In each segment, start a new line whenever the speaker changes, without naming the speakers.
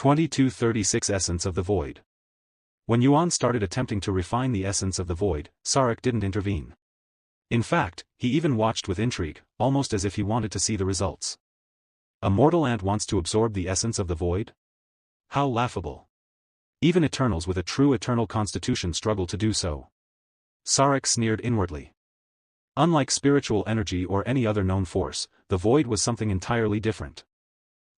2236 Essence of the Void. When Yuan started attempting to refine the essence of the void, Sarek didn't intervene. In fact, he even watched with intrigue, almost as if he wanted to see the results. A mortal ant wants to absorb the essence of the void? How laughable. Even Eternals with a true eternal constitution struggle to do so. Sarek sneered inwardly. Unlike spiritual energy or any other known force, the void was something entirely different.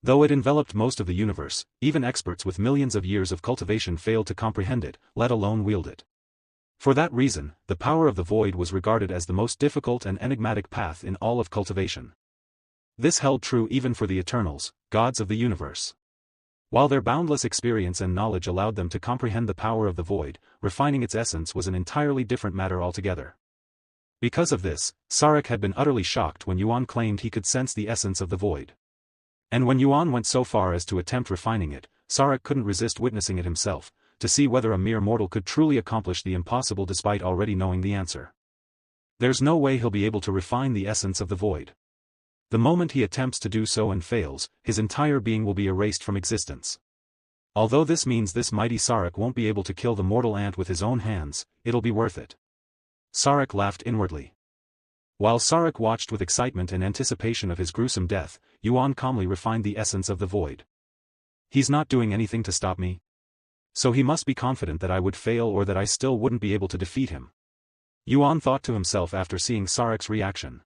Though it enveloped most of the universe, even experts with millions of years of cultivation failed to comprehend it, let alone wield it. For that reason, the power of the void was regarded as the most difficult and enigmatic path in all of cultivation. This held true even for the Eternals, gods of the universe. While their boundless experience and knowledge allowed them to comprehend the power of the void, refining its essence was an entirely different matter altogether. Because of this, Sarek had been utterly shocked when Yuan claimed he could sense the essence of the void. And when Yuan went so far as to attempt refining it, Sarek couldn't resist witnessing it himself, to see whether a mere mortal could truly accomplish the impossible despite already knowing the answer. There's no way he'll be able to refine the essence of the void. The moment he attempts to do so and fails, his entire being will be erased from existence. Although this means this mighty Sarek won't be able to kill the mortal ant with his own hands, it'll be worth it. Sarek laughed inwardly. While Sarek watched with excitement and anticipation of his gruesome death, Yuan calmly refined the essence of the void. He's not doing anything to stop me. So he must be confident that I would fail or that I still wouldn't be able to defeat him. Yuan thought to himself after seeing Sarek's reaction.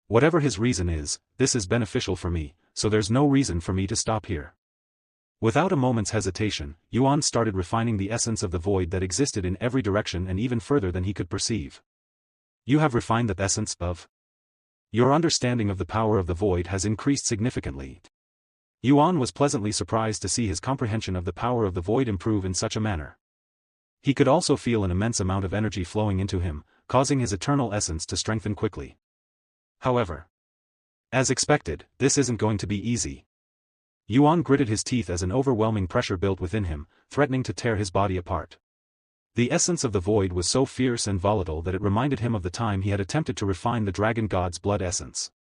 Whatever his reason is, this is beneficial for me, so there's no reason for me to stop here. Without a moment's hesitation, Yuan started refining the essence of the void that existed in every direction and even further than he could perceive. You have refined the essence of. Your understanding of the power of the void has increased significantly. Yuan was pleasantly surprised to see his comprehension of the power of the void improve in such a manner. He could also feel an immense amount of energy flowing into him, causing his eternal essence to strengthen quickly. However, as expected, this isn't going to be easy. Yuan gritted his teeth as an overwhelming pressure built within him, threatening to tear his body apart. The essence of the void was so fierce and volatile that it reminded him of the time he had attempted to refine the dragon god's blood essence.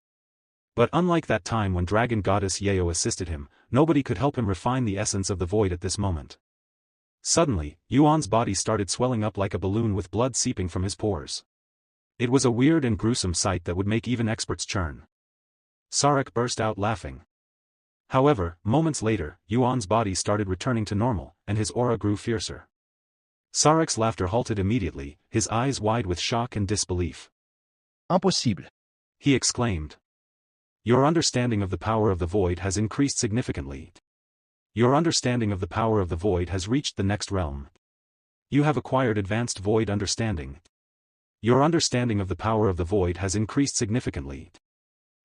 But unlike that time when dragon goddess Yeo assisted him, nobody could help him refine the essence of the void at this moment. Suddenly, Yuan's body started swelling up like a balloon with blood seeping from his pores. It was a weird and gruesome sight that would make even experts churn. Sarek burst out laughing. However, moments later, Yuan's body started returning to normal, and his aura grew fiercer. Sarek's laughter halted immediately, his eyes wide with shock and disbelief.
Impossible.
He exclaimed. Your understanding of the power of the void has increased significantly. Your understanding of the power of the void has reached the next realm. You have acquired advanced void understanding. Your understanding of the power of the void has increased significantly.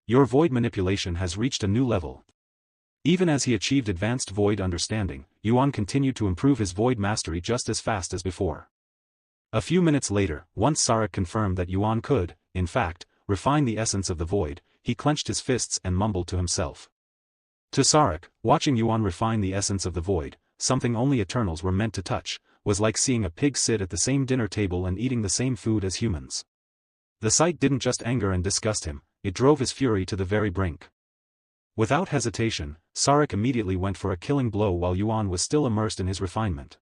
Your void manipulation has reached a new level. Even as he achieved advanced void understanding, Yuan continued to improve his void mastery just as fast as before. A few minutes later, once Sarek confirmed that Yuan could, in fact, refine the essence of the void, he clenched his fists and mumbled to himself. To Sarek, watching Yuan refine the essence of the void, something only Eternals were meant to touch, was like seeing a pig sit at the same dinner table and eating the same food as humans. The sight didn't just anger and disgust him, it drove his fury to the very brink. Without hesitation, Sarek immediately went for a killing blow while Yuan was still immersed in his refinement.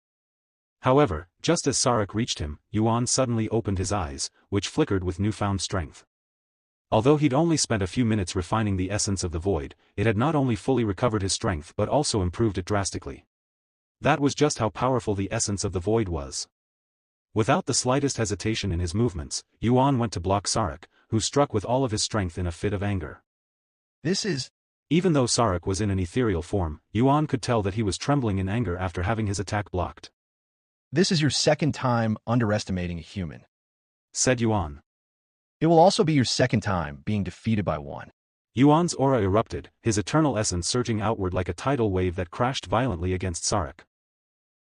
However, just as Sarek reached him, Yuan suddenly opened his eyes, which flickered with newfound strength. Although he'd only spent a few minutes refining the essence of the void, it had not only fully recovered his strength but also improved it drastically. That was just how powerful the essence of the void was. Without the slightest hesitation in his movements, Yuan went to block Sarek, who struck with all of his strength in a fit of anger.
This is...
Even though Sarek was in an ethereal form, Yuan could tell that he was trembling in anger after having his attack blocked.
This is your second time underestimating a human,
said Yuan.
It will also be your second time being defeated by one.
Yuan's aura erupted, his eternal essence surging outward like a tidal wave that crashed violently against Sarek.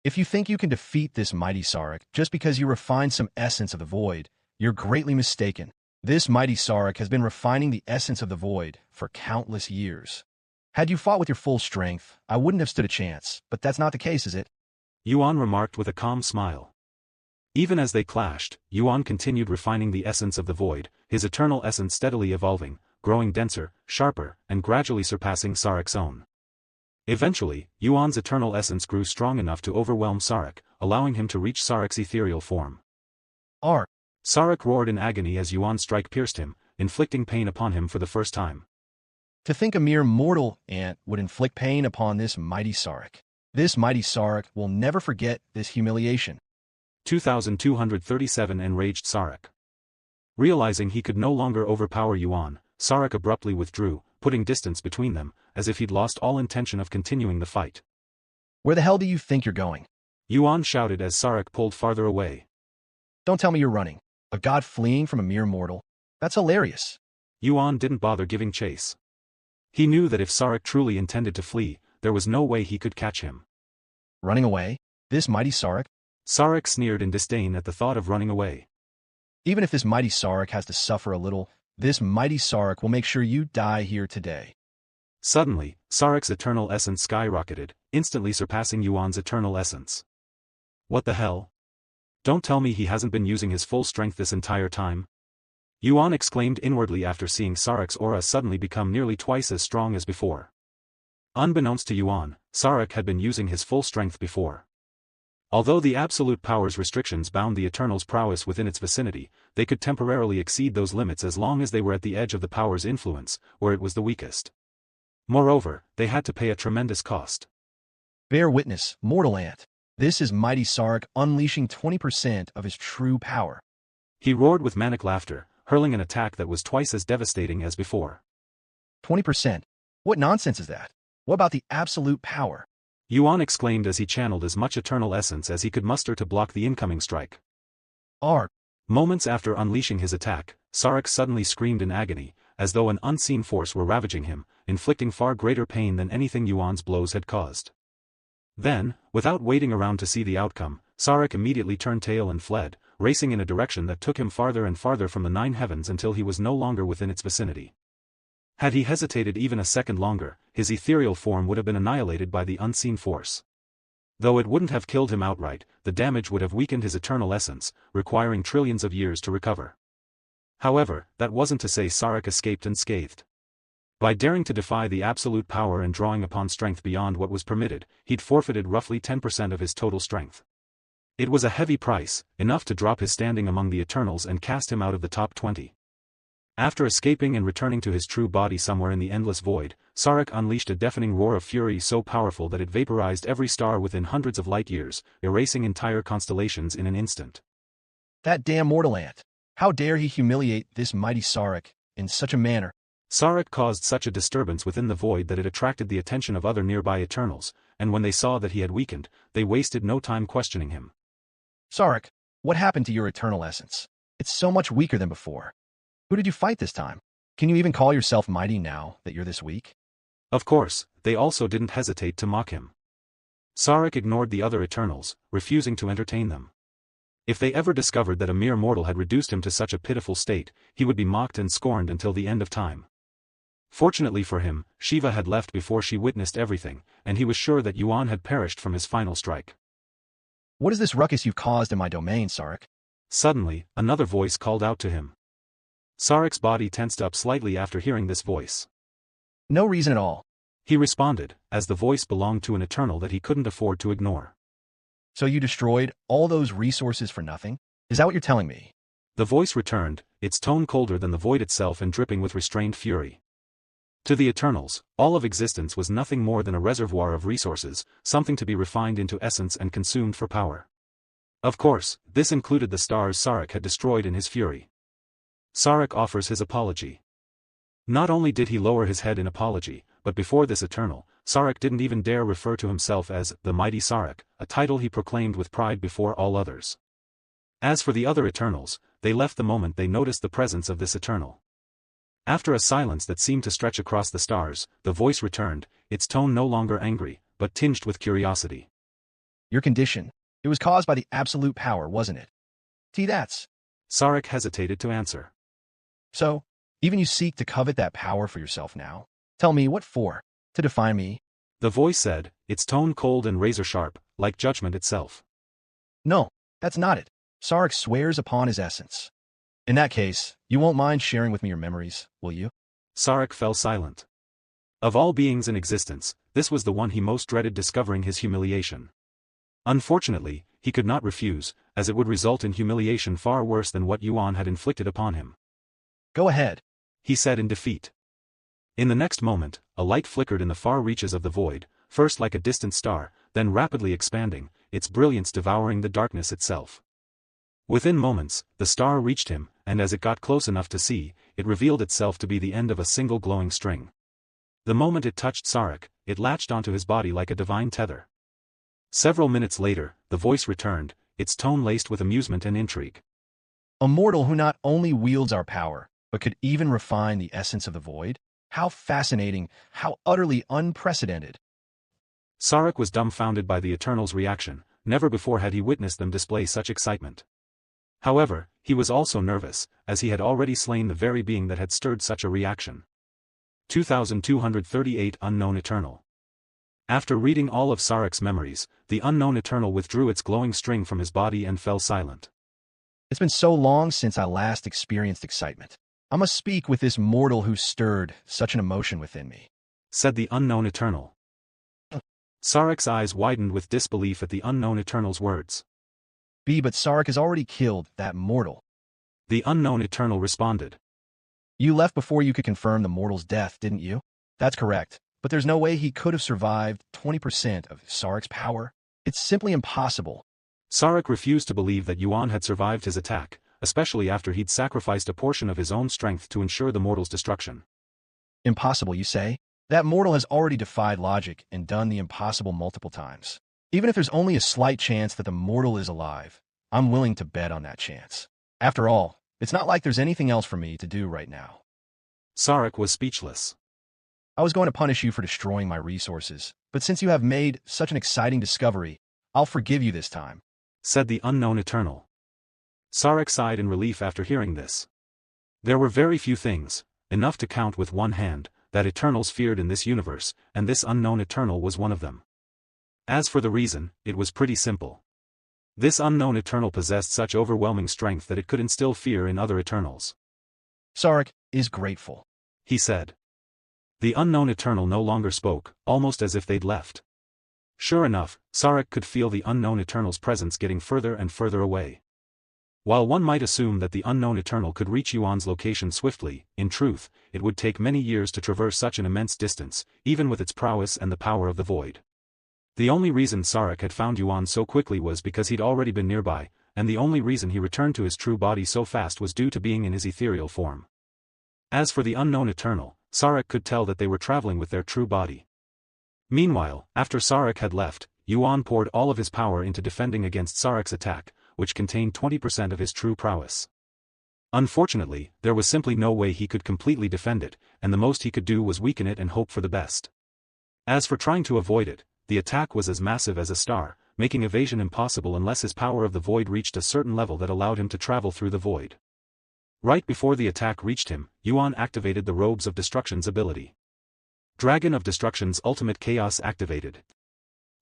If you think you can defeat this mighty Sarek just because you refined some essence of the void, you're greatly mistaken. This mighty Sarek has been refining the essence of the void for countless years. Had you fought with your full strength, I wouldn't have stood a chance, but that's not the case, is it?
Yuan remarked with a calm smile. Even as they clashed, Yuan continued refining the essence of the void, his eternal essence steadily evolving, growing denser, sharper, and gradually surpassing Sarek's own. Eventually, Yuan's eternal essence grew strong enough to overwhelm Sarek, allowing him to reach Sarek's ethereal form.
Ark.
Sarek roared in agony as Yuan's strike pierced him, inflicting pain upon him for the first time.
To think a mere mortal ant would inflict pain upon this mighty Sarek. This mighty Sarek will never forget this humiliation.
2237 Enraged Sarek. Realizing he could no longer overpower Yuan, Sarek abruptly withdrew, putting distance between them, as if he'd lost all intention of continuing the fight.
Where the hell do you think you're going?
Yuan shouted as Sarek pulled farther away.
Don't tell me you're running. A god fleeing from a mere mortal. That's hilarious.
Yuan didn't bother giving chase. He knew that if Sarek truly intended to flee, there was no way he could catch him.
Running away? This mighty Sarek?
Sarek sneered in disdain at the thought of running away.
Even if this mighty Sarek has to suffer a little, this mighty Sarek will make sure you die here today.
Suddenly, Sarek's eternal essence skyrocketed, instantly surpassing Yuan's eternal essence. What the hell? Don't tell me he hasn't been using his full strength this entire time? Yuan exclaimed inwardly after seeing Sarek's aura suddenly become nearly twice as strong as before. Unbeknownst to Yuan, Sarek had been using his full strength before. Although the absolute power's restrictions bound the Eternal's prowess within its vicinity, they could temporarily exceed those limits as long as they were at the edge of the power's influence, where it was the weakest. Moreover, they had to pay a tremendous cost.
Bear witness, mortal ant. This is mighty Sarek unleashing 20% of his true power.
He roared with manic laughter, hurling an attack that was twice as devastating as before.
20%? What nonsense is that? What about the absolute power?
Yuan exclaimed as he channeled as much eternal essence as he could muster to block the incoming strike.
Ark.
Moments after unleashing his attack, Sarek suddenly screamed in agony, as though an unseen force were ravaging him, inflicting far greater pain than anything Yuan's blows had caused. Then, without waiting around to see the outcome, Sarek immediately turned tail and fled, racing in a direction that took him farther and farther from the nine heavens until he was no longer within its vicinity. Had he hesitated even a second longer, his ethereal form would have been annihilated by the unseen force. Though it wouldn't have killed him outright, the damage would have weakened his eternal essence, requiring trillions of years to recover. However, that wasn't to say Sarek escaped unscathed. By daring to defy the absolute power and drawing upon strength beyond what was permitted, he'd forfeited roughly 10% of his total strength. It was a heavy price, enough to drop his standing among the Eternals and cast him out of the top 20. After escaping and returning to his true body somewhere in the endless void, Sarek unleashed a deafening roar of fury so powerful that it vaporized every star within hundreds of light years, erasing entire constellations in an instant.
That damn mortal ant. How dare he humiliate this mighty Sarek in such a manner?
Sarek caused such a disturbance within the void that it attracted the attention of other nearby Eternals, and when they saw that he had weakened, they wasted no time questioning him.
Sarek, what happened to your eternal essence? It's so much weaker than before. Who did you fight this time? Can you even call yourself mighty now that you're this weak?
Of course, they also didn't hesitate to mock him. Sarek ignored the other Eternals, refusing to entertain them. If they ever discovered that a mere mortal had reduced him to such a pitiful state, he would be mocked and scorned until the end of time. Fortunately for him, Shiva had left before she witnessed everything, and he was sure that Yuan had perished from his final strike.
What is this ruckus you've caused in my domain, Sarek?
Suddenly, another voice called out to him. Sarek's body tensed up slightly after hearing this voice.
No reason at all.
He responded, as the voice belonged to an Eternal that he couldn't afford to ignore.
So you destroyed all those resources for nothing? Is that what you're telling me?
The voice returned, its tone colder than the void itself and dripping with restrained fury. To the Eternals, all of existence was nothing more than a reservoir of resources, something to be refined into essence and consumed for power. Of course, this included the stars Sarek had destroyed in his fury. Sarek offers his apology. Not only did he lower his head in apology, but before this Eternal, Sarek didn't even dare refer to himself as the Mighty Sarek, a title he proclaimed with pride before all others. As for the other Eternals, they left the moment they noticed the presence of this Eternal. After a silence that seemed to stretch across the stars, the voice returned, its tone no longer angry, but tinged with curiosity.
Your condition. It was caused by the absolute power, wasn't it? That's.
Sarek hesitated to answer.
So, even you seek to covet that power for yourself now? Tell me, what for? To define me?
The voice said, its tone cold and razor-sharp, like judgment itself.
No, that's not it. Sarek swears upon his essence. In that case, you won't mind sharing with me your memories, will you?
Sarek fell silent. Of all beings in existence, this was the one he most dreaded discovering his humiliation. Unfortunately, he could not refuse, as it would result in humiliation far worse than what Yuan had inflicted upon him.
Go ahead,
he said in defeat. In the next moment, a light flickered in the far reaches of the void, first like a distant star, then rapidly expanding, its brilliance devouring the darkness itself. Within moments, the star reached him, and as it got close enough to see, it revealed itself to be the end of a single glowing string. The moment it touched Sarek, it latched onto his body like a divine tether. Several minutes later, the voice returned, its tone laced with amusement and intrigue.
A mortal who not only wields our power, but could even refine the essence of the void? How fascinating, how utterly unprecedented.
Sarek was dumbfounded by the Eternals' reaction, never before had he witnessed them display such excitement. However, he was also nervous, as he had already slain the very being that had stirred such a reaction. 2238 Unknown Eternal. After reading all of Sarek's memories, the Unknown Eternal withdrew its glowing string from his body and fell silent.
It's been so long since I last experienced excitement. I must speak with this mortal who stirred such an emotion within me,
said the Unknown Eternal. Sarek's eyes widened with disbelief at the Unknown Eternal's words.
But Sarek has already killed that mortal.
The Unknown Eternal responded.
You left before you could confirm the mortal's death, didn't you? That's correct, but there's no way he could have survived 20% of Sarek's power. It's simply impossible.
Sarek refused to believe that Yuan had survived his attack, especially after he'd sacrificed a portion of his own strength to ensure the mortal's destruction.
Impossible, you say? That mortal has already defied logic and done the impossible multiple times. Even if there's only a slight chance that the mortal is alive, I'm willing to bet on that chance. After all, it's not like there's anything else for me to do right now.
Sarek was speechless.
I was going to punish you for destroying my resources, but since you have made such an exciting discovery, I'll forgive you this time,
said the Unknown Eternal. Sarek sighed in relief after hearing this. There were very few things, enough to count with one hand, that Eternals feared in this universe, and this Unknown Eternal was one of them. As for the reason, it was pretty simple. This Unknown Eternal possessed such overwhelming strength that it could instill fear in other Eternals.
Sarek is grateful,
he said. The Unknown Eternal no longer spoke, almost as if they'd left. Sure enough, Sarek could feel the Unknown Eternal's presence getting further and further away. While one might assume that the Unknown Eternal could reach Yuan's location swiftly, in truth, it would take many years to traverse such an immense distance, even with its prowess and the power of the void. The only reason Sarek had found Yuan so quickly was because he'd already been nearby, and the only reason he returned to his true body so fast was due to being in his ethereal form. As for the Unknown Eternal, Sarek could tell that they were traveling with their true body. Meanwhile, after Sarek had left, Yuan poured all of his power into defending against Sarek's attack, which contained 20% of his true prowess. Unfortunately, there was simply no way he could completely defend it, and the most he could do was weaken it and hope for the best. As for trying to avoid it, the attack was as massive as a star, making evasion impossible unless his power of the void reached a certain level that allowed him to travel through the void. Right before the attack reached him, Yuan activated the Robes of Destruction's ability. Dragon of Destruction's ultimate chaos activated.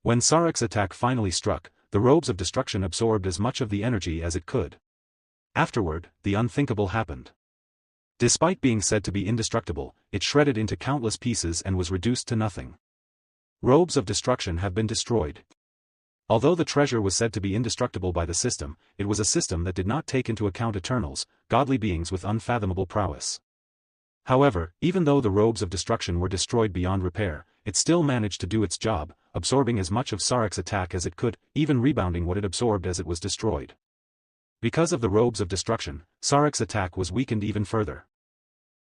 When Sarek's attack finally struck, the Robes of Destruction absorbed as much of the energy as it could. Afterward, the unthinkable happened. Despite being said to be indestructible, it shredded into countless pieces and was reduced to nothing. Robes of Destruction have been destroyed. Although the treasure was said to be indestructible by the system, it was a system that did not take into account Eternals, godly beings with unfathomable prowess. However, even though the Robes of Destruction were destroyed beyond repair, it still managed to do its job, absorbing as much of Sarek's attack as it could, even rebounding what it absorbed as it was destroyed. Because of the Robes of Destruction, Sarek's attack was weakened even further.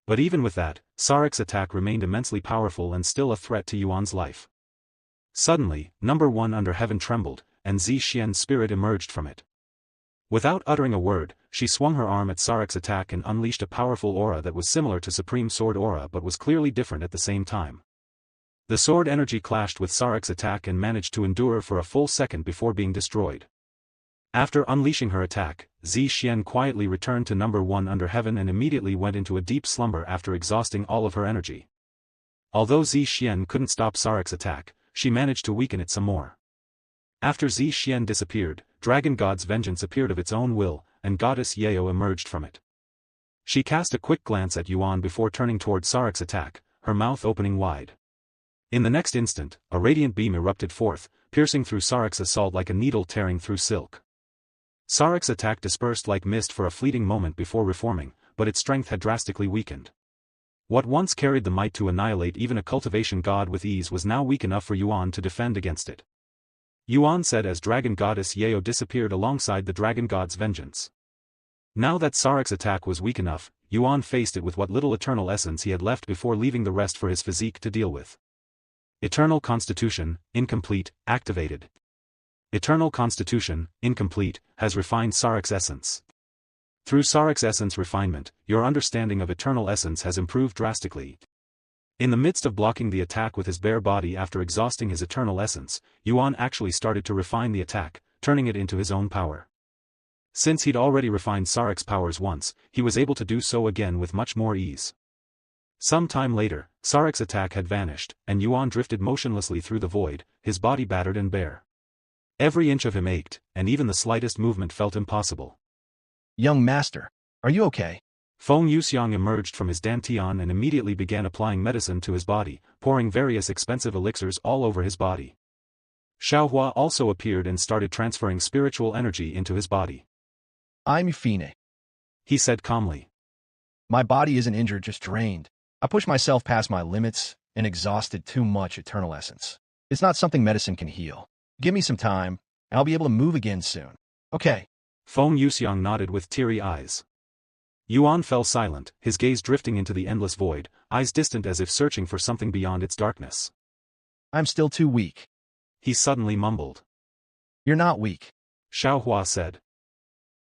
But even with that, Sarek's attack remained immensely powerful and still a threat to Yuan's life. Suddenly, Number 1 under heaven trembled, and Zi Xian's spirit emerged from it. Without uttering a word, she swung her arm at Sarek's attack and unleashed a powerful aura that was similar to Supreme Sword aura but was clearly different at the same time. The sword energy clashed with Sarek's attack and managed to endure for a full second before being destroyed. After unleashing her attack, Zi Xian quietly returned to Number 1 under heaven and immediately went into a deep slumber after exhausting all of her energy. Although Zi Xian couldn't stop Sarek's attack, she managed to weaken it some more. After Zi Xian disappeared, Dragon God's vengeance appeared of its own will, and Goddess Yeo emerged from it. She cast a quick glance at Yuan before turning toward Sarek's attack, her mouth opening wide. In the next instant, a radiant beam erupted forth, piercing through Sarek's assault like a needle tearing through silk. Sarek's attack dispersed like mist for a fleeting moment before reforming, but its strength had drastically weakened. What once carried the might to annihilate even a cultivation god with ease was now weak enough for Yuan to defend against it. Yuan said as dragon goddess Yeo disappeared alongside the dragon god's vengeance. Now that Sarek's attack was weak enough, Yuan faced it with what little eternal essence he had left before leaving the rest for his physique to deal with. Eternal Constitution, incomplete, activated. Eternal Constitution, incomplete, has refined Sarek's essence. Through Sarek's essence refinement, your understanding of eternal essence has improved drastically. In the midst of blocking the attack with his bare body after exhausting his eternal essence, Yuan actually started to refine the attack, turning it into his own power. Since he'd already refined Sarek's powers once, he was able to do so again with much more ease. Some time later, Sarek's attack had vanished, and Yuan drifted motionlessly through the void, his body battered and bare. Every inch of him ached, and even the slightest movement felt impossible.
Young master, are you okay?
Feng Yuxiang emerged from his dantian and immediately began applying medicine to his body, pouring various expensive elixirs all over his body. Xiaohua also appeared and started transferring spiritual energy into his body.
I'm Fine.
He said calmly.
My body isn't injured, just drained. I pushed myself past my limits and exhausted too much eternal essence. It's not something medicine can heal. Give me some time, and I'll be able to move again soon. Okay.
Feng Yuxiang nodded with teary eyes. Yuan fell silent, his gaze drifting into the endless void, eyes distant as if searching for something beyond its darkness.
I'm still too weak.
He suddenly mumbled.
You're not weak.
Xiaohua said.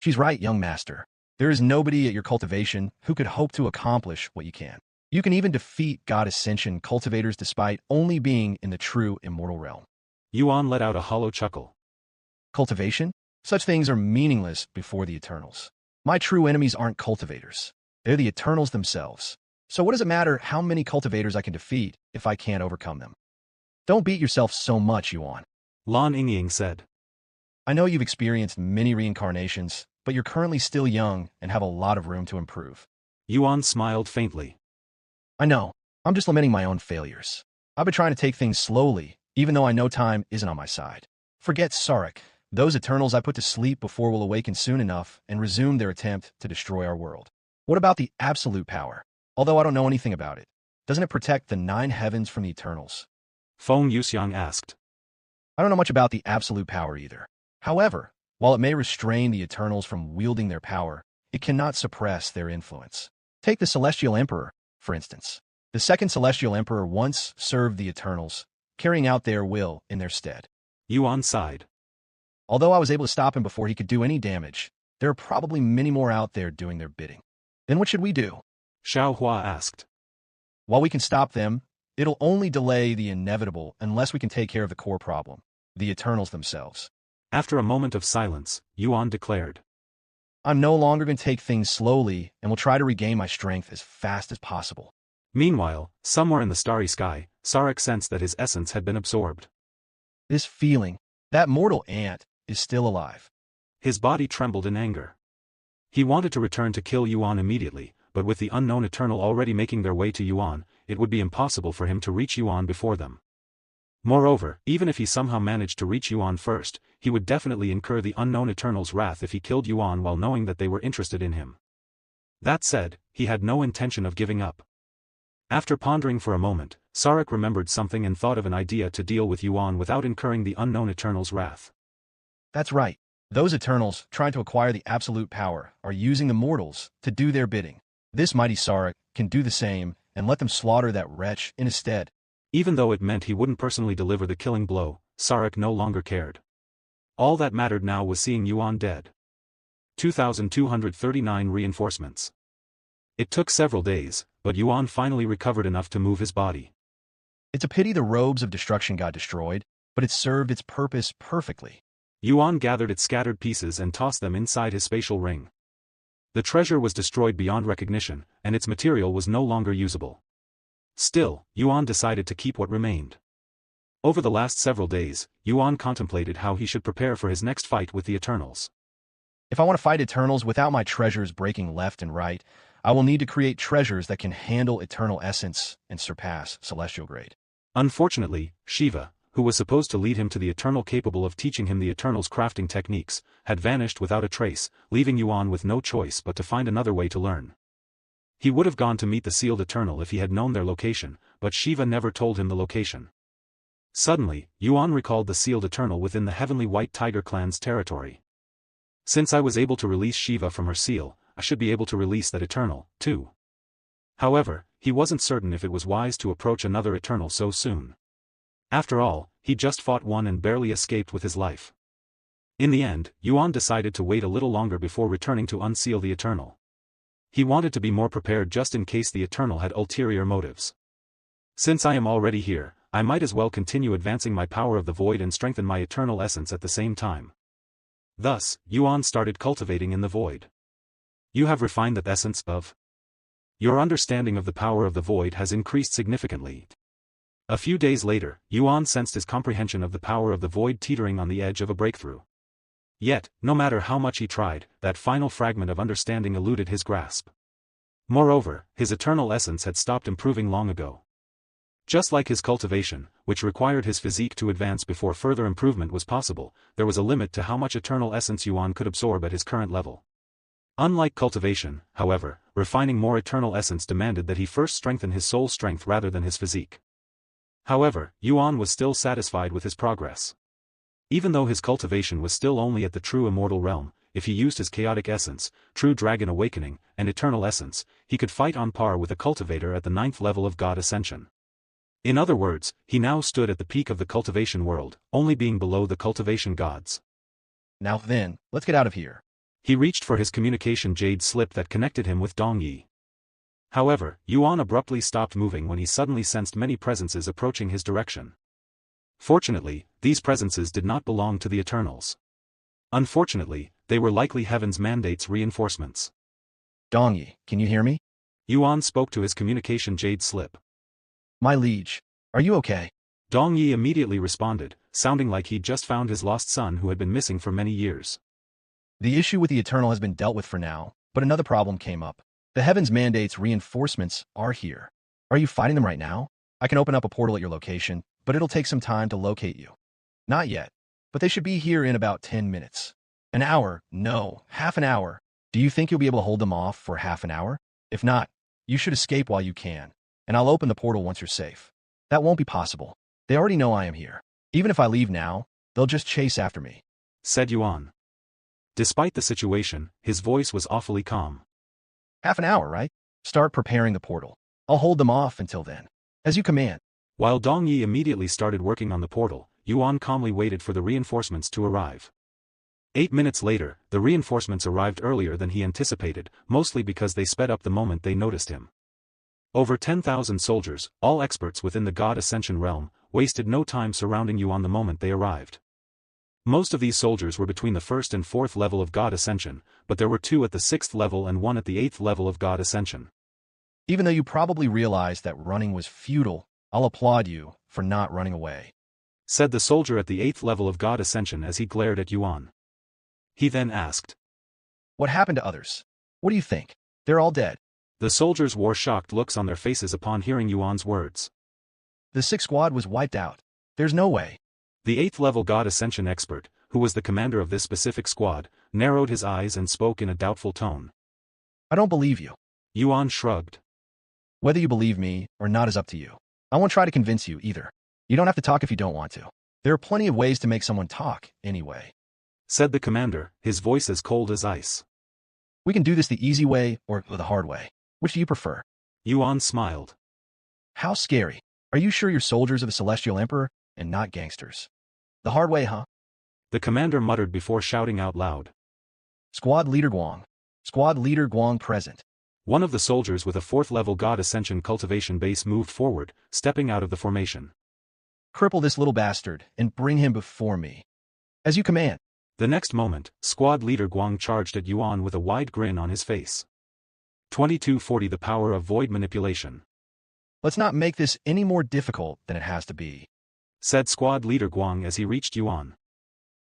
She's right, young master. There is nobody at your cultivation who could hope to accomplish what you can. You can even defeat God Ascension cultivators despite only being in the true immortal realm.
Yuan let out a hollow chuckle.
Cultivation? Such things are meaningless before the Eternals. My true enemies aren't cultivators. They're the Eternals themselves. So what does it matter how many cultivators I can defeat if I can't overcome them? Don't beat yourself so much, Yuan.
Lan Yingying said.
I know you've experienced many reincarnations, but you're currently still young and have a lot of room to improve.
Yuan smiled faintly.
I know. I'm just lamenting my own failures. I've been trying to take things slowly, even though I know time isn't on my side. Forget Sarek. Those Eternals I put to sleep before will awaken soon enough and resume their attempt to destroy our world. What about the absolute power? Although I don't know anything about it, doesn't it protect the 9 heavens from the Eternals?
Feng Yuxiang asked.
I don't know much about the absolute power either. However, while it may restrain the Eternals from wielding their power, it cannot suppress their influence. Take the Celestial Emperor, for instance. The second Celestial Emperor once served the Eternals, carrying out their will in their stead.
Yuan sighed.
Although I was able to stop him before he could do any damage, there are probably many more out there doing their bidding. Then what should we do?
Xiaohua asked.
While we can stop them, it'll only delay the inevitable unless we can take care of the core problem, the Eternals themselves.
After a moment of silence, Yuan declared.
I'm no longer going to take things slowly and will try to regain my strength as fast as possible.
Meanwhile, somewhere in the starry sky, Sarek sensed that his essence had been absorbed.
This feeling, that mortal ant, is still alive.
His body trembled in anger. He wanted to return to kill Yuan immediately, but with the unknown Eternal already making their way to Yuan, it would be impossible for him to reach Yuan before them. Moreover, even if he somehow managed to reach Yuan first, he would definitely incur the unknown Eternal's wrath if he killed Yuan while knowing that they were interested in him. That said, he had no intention of giving up. After pondering for a moment, Sarek remembered something and thought of an idea to deal with Yuan without incurring the unknown Eternal's wrath.
That's right. Those Eternals, trying to acquire the absolute power, are using the mortals to do their bidding. This mighty Sarek can do the same and let them slaughter that wretch in his stead.
Even though it meant he wouldn't personally deliver the killing blow, Sarek no longer cared. All that mattered now was seeing Yuan dead. 2,239 reinforcements. It took several days, but Yuan finally recovered enough to move his body.
It's a pity the robes of destruction got destroyed, but it served its purpose perfectly.
Yuan gathered its scattered pieces and tossed them inside his spatial ring. The treasure was destroyed beyond recognition, and its material was no longer usable. Still, Yuan decided to keep what remained. Over the last several days, Yuan contemplated how he should prepare for his next fight with the Eternals.
If I want to fight Eternals without my treasures breaking left and right, I will need to create treasures that can handle Eternal Essence and surpass Celestial Grade.
Unfortunately, Shiva, who was supposed to lead him to the Eternal capable of teaching him the Eternal's crafting techniques, had vanished without a trace, leaving Yuan with no choice but to find another way to learn. He would have gone to meet the sealed Eternal if he had known their location, but Shiva never told him the location. Suddenly, Yuan recalled the sealed Eternal within the Heavenly White Tiger clan's territory. Since I was able to release Shiva from her seal, I should be able to release that Eternal, too. However, he wasn't certain if it was wise to approach another Eternal so soon. After all, he just fought one and barely escaped with his life. In the end, Yuan decided to wait a little longer before returning to unseal the Eternal. He wanted to be more prepared just in case the Eternal had ulterior motives. Since I am already here, I might as well continue advancing my power of the void and strengthen my eternal essence at the same time. Thus, Yuan started cultivating in the void. You have refined the essence of. Your understanding of the power of the void has increased significantly. A few days later, Yuan sensed his comprehension of the power of the void teetering on the edge of a breakthrough. Yet, no matter how much he tried, that final fragment of understanding eluded his grasp. Moreover, his eternal essence had stopped improving long ago. Just like his cultivation, which required his physique to advance before further improvement was possible, there was a limit to how much eternal essence Yuan could absorb at his current level. Unlike cultivation, however, refining more eternal essence demanded that he first strengthen his soul strength rather than his physique. However, Yuan was still satisfied with his progress. Even though his cultivation was still only at the true immortal realm, if he used his chaotic essence, true dragon awakening, and eternal essence, he could fight on par with a cultivator at the 9th level of God Ascension. In other words, he now stood at the peak of the cultivation world, only being below the cultivation gods.
Now then, let's get out of here.
He reached for his communication jade slip that connected him with Dong Yi. However, Yuan abruptly stopped moving when he suddenly sensed many presences approaching his direction. Fortunately, these presences did not belong to the Eternals. Unfortunately, they were likely Heaven's mandate's reinforcements.
Dong Yi, can you hear me?
Yuan spoke to his communication jade slip.
My liege, are you okay?
Dong Yi immediately responded, sounding like he'd just found his lost son who had been missing for many years.
The issue with the Eternal has been dealt with for now, but another problem came up. The Heaven's mandate's reinforcements are here. Are you fighting them right now? I can open up a portal at your location, but it'll take some time to locate you. Not yet, but they should be here in about 10 minutes. An hour? No, half an hour. Do you think you'll be able to hold them off for half an hour? If not, you should escape while you can, and I'll open the portal once you're safe. That won't be possible. They already know I am here. Even if I leave now, they'll just chase after me,
said Yuan. Despite the situation, his voice was awfully calm.
Half an hour, right? Start preparing the portal. I'll hold them off until then. As you command.
While Dong Yi immediately started working on the portal, Yuan calmly waited for the reinforcements to arrive. 8 minutes later, the reinforcements arrived earlier than he anticipated, mostly because they sped up the moment they noticed him. Over 10,000 soldiers, all experts within the God Ascension realm, wasted no time surrounding Yuan the moment they arrived. Most of these soldiers were between the 1st and 4th level of God Ascension, but there were 2 at the 6th level and 1 at the 8th level of God Ascension.
Even though you probably realized that running was futile, I'll applaud you for not running away,
said the soldier at the 8th level of God Ascension as he glared at Yuan. He then asked,
what happened to others? What do you think? They're all dead.
The soldiers wore shocked looks on their faces upon hearing Yuan's words.
The 6th squad was wiped out. There's no way.
The 8th level God Ascension expert, who was the commander of this specific squad, narrowed his eyes and spoke in a doubtful tone.
I don't believe you.
Yuan shrugged.
Whether you believe me or not is up to you. I won't try to convince you either. You don't have to talk if you don't want to. There are plenty of ways to make someone talk, anyway,
said the commander, his voice as cold as ice.
We can do this the easy way or the hard way. Which do you prefer?
Yuan smiled.
How scary. Are you sure you're soldiers of the Celestial Emperor and not gangsters? The hard way, huh?
The commander muttered before shouting out loud.
Squad Leader Guang. Squad Leader Guang present.
One of the soldiers with a 4th level God Ascension cultivation base moved forward, stepping out of the formation.
Cripple this little bastard and bring him before me. As you command.
The next moment, Squad Leader Guang charged at Yuan with a wide grin on his face. 2240 The power of void manipulation.
Let's not make this any more difficult than it has to be,
said Squad Leader Guang as he reached Yuan.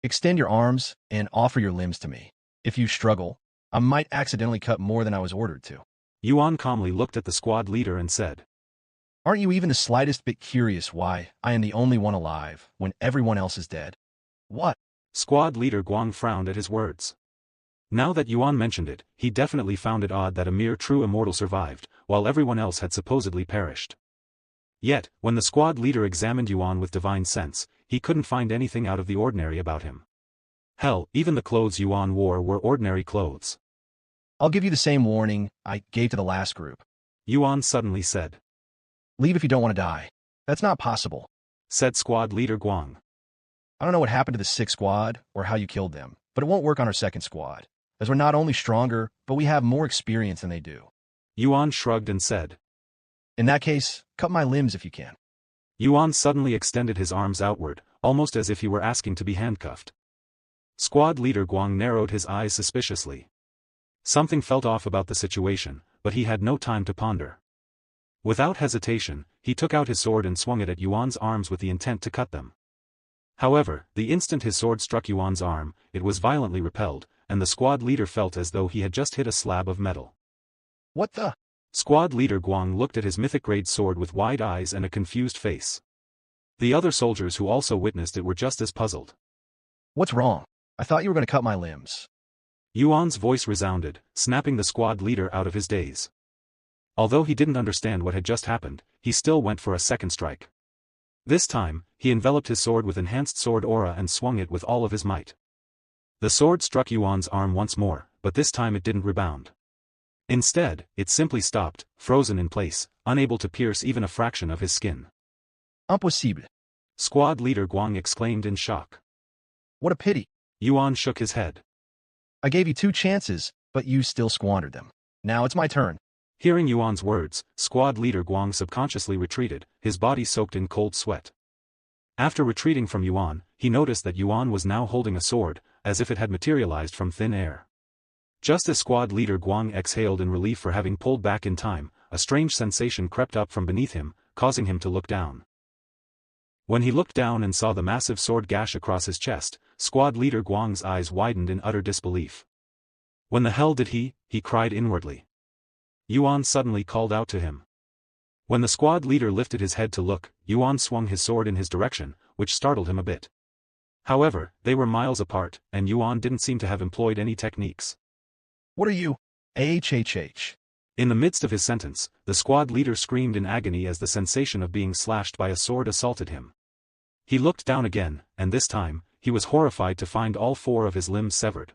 Extend your arms and offer your limbs to me. If you struggle, I might accidentally cut more than I was ordered to.
Yuan calmly looked at the squad leader and said.
Aren't you even the slightest bit curious why I am the only one alive when everyone else is dead? What?
Squad leader Guang frowned at his words. Now that Yuan mentioned it, he definitely found it odd that a mere true immortal survived, while everyone else had supposedly perished. Yet, when the squad leader examined Yuan with divine sense, he couldn't find anything out of the ordinary about him. Hell, even the clothes Yuan wore were ordinary clothes.
I'll give you the same warning I gave to the last group.
Yuan suddenly said.
Leave if you don't want to die. That's not possible,
said squad leader Guang.
I don't know what happened to the 6th squad or how you killed them, but it won't work on our 2nd squad, as we're not only stronger, but we have more experience than they do.
Yuan shrugged and said.
In that case, cut my limbs if you can.
Yuan suddenly extended his arms outward, almost as if he were asking to be handcuffed. Squad leader Guang narrowed his eyes suspiciously. Something felt off about the situation, but he had no time to ponder. Without hesitation, he took out his sword and swung it at Yuan's arms with the intent to cut them. However, the instant his sword struck Yuan's arm, it was violently repelled, and the squad leader felt as though he had just hit a slab of metal.
What the?
Squad leader Guang looked at his mythic-grade sword with wide eyes and a confused face. The other soldiers who also witnessed it were just as puzzled.
What's wrong? I thought you were going to cut my limbs.
Yuan's voice resounded, snapping the squad leader out of his daze. Although he didn't understand what had just happened, he still went for a second strike. This time, he enveloped his sword with enhanced sword aura and swung it with all of his might. The sword struck Yuan's arm once more, but this time it didn't rebound. Instead, it simply stopped, frozen in place, unable to pierce even a fraction of his skin.
Impossible.
Squad leader Guang exclaimed in shock.
What a pity.
Yuan shook his head.
I gave you 2 chances, but you still squandered them. Now it's my turn.
Hearing Yuan's words, squad leader Guang subconsciously retreated, his body soaked in cold sweat. After retreating from Yuan, he noticed that Yuan was now holding a sword, as if it had materialized from thin air. Just as squad leader Guang exhaled in relief for having pulled back in time, a strange sensation crept up from beneath him, causing him to look down. When he looked down and saw the massive sword gash across his chest, squad leader Guang's eyes widened in utter disbelief. When the hell did he cried inwardly. Yuan suddenly called out to him. When the squad leader lifted his head to look, Yuan swung his sword in his direction, which startled him a bit. However, they were miles apart, and Yuan didn't seem to have employed any techniques.
What are you? HHH.
In the midst of his sentence, the squad leader screamed in agony as the sensation of being slashed by a sword assaulted him. He looked down again, and this time, he was horrified to find all 4 of his limbs severed.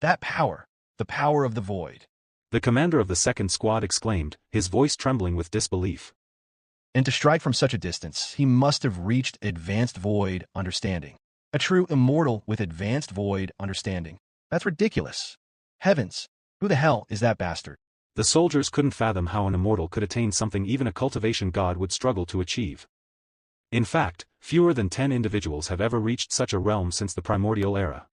That power, the power of the void.
The commander of the 2nd squad exclaimed, his voice trembling with disbelief.
And to strike from such a distance, he must have reached advanced void understanding. A true immortal with advanced void understanding. That's ridiculous. Heavens, who the hell is that bastard?
The soldiers couldn't fathom how an immortal could attain something even a cultivation god would struggle to achieve. In fact, fewer than 10 individuals have ever reached such a realm since the primordial era.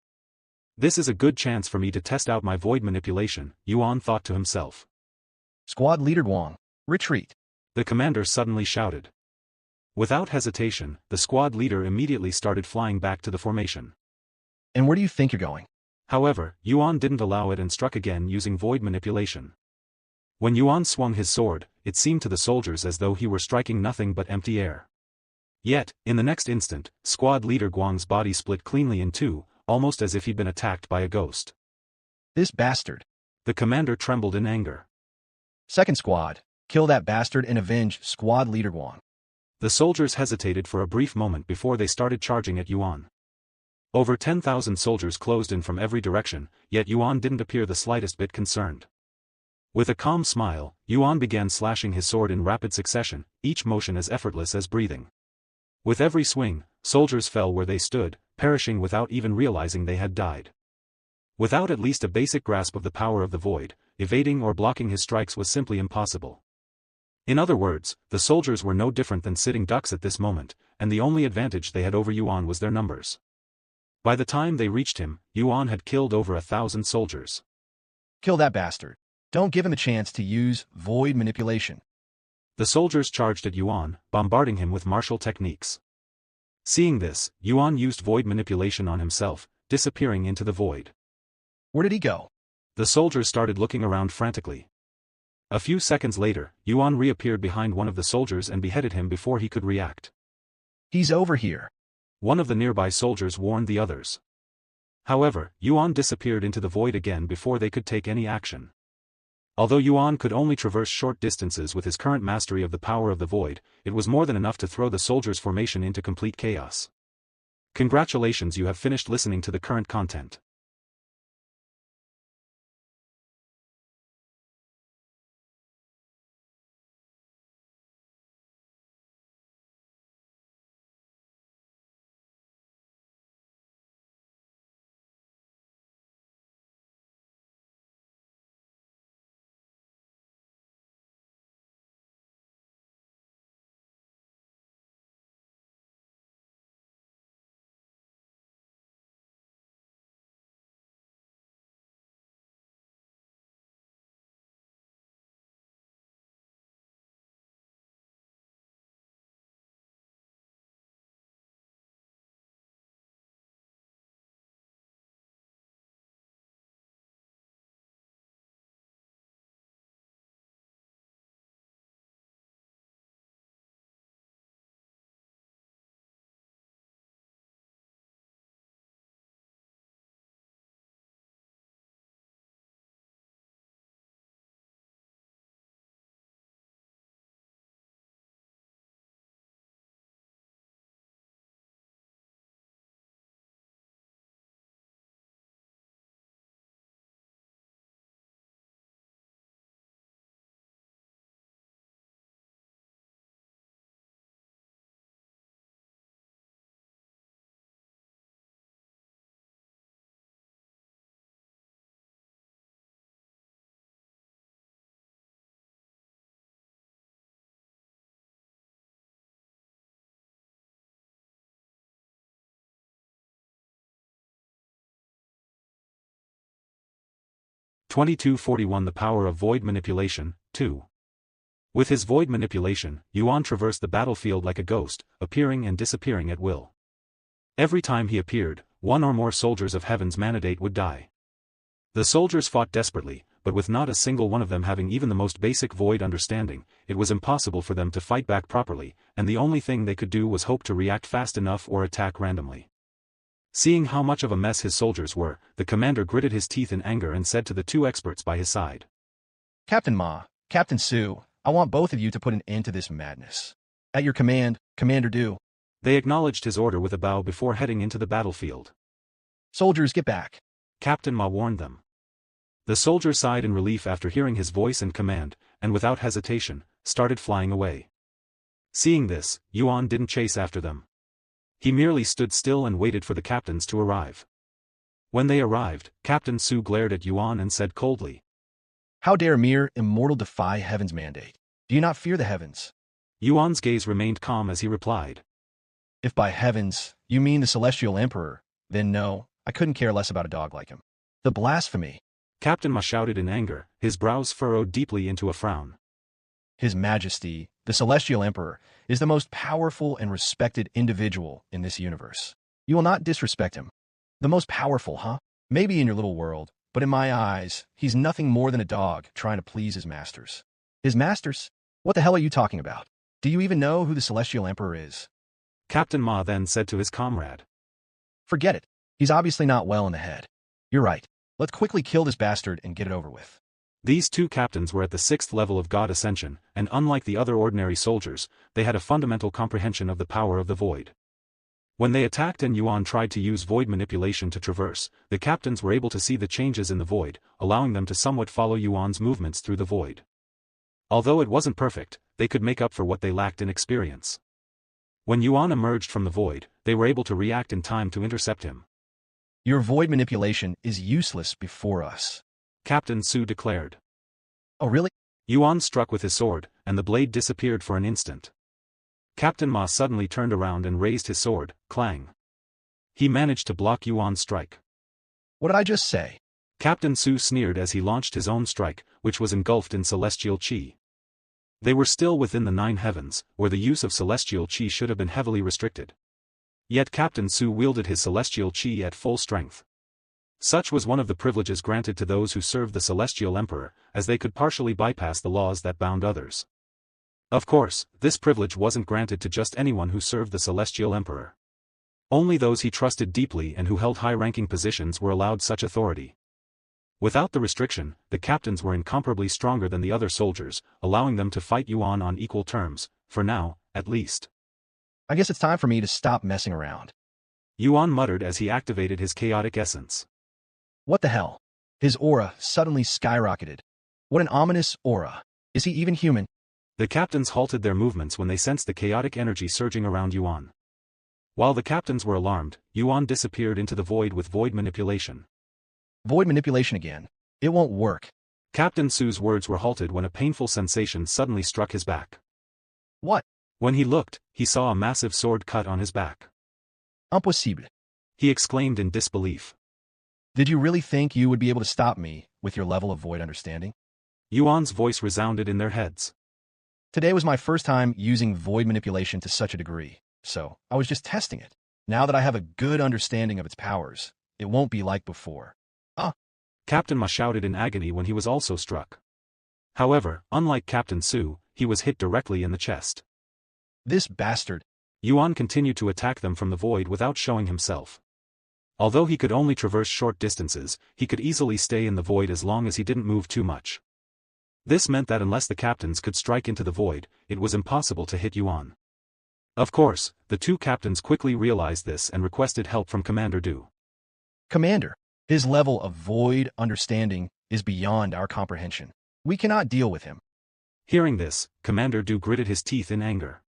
This is a good chance for me to test out my void manipulation, Yuan thought to himself.
Squad leader Guang, retreat.
The commander suddenly shouted. Without hesitation, the squad leader immediately started flying back to the formation.
And where do you think you're going?
However, Yuan didn't allow it and struck again using void manipulation. When Yuan swung his sword, it seemed to the soldiers as though he were striking nothing but empty air. Yet, in the next instant, squad leader Guang's body split cleanly in 2, almost as if he'd been attacked by a ghost.
This bastard.
The commander trembled in anger.
2nd squad, kill that bastard and avenge squad leader Guang.
The soldiers hesitated for a brief moment before they started charging at Yuan. Over 10,000 soldiers closed in from every direction, yet Yuan didn't appear the slightest bit concerned. With a calm smile, Yuan began slashing his sword in rapid succession, each motion as effortless as breathing. With every swing, soldiers fell where they stood, perishing without even realizing they had died. Without at least a basic grasp of the power of the void, evading or blocking his strikes was simply impossible. In other words, the soldiers were no different than sitting ducks at this moment, and the only advantage they had over Yuan was their numbers. By the time they reached him, Yuan had killed over 1,000 soldiers.
Kill that bastard. Don't give him a chance to use void manipulation.
The soldiers charged at Yuan, bombarding him with martial techniques. Seeing this, Yuan used void manipulation on himself, disappearing into the void.
Where did he go?
The soldiers started looking around frantically. A few seconds later, Yuan reappeared behind one of the soldiers and beheaded him before he could react.
He's over here.
One of the nearby soldiers warned the others. However, Yuan disappeared into the void again before they could take any action. Although Yuan could only traverse short distances with his current mastery of the power of the void, it was more than enough to throw the soldiers' formation into complete chaos. Congratulations, you have finished listening to the current content. (2241) The Power of Void Manipulation, 2. With his void manipulation, Yuan traversed the battlefield like a ghost, appearing and disappearing at will. Every time he appeared, one or more soldiers of Heaven's mandate would die. The soldiers fought desperately, but with not a single one of them having even the most basic void understanding, it was impossible for them to fight back properly, and the only thing they could do was hope to react fast enough or attack randomly. Seeing how much of a mess his soldiers were, the commander gritted his teeth in anger and said to the two experts by his side,
Captain Ma, Captain Su, I want both of you to put an end to this madness. At your command, Commander Do.
They acknowledged his order with a bow before heading into the battlefield.
Soldiers, get back.
Captain Ma warned them. The soldiers sighed in relief after hearing his voice and command, and without hesitation, started flying away. Seeing this, Yuan didn't chase after them. He merely stood still and waited for the captains to arrive. When they arrived, Captain Su glared at Yuan and said coldly,
How dare mere immortal defy Heaven's mandate? Do you not fear the heavens?
Yuan's gaze remained calm as he replied,
If by heavens, you mean the Celestial Emperor, then no, I couldn't care less about a dog like him. The blasphemy!
Captain Ma shouted in anger, his brows furrowed deeply into a frown.
His Majesty, the Celestial Emperor, is the most powerful and respected individual in this universe. You will not disrespect him. The most powerful, huh? Maybe in your little world, but in my eyes, he's nothing more than a dog trying to please his masters. His masters? What the hell are you talking about? Do you even know who the Celestial Emperor is?
Captain Ma then said to his comrade,
Forget it. He's obviously not well in the head. You're right. Let's quickly kill this bastard and get it over with.
These two captains were at the 6th level of God Ascension, and unlike the other ordinary soldiers, they had a fundamental comprehension of the power of the void. When they attacked and Yuan tried to use void manipulation to traverse, the captains were able to see the changes in the void, allowing them to somewhat follow Yuan's movements through the void. Although it wasn't perfect, they could make up for what they lacked in experience. When Yuan emerged from the void, they were able to react in time to intercept him.
Your void manipulation is useless before us,
Captain Su declared.
Oh really?
Yuan struck with his sword, and the blade disappeared for an instant. Captain Ma suddenly turned around and raised his sword, clang. He managed to block Yuan's strike.
What did I just say?
Captain Su sneered as he launched his own strike, which was engulfed in celestial chi. They were still within the 9 heavens, where the use of celestial chi should have been heavily restricted. Yet Captain Su wielded his celestial chi at full strength. Such was one of the privileges granted to those who served the Celestial Emperor, as they could partially bypass the laws that bound others. Of course, this privilege wasn't granted to just anyone who served the Celestial Emperor. Only those he trusted deeply and who held high-ranking positions were allowed such authority. Without the restriction, the captains were incomparably stronger than the other soldiers, allowing them to fight Yuan on equal terms, for now, at least.
I guess it's time for me to stop messing around.
Yuan muttered as he activated his chaotic essence.
What the hell? His aura suddenly skyrocketed. What an ominous aura. Is he even human?
The captains halted their movements when they sensed the chaotic energy surging around Yuan. While the captains were alarmed, Yuan disappeared into the void with void manipulation.
Void manipulation again. It won't work.
Captain Su's words were halted when a painful sensation suddenly struck his back.
What?
When he looked, he saw a massive sword cut on his back.
Impossible.
He exclaimed in disbelief.
Did you really think you would be able to stop me with your level of void understanding?
Yuan's voice resounded in their heads.
Today was my first time using void manipulation to such a degree, so I was just testing it. Now that I have a good understanding of its powers, it won't be like before.
Captain Ma shouted in agony when he was also struck. However, unlike Captain Su, he was hit directly in the chest.
This bastard.
Yuan continued to attack them from the void without showing himself. Although he could only traverse short distances, he could easily stay in the void as long as he didn't move too much. This meant that unless the captains could strike into the void, it was impossible to hit Yuan. Of course, the two captains quickly realized this and requested help from Commander Du.
Commander, his level of void understanding is beyond our comprehension. We cannot deal with him.
Hearing this, Commander Du gritted his teeth in anger.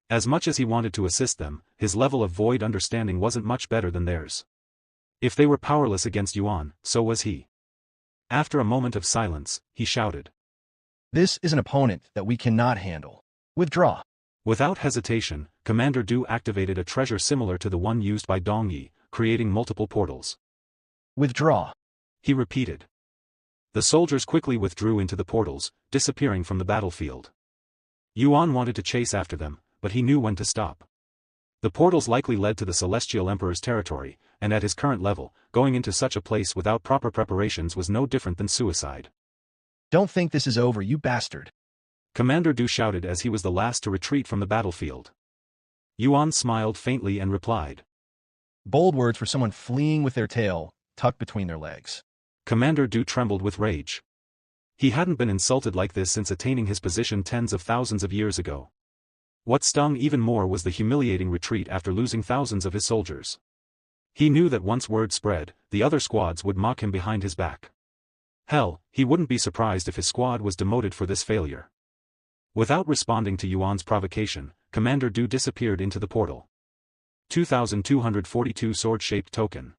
As much as he wanted to assist them, his level of void understanding wasn't much better than theirs. If they were powerless against Yuan, so was he. After a moment of silence, he shouted.
This is an opponent that we cannot handle. Withdraw.
Without hesitation, Commander Du activated a treasure similar to the one used by Dong Yi, creating multiple portals.
Withdraw.
He repeated. The soldiers quickly withdrew into the portals, disappearing from the battlefield. Yuan wanted to chase after them, but he knew when to stop. The portals likely led to the Celestial Emperor's territory, and at his current level, going into such a place without proper preparations was no different than suicide.
Don't think this is over, you bastard.
Commander Du shouted as he was the last to retreat from the battlefield. Yuan smiled faintly and replied.
Bold words for someone fleeing with their tail tucked between their legs.
Commander Du trembled with rage. He hadn't been insulted like this since attaining his position tens of thousands of years ago. What stung even more was the humiliating retreat after losing thousands of his soldiers. He knew that once word spread, the other squads would mock him behind his back. Hell, he wouldn't be surprised if his squad was demoted for this failure. Without responding to Yuan's provocation, Commander Du disappeared into the portal. 2242 sword-shaped token.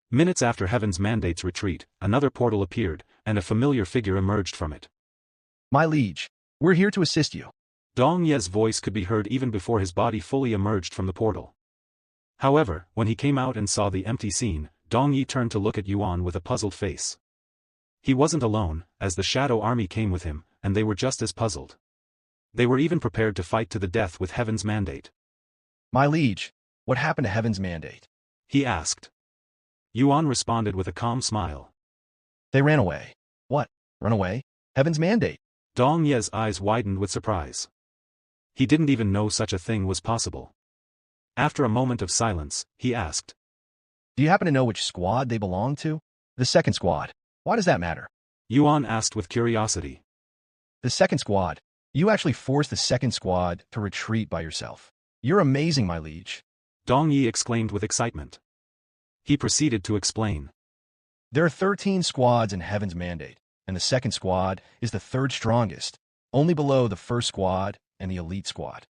Minutes after Heaven's Mandate's retreat, another portal appeared, and a familiar figure emerged from it.
My liege, we're here to assist you.
Dong Ye's voice could be heard even before his body fully emerged from the portal. However, when he came out and saw the empty scene, Dong Yi turned to look at Yuan with a puzzled face. He wasn't alone, as the Shadow Army came with him, and they were just as puzzled. They were even prepared to fight to the death with Heaven's Mandate.
My liege, what happened to Heaven's Mandate?
He asked. Yuan responded with a calm smile.
They ran away. What? Run away? Heaven's Mandate.
Dong Ye's eyes widened with surprise. He didn't even know such a thing was possible. After a moment of silence, he asked.
Do you happen to know which squad they belong to? The second squad. Why does that matter?
Yuan asked with curiosity.
The second squad. You actually forced the second squad to retreat by yourself. You're amazing, my liege.
Dong Yi exclaimed with excitement. He proceeded to explain.
There are 13 squads in Heaven's Mandate, and the second squad is the third strongest, only below the first squad and the elite squad.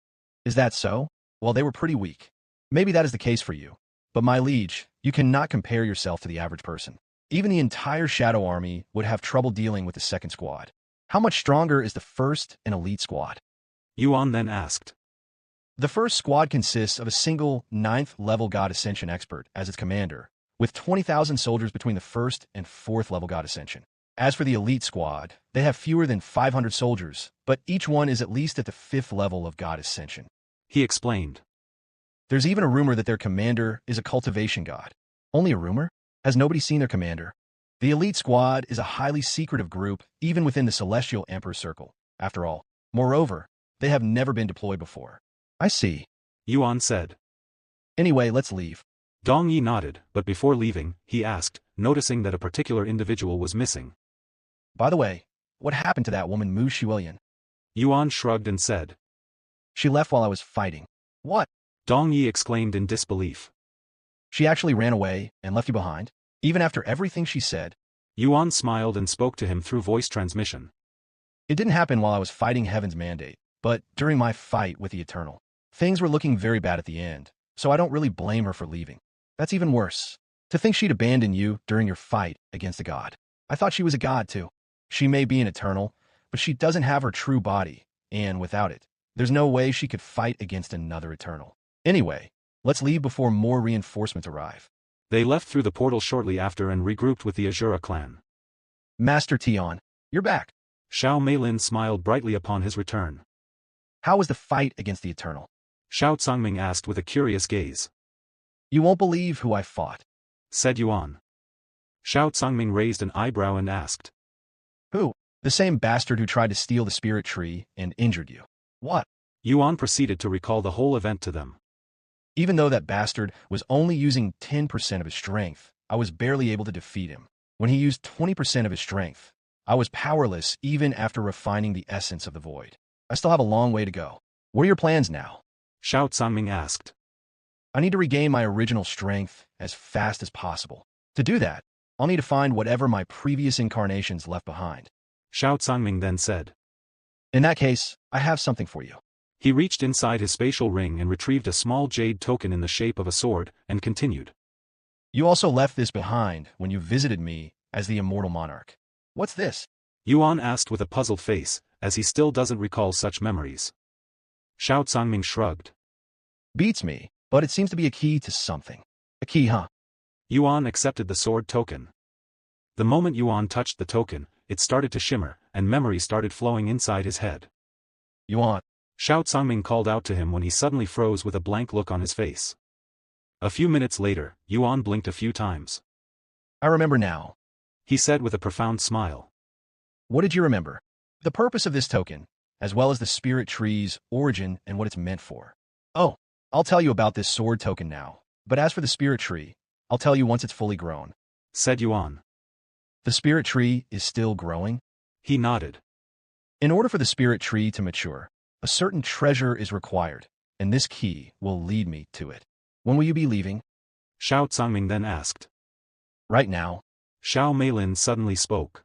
Is that so? Well, they were pretty weak. Maybe that is the case for you. But my liege, you cannot compare yourself to the average person. Even the entire Shadow Army would have trouble dealing with the second squad. How much stronger is the first and elite squad?
Yuan then asked.
The first squad consists of a single 9th-level God Ascension expert as its commander, with 20,000 soldiers between the 1st and 4th-level God Ascension. As for the elite squad, they have fewer than 500 soldiers, but each one is at least at the 5th level of God Ascension.
He explained.
There's even a rumor that their commander is a cultivation god. Only a rumor? Has nobody seen their commander? The elite squad is a highly secretive group, even within the Celestial Emperor Circle, after all. Moreover, they have never been deployed before. I see.
Yuan said.
Anyway, let's leave.
Dong Yi nodded, but before leaving, he asked, noticing that a particular individual was missing.
By the way, what happened to that woman Mu Shuilian?
Yuan shrugged and said.
She left while I was fighting. What?
Dong Yi exclaimed in disbelief.
She actually ran away and left you behind? Even after everything she said?
Yuan smiled and spoke to him through voice transmission.
It didn't happen while I was fighting Heaven's Mandate, but during my fight with the Eternal. Things were looking very bad at the end, so I don't really blame her for leaving. That's even worse. To think she'd abandon you during your fight against a god. I thought she was a god too. She may be an Eternal, but she doesn't have her true body, and without it, there's no way she could fight against another Eternal. Anyway, let's leave before more reinforcements arrive.
They left through the portal shortly after and regrouped with the Azura clan.
Master Tion, you're back.
Xiao Meilin smiled brightly upon his return.
How was the fight against the Eternal?
Xiao Tsangming asked with a curious gaze.
You won't believe who I fought,
said Yuan. Xiao Tsangming raised an eyebrow and asked.
Who? The same bastard who tried to steal the spirit tree and injured you. What?
Yuan proceeded to recall the whole event to them.
Even though that bastard was only using 10% of his strength, I was barely able to defeat him. When he used 20% of his strength, I was powerless even after refining the essence of the void. I still have a long way to go. What are your plans now?
Xiao Tsangming asked.
I need to regain my original strength as fast as possible. To do that, I'll need to find whatever my previous incarnations left behind.
Xiao Tsangming then said.
In that case, I have something for you.
He reached inside his spatial ring and retrieved a small jade token in the shape of a sword, and continued.
You also left this behind when you visited me as the Immortal Monarch. What's this?
Yuan asked with a puzzled face, as he still doesn't recall such memories. Xiao Tsangming shrugged.
Beats me, but it seems to be a key to something. A key, huh?
Yuan accepted the sword token. The moment Yuan touched the token, it started to shimmer, and memory started flowing inside his head.
Yuan.
Xiao Tsangming called out to him when he suddenly froze with a blank look on his face. A few minutes later, Yuan blinked a few times.
I remember now,
he said with a profound smile.
What did you remember? The purpose of this token, as well as the spirit tree's origin and what it's meant for. Oh, I'll tell you about this sword token now, but as for the spirit tree, I'll tell you once it's fully grown,
said Yuan.
The spirit tree is still growing?
He nodded.
In order for the spirit tree to mature, a certain treasure is required, and this key will lead me to it. When will you be leaving?
Xiao Tsangming then asked.
Right now.
Xiao Meilin suddenly spoke.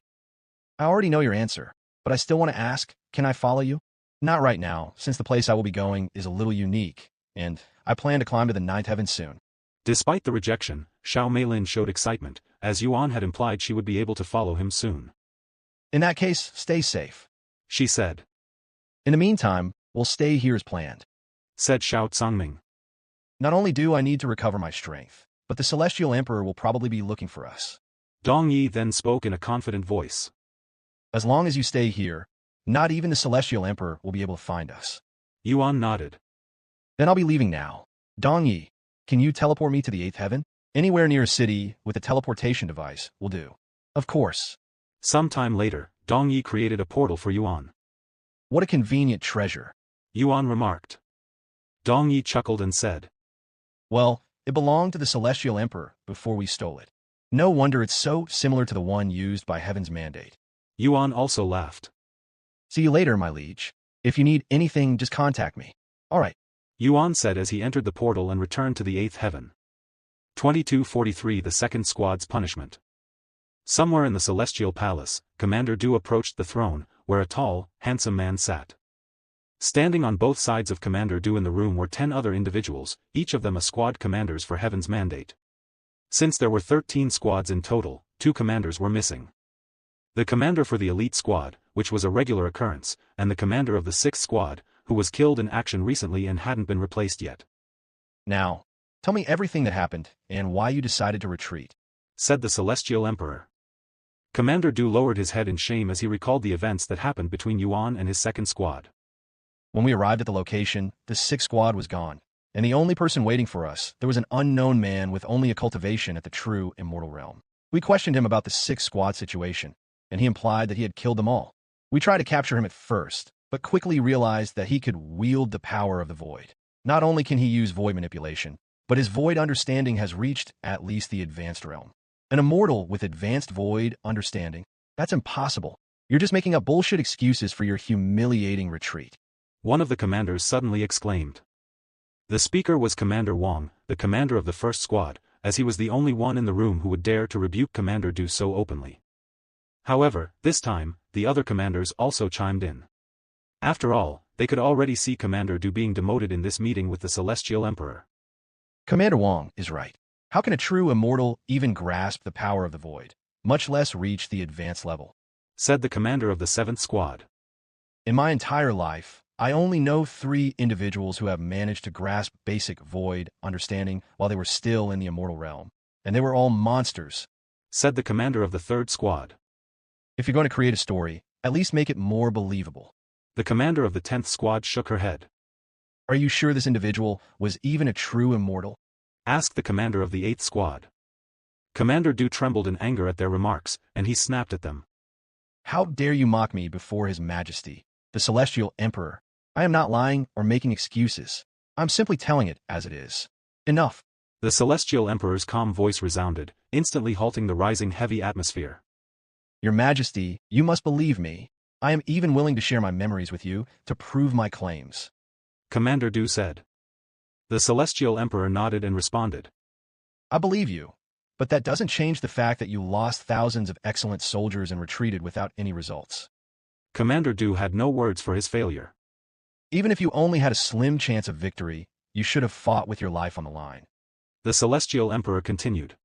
I already know your answer, but I still want to ask, can I follow you? Not right now, since the place I will be going is a little unique, and I plan to climb to the 9th heaven soon.
Despite the rejection, Xiao Meilin showed excitement, as Yuan had implied she would be able to follow him soon.
In that case, stay safe,
she said.
In the meantime, we'll stay here as planned,
said Xiao Tsangming.
Not only do I need to recover my strength, but the Celestial Emperor will probably be looking for us.
Dong Yi then spoke in a confident voice.
As long as you stay here, not even the Celestial Emperor will be able to find us.
Yuan nodded.
Then I'll be leaving now. Dong Yi, can you teleport me to the 8th heaven? Anywhere near a city with a teleportation device will do. Of course.
Some time later, Dong Yi created a portal for Yuan.
What a convenient treasure,
Yuan remarked. Dong Yi chuckled and said.
Well, it belonged to the Celestial Emperor before we stole it. No wonder it's so similar to the one used by Heaven's Mandate.
Yuan also laughed.
See you later, my liege. If you need anything, just contact me. All right.
Yuan said as he entered the portal and returned to the 8th heaven. 2243 The Second Squad's Punishment. Somewhere in the Celestial Palace, Commander Du approached the throne, where a tall, handsome man sat. Standing on both sides of Commander Du in the room were 10 other individuals, each of them a squad commanders for Heaven's Mandate. Since there were 13 squads in total, 2 commanders were missing. The commander for the elite squad, which was a regular occurrence, and the commander of the 6th squad, who was killed in action recently and hadn't been replaced yet.
Now, tell me everything that happened, and why you decided to retreat,
said the Celestial Emperor. Commander Du lowered his head in shame as he recalled the events that happened between Yuan and his 2nd squad.
When we arrived at the location, the 6th squad was gone. And the only person waiting for us, there was an unknown man with only a cultivation at the true immortal realm. We questioned him about the 6 squad situation, and he implied that he had killed them all. We tried to capture him at first, but quickly realized that he could wield the power of the void. Not only can he use void manipulation, but his void understanding has reached at least the advanced realm. An immortal with advanced void understanding? That's impossible. You're just making up bullshit excuses for your humiliating retreat.
One of the commanders suddenly exclaimed. The speaker was Commander Wong, the commander of the first squad, as he was the only one in the room who would dare to rebuke Commander Du so openly. However, this time, the other commanders also chimed in. After all, they could already see Commander Du being demoted in this meeting with the Celestial Emperor.
Commander Wong is right. How can a true immortal even grasp the power of the void, much less reach the advanced level?
Said the commander of the 7th squad.
In my entire life, I only know 3 individuals who have managed to grasp basic void understanding while they were still in the immortal realm, and they were all monsters.
Said the commander of the 3rd squad.
If you're going to create a story, at least make it more believable.
The commander of the 10th squad shook her head.
Are you sure this individual was even a true immortal?
Asked the commander of the 8th squad. Commander Du trembled in anger at their remarks, and he snapped at them.
How dare you mock me before His Majesty, the Celestial Emperor? I am not lying or making excuses. I'm simply telling it as it is. Enough.
The Celestial Emperor's calm voice resounded, instantly halting the rising heavy atmosphere.
Your Majesty, you must believe me. I am even willing to share my memories with you to prove my claims.
Commander Du said. The Celestial Emperor nodded and responded.
I believe you, but that doesn't change the fact that you lost thousands of excellent soldiers and retreated without any results.
Commander Du had no words for his failure.
Even if you only had a slim chance of victory, you should have fought with your life on the line.
The Celestial Emperor continued.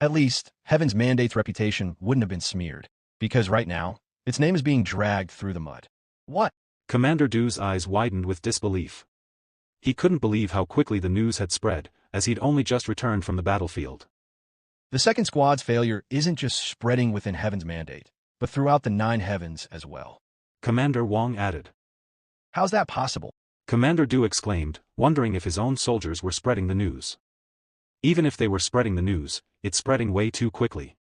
At least, Heaven's Mandate's reputation wouldn't have been smeared, because right now, its name is being dragged through the mud. What?
Commander Du's eyes widened with disbelief. He couldn't believe how quickly the news had spread, as he'd only just returned from the battlefield.
The 2nd squad's failure isn't just spreading within Heaven's Mandate, but throughout the 9 heavens as well.
Commander Wong added.
How's that possible?
Commander Du exclaimed, wondering if his own soldiers were spreading the news. Even if they were spreading the news, it's spreading way too quickly.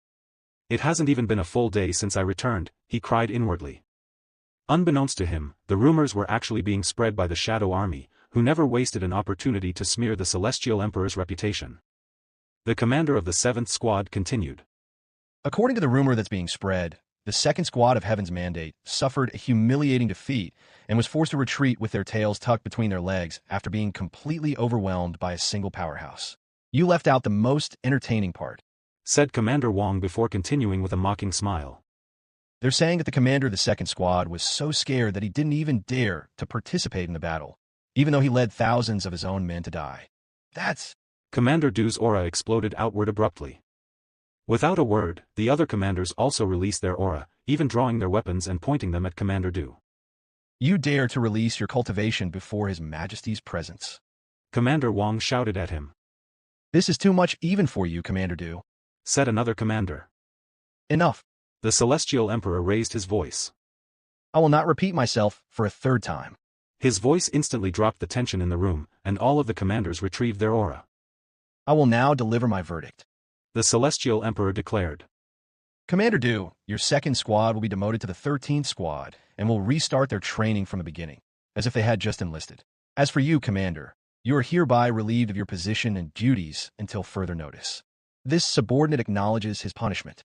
It hasn't even been a full day since I returned, he cried inwardly. Unbeknownst to him, the rumors were actually being spread by the Shadow Army, who never wasted an opportunity to smear the Celestial Emperor's reputation. The commander of the 7th squad continued.
According to the rumor that's being spread, the 2nd squad of Heaven's Mandate suffered a humiliating defeat and was forced to retreat with their tails tucked between their legs after being completely overwhelmed by a single powerhouse. You left out the most entertaining part,
said Commander Wong before continuing with a mocking smile.
They're saying that the commander of the 2nd squad was so scared that he didn't even dare to participate in the battle, even though he led thousands of his own men to die. That's...
Commander Du's aura exploded outward abruptly. Without a word, the other commanders also released their aura, even drawing their weapons and pointing them at Commander Du.
You dare to release your cultivation before His Majesty's presence.
Commander Wong shouted at him.
This is too much even for you, Commander Du,
said another commander.
Enough.
The Celestial Emperor raised his voice.
I will not repeat myself for a 3rd time.
His voice instantly dropped the tension in the room, and all of the commanders retrieved their aura.
I will now deliver my verdict.
The Celestial Emperor declared.
Commander Du, your 2nd squad will be demoted to the 13th squad and will restart their training from the beginning, as if they had just enlisted. As for you, Commander, you are hereby relieved of your position and duties until further notice. This subordinate acknowledges his punishment.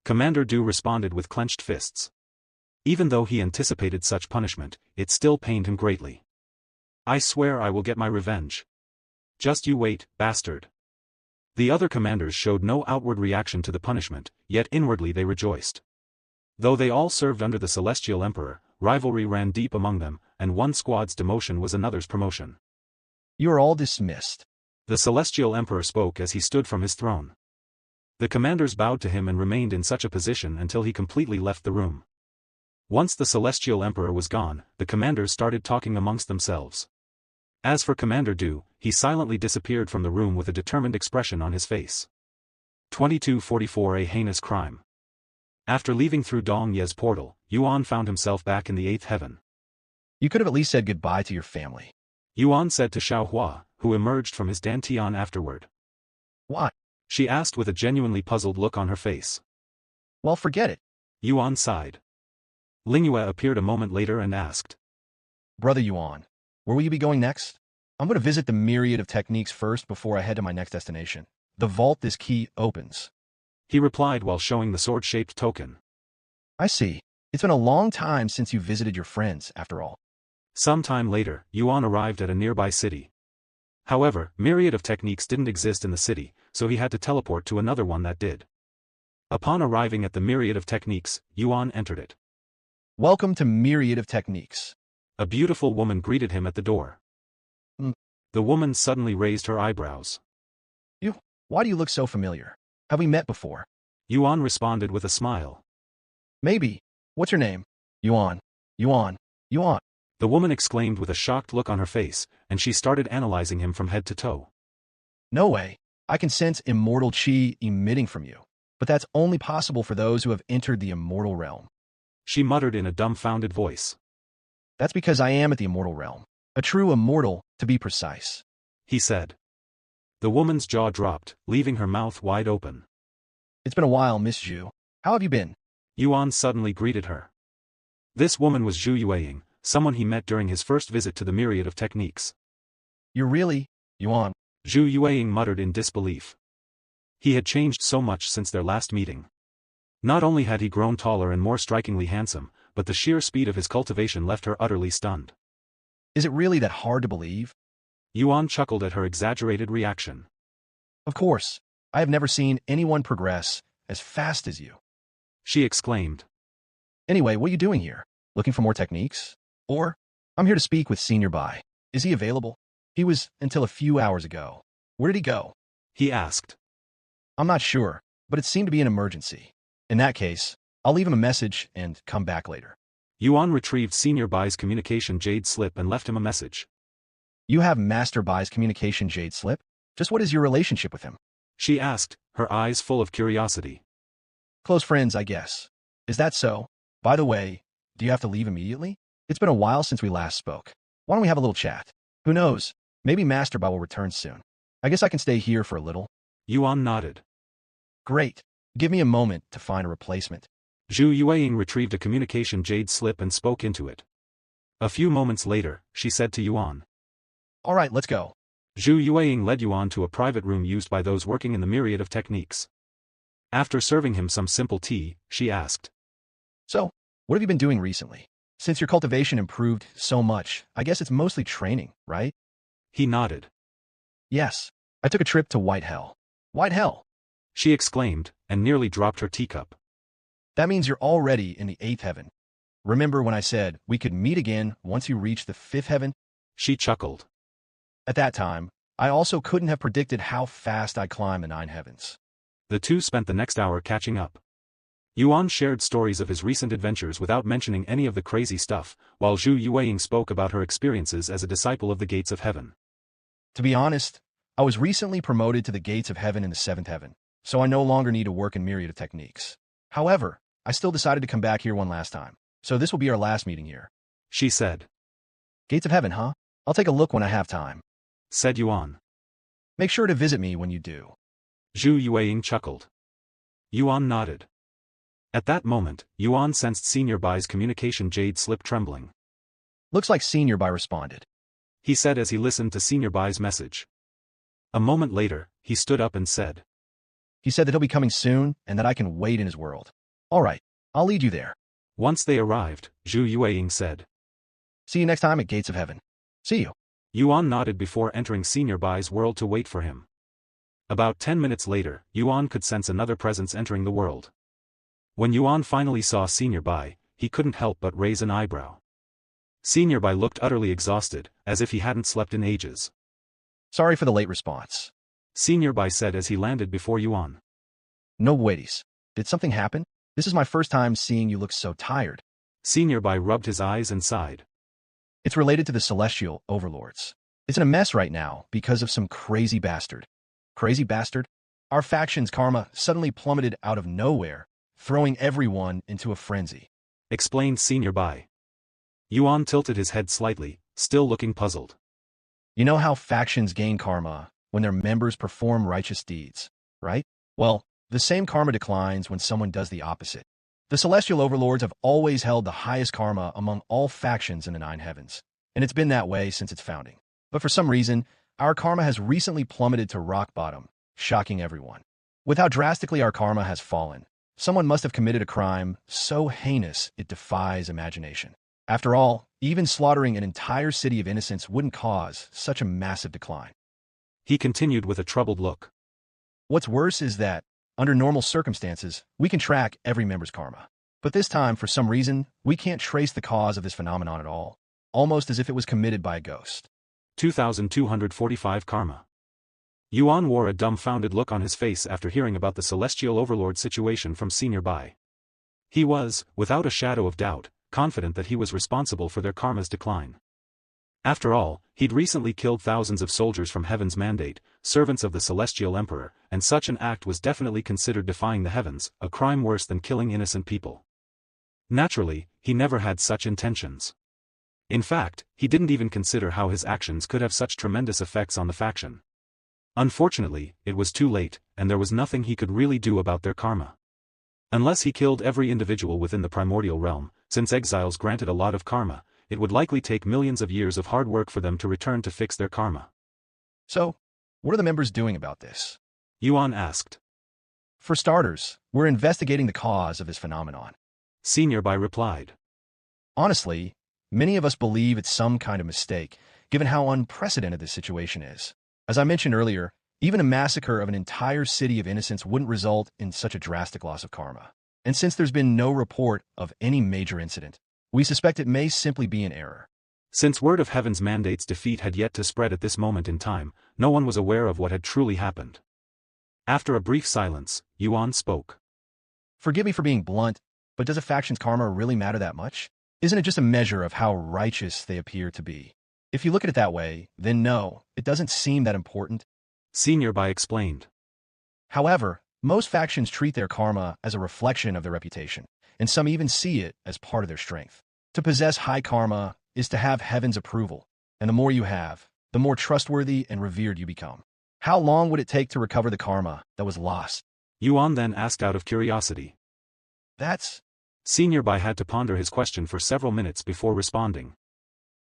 Commander Du responded with clenched fists. Even though he anticipated such punishment, it still pained him greatly. I swear I will get my revenge. Just you wait, bastard. The other commanders showed no outward reaction to the punishment, yet inwardly they rejoiced. Though they all served under the Celestial Emperor, rivalry ran deep among them, and one squad's demotion was another's promotion.
You are all dismissed.
The Celestial Emperor spoke as he stood from his throne. The commanders bowed to him and remained in such a position until he completely left the room. Once the Celestial Emperor was gone, the commanders started talking amongst themselves. As for Commander Du, he silently disappeared from the room with a determined expression on his face. 2244 A heinous crime. After leaving through Dong Ye's portal, Yuan found himself back in the 8th heaven.
You could have at least said goodbye to your family.
Yuan said to Xiao Hua, who emerged from his dantian afterward.
Why?
She asked with a genuinely puzzled look on her face.
Well, forget it.
Yuan sighed. Lingyue appeared a moment later and asked.
Brother Yuan, where will you be going next? I'm going to visit the myriad of techniques first before I head to my next destination. The vault this key opens.
He replied while showing the sword-shaped token.
I see. It's been a long time since you visited your friends, after all.
Some time later, Yuan arrived at a nearby city. However, myriad of techniques didn't exist in the city, so he had to teleport to another one that did. Upon arriving at the myriad of techniques, Yuan entered it.
Welcome to Myriad of Techniques.
A beautiful woman greeted him at the door.
Mm.
The woman suddenly raised her eyebrows.
Why do you look so familiar? Have we met before?
Yuan responded with a smile.
Maybe. What's your name? Yuan. Yuan. Yuan.
The woman exclaimed with a shocked look on her face, and she started analyzing him from head to toe.
No way. I can sense immortal chi emitting from you. But that's only possible for those who have entered the immortal realm.
She muttered in a dumbfounded voice.
That's because I am at the immortal realm. A true immortal, to be precise.
He said. The woman's jaw dropped, leaving her mouth wide open.
It's been a while, Miss Zhu. How have you been?
Yuan suddenly greeted her. This woman was Zhu Yueying, someone he met during his first visit to the myriad of techniques.
You're really, Yuan?
Zhu Yueying muttered in disbelief. He had changed so much since their last meeting. Not only had he grown taller and more strikingly handsome, but the sheer speed of his cultivation left her utterly stunned.
Is it really that hard to believe?
Yuan chuckled at her exaggerated reaction.
Of course. I have never seen anyone progress as fast as you.
She exclaimed.
Anyway, what are you doing here? Looking for more techniques? Or, I'm here to speak with Senior Bai. Is he available? He was until a few hours ago. Where did he go?
He asked.
I'm not sure, but it seemed to be an emergency. In that case, I'll leave him a message and come back later.
Yuan retrieved Senior Bai's communication jade slip and left him a message.
You have Master Bai's communication jade slip? Just what is your relationship with him?
She asked, her eyes full of curiosity.
Close friends, I guess. Is that so? By the way, do you have to leave immediately? It's been a while since we last spoke. Why don't we have a little chat? Who knows? Maybe Master Bai will return soon. I guess I can stay here for a little.
Yuan nodded.
Great. Give me a moment to find a replacement.
Zhu Yueying retrieved a communication jade slip and spoke into it. A few moments later, she said to Yuan.
All right, let's go.
Zhu Yueying led Yuan to a private room used by those working in the myriad of techniques. After serving him some simple tea, she asked.
So, what have you been doing recently? Since your cultivation improved so much, I guess it's mostly training, right?
He nodded.
Yes. I took a trip to White Hell. White Hell?
She exclaimed, and nearly dropped her teacup.
That means you're already in the 8th heaven. Remember when I said we could meet again once you reach the 5th heaven?
She chuckled.
At that time, I also couldn't have predicted how fast I'd climb the 9 heavens.
The two spent the next hour catching up. Yuan shared stories of his recent adventures without mentioning any of the crazy stuff, while Zhu Yueying spoke about her experiences as a disciple of the gates of heaven.
To be honest, I was recently promoted to the gates of heaven in the 7th heaven, so I no longer need to work in myriad of techniques. However, I still decided to come back here one last time, so this will be our last meeting here.
She said.
Gates of heaven, huh? I'll take a look when I have time.
Said Yuan.
Make sure to visit me when you do.
Zhu Yueying chuckled. Yuan nodded. At that moment, Yuan sensed Senior Bai's communication jade slip trembling.
Looks like Senior Bai responded.
He said as he listened to Senior Bai's message. A moment later, he stood up and said.
He said that he'll be coming soon and that I can wait in his world. All right, I'll lead you there.
Once they arrived, Zhu Yueying said.
See you next time at Gates of Heaven. See you.
Yuan nodded before entering Senior Bai's world to wait for him. About 10 minutes later, Yuan could sense another presence entering the world. When Yuan finally saw Senior Bai, he couldn't help but raise an eyebrow. Senior Bai looked utterly exhausted, as if he hadn't slept in ages.
Sorry for the late response.
Senior Bai said as he landed before Yuan.
No waities. Did something happen? This is my first time seeing you look so tired.
Senior Bai rubbed his eyes and sighed.
It's related to the celestial overlords. It's in a mess right now because of some crazy bastard. Crazy bastard? Our faction's karma suddenly plummeted out of nowhere, throwing everyone into a frenzy.
Explained Senior Bai. Yuan tilted his head slightly, still looking puzzled.
You know how factions gain karma when their members perform righteous deeds, right? Well, the same karma declines when someone does the opposite. The celestial overlords have always held the highest karma among all factions in the nine heavens, and it's been that way since its founding. But for some reason, our karma has recently plummeted to rock bottom, shocking everyone. With how drastically our karma has fallen, someone must have committed a crime so heinous it defies imagination. After all, even slaughtering an entire city of innocents wouldn't cause such a massive decline.
He continued with a troubled look.
What's worse is that, under normal circumstances, we can track every member's karma. But this time, for some reason, we can't trace the cause of this phenomenon at all, almost as if it was committed by a ghost.
2245 Karma. Yuan wore a dumbfounded look on his face after hearing about the Celestial Overlord situation from Senior Bai. He was, without a shadow of doubt, confident that he was responsible for their karma's decline. After all, he'd recently killed thousands of soldiers from Heaven's Mandate, servants of the Celestial Emperor, and such an act was definitely considered defying the heavens, a crime worse than killing innocent people. Naturally, he never had such intentions. In fact, he didn't even consider how his actions could have such tremendous effects on the faction. Unfortunately, it was too late, and there was nothing he could really do about their karma. Unless he killed every individual within the primordial realm, since exiles granted a lot of karma, it would likely take millions of years of hard work for them to return to fix their karma.
So, what are the members doing about this?
Yuan asked.
For starters, we're investigating the cause of this phenomenon.
Senior Bai replied.
Honestly, many of us believe it's some kind of mistake, given how unprecedented this situation is. As I mentioned earlier, even a massacre of an entire city of innocents wouldn't result in such a drastic loss of karma. And since there's been no report of any major incident, we suspect it may simply be an error.
Since word of Heaven's Mandate's defeat had yet to spread at this moment in time, no one was aware of what had truly happened. After a brief silence, Yuan spoke.
Forgive me for being blunt, but does a faction's karma really matter that much? Isn't it just a measure of how righteous they appear to be? If you look at it that way, then no, it doesn't seem that important.
Senior Bai explained.
However, most factions treat their karma as a reflection of their reputation, and some even see it as part of their strength. To possess high karma is to have Heaven's approval, and the more you have, the more trustworthy and revered you become. How long would it take to recover the karma that was lost?
Yuan then asked out of curiosity.
That's...
Senior Bai had to ponder his question for several minutes before responding.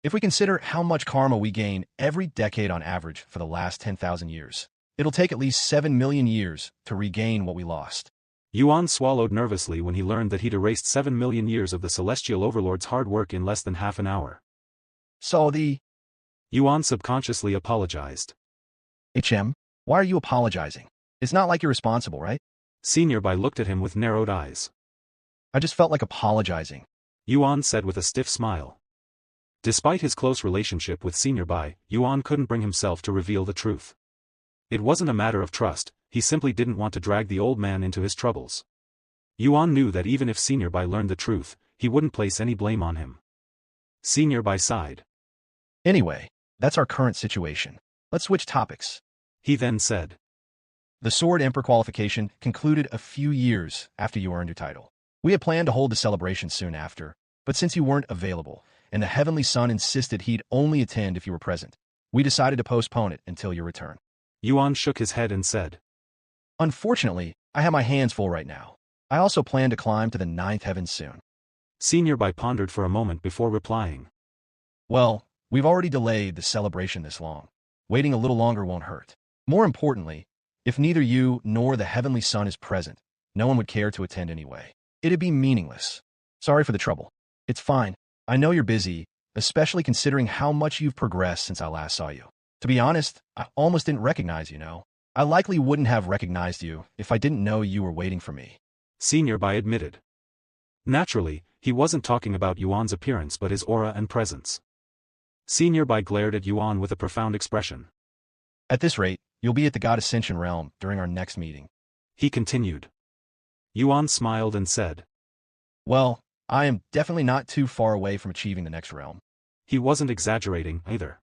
If we consider how much karma we gain every decade on average for the last 10,000 years, it'll take at least 7 million years to regain what we lost.
Yuan swallowed nervously when he learned that he'd erased 7 million years of the Celestial Overlord's hard work in less than half an hour.
So
Yuan subconsciously apologized.
Why are you apologizing? It's not like you're responsible, right?
Senior Bai looked at him with narrowed eyes.
I just felt like apologizing,
Yuan said with a stiff smile. Despite his close relationship with Senior Bai, Yuan couldn't bring himself to reveal the truth. It wasn't a matter of trust, he simply didn't want to drag the old man into his troubles. Yuan knew that even if Senior Bai learned the truth, he wouldn't place any blame on him. Senior Bai sighed.
Anyway, that's our current situation. Let's switch topics.
He then said.
The Sword Emperor qualification concluded a few years after you earned your title. We had planned to hold the celebration soon after, but since you weren't available, and the Heavenly Son insisted he'd only attend if you were present, we decided to postpone it until your return.
Yuan shook his head and said.
Unfortunately, I have my hands full right now. I also plan to climb to the 9th heaven soon.
Senior Bai pondered for a moment before replying.
Well, we've already delayed the celebration this long. Waiting a little longer won't hurt. More importantly, if neither you nor the Heavenly Son is present, no one would care to attend anyway. It'd be meaningless. Sorry for the trouble. It's fine. I know you're busy, especially considering how much you've progressed since I last saw you. To be honest, I almost didn't recognize you, I likely wouldn't have recognized you if I didn't know you were waiting for me.
Senior Bai admitted. Naturally, he wasn't talking about Yuan's appearance but his aura and presence. Senior Bai glared at Yuan with a profound expression.
At this rate, you'll be at the God Ascension realm during our next meeting.
He continued. Yuan smiled and said.
Well, I am definitely not too far away from achieving the next realm.
He wasn't exaggerating, either.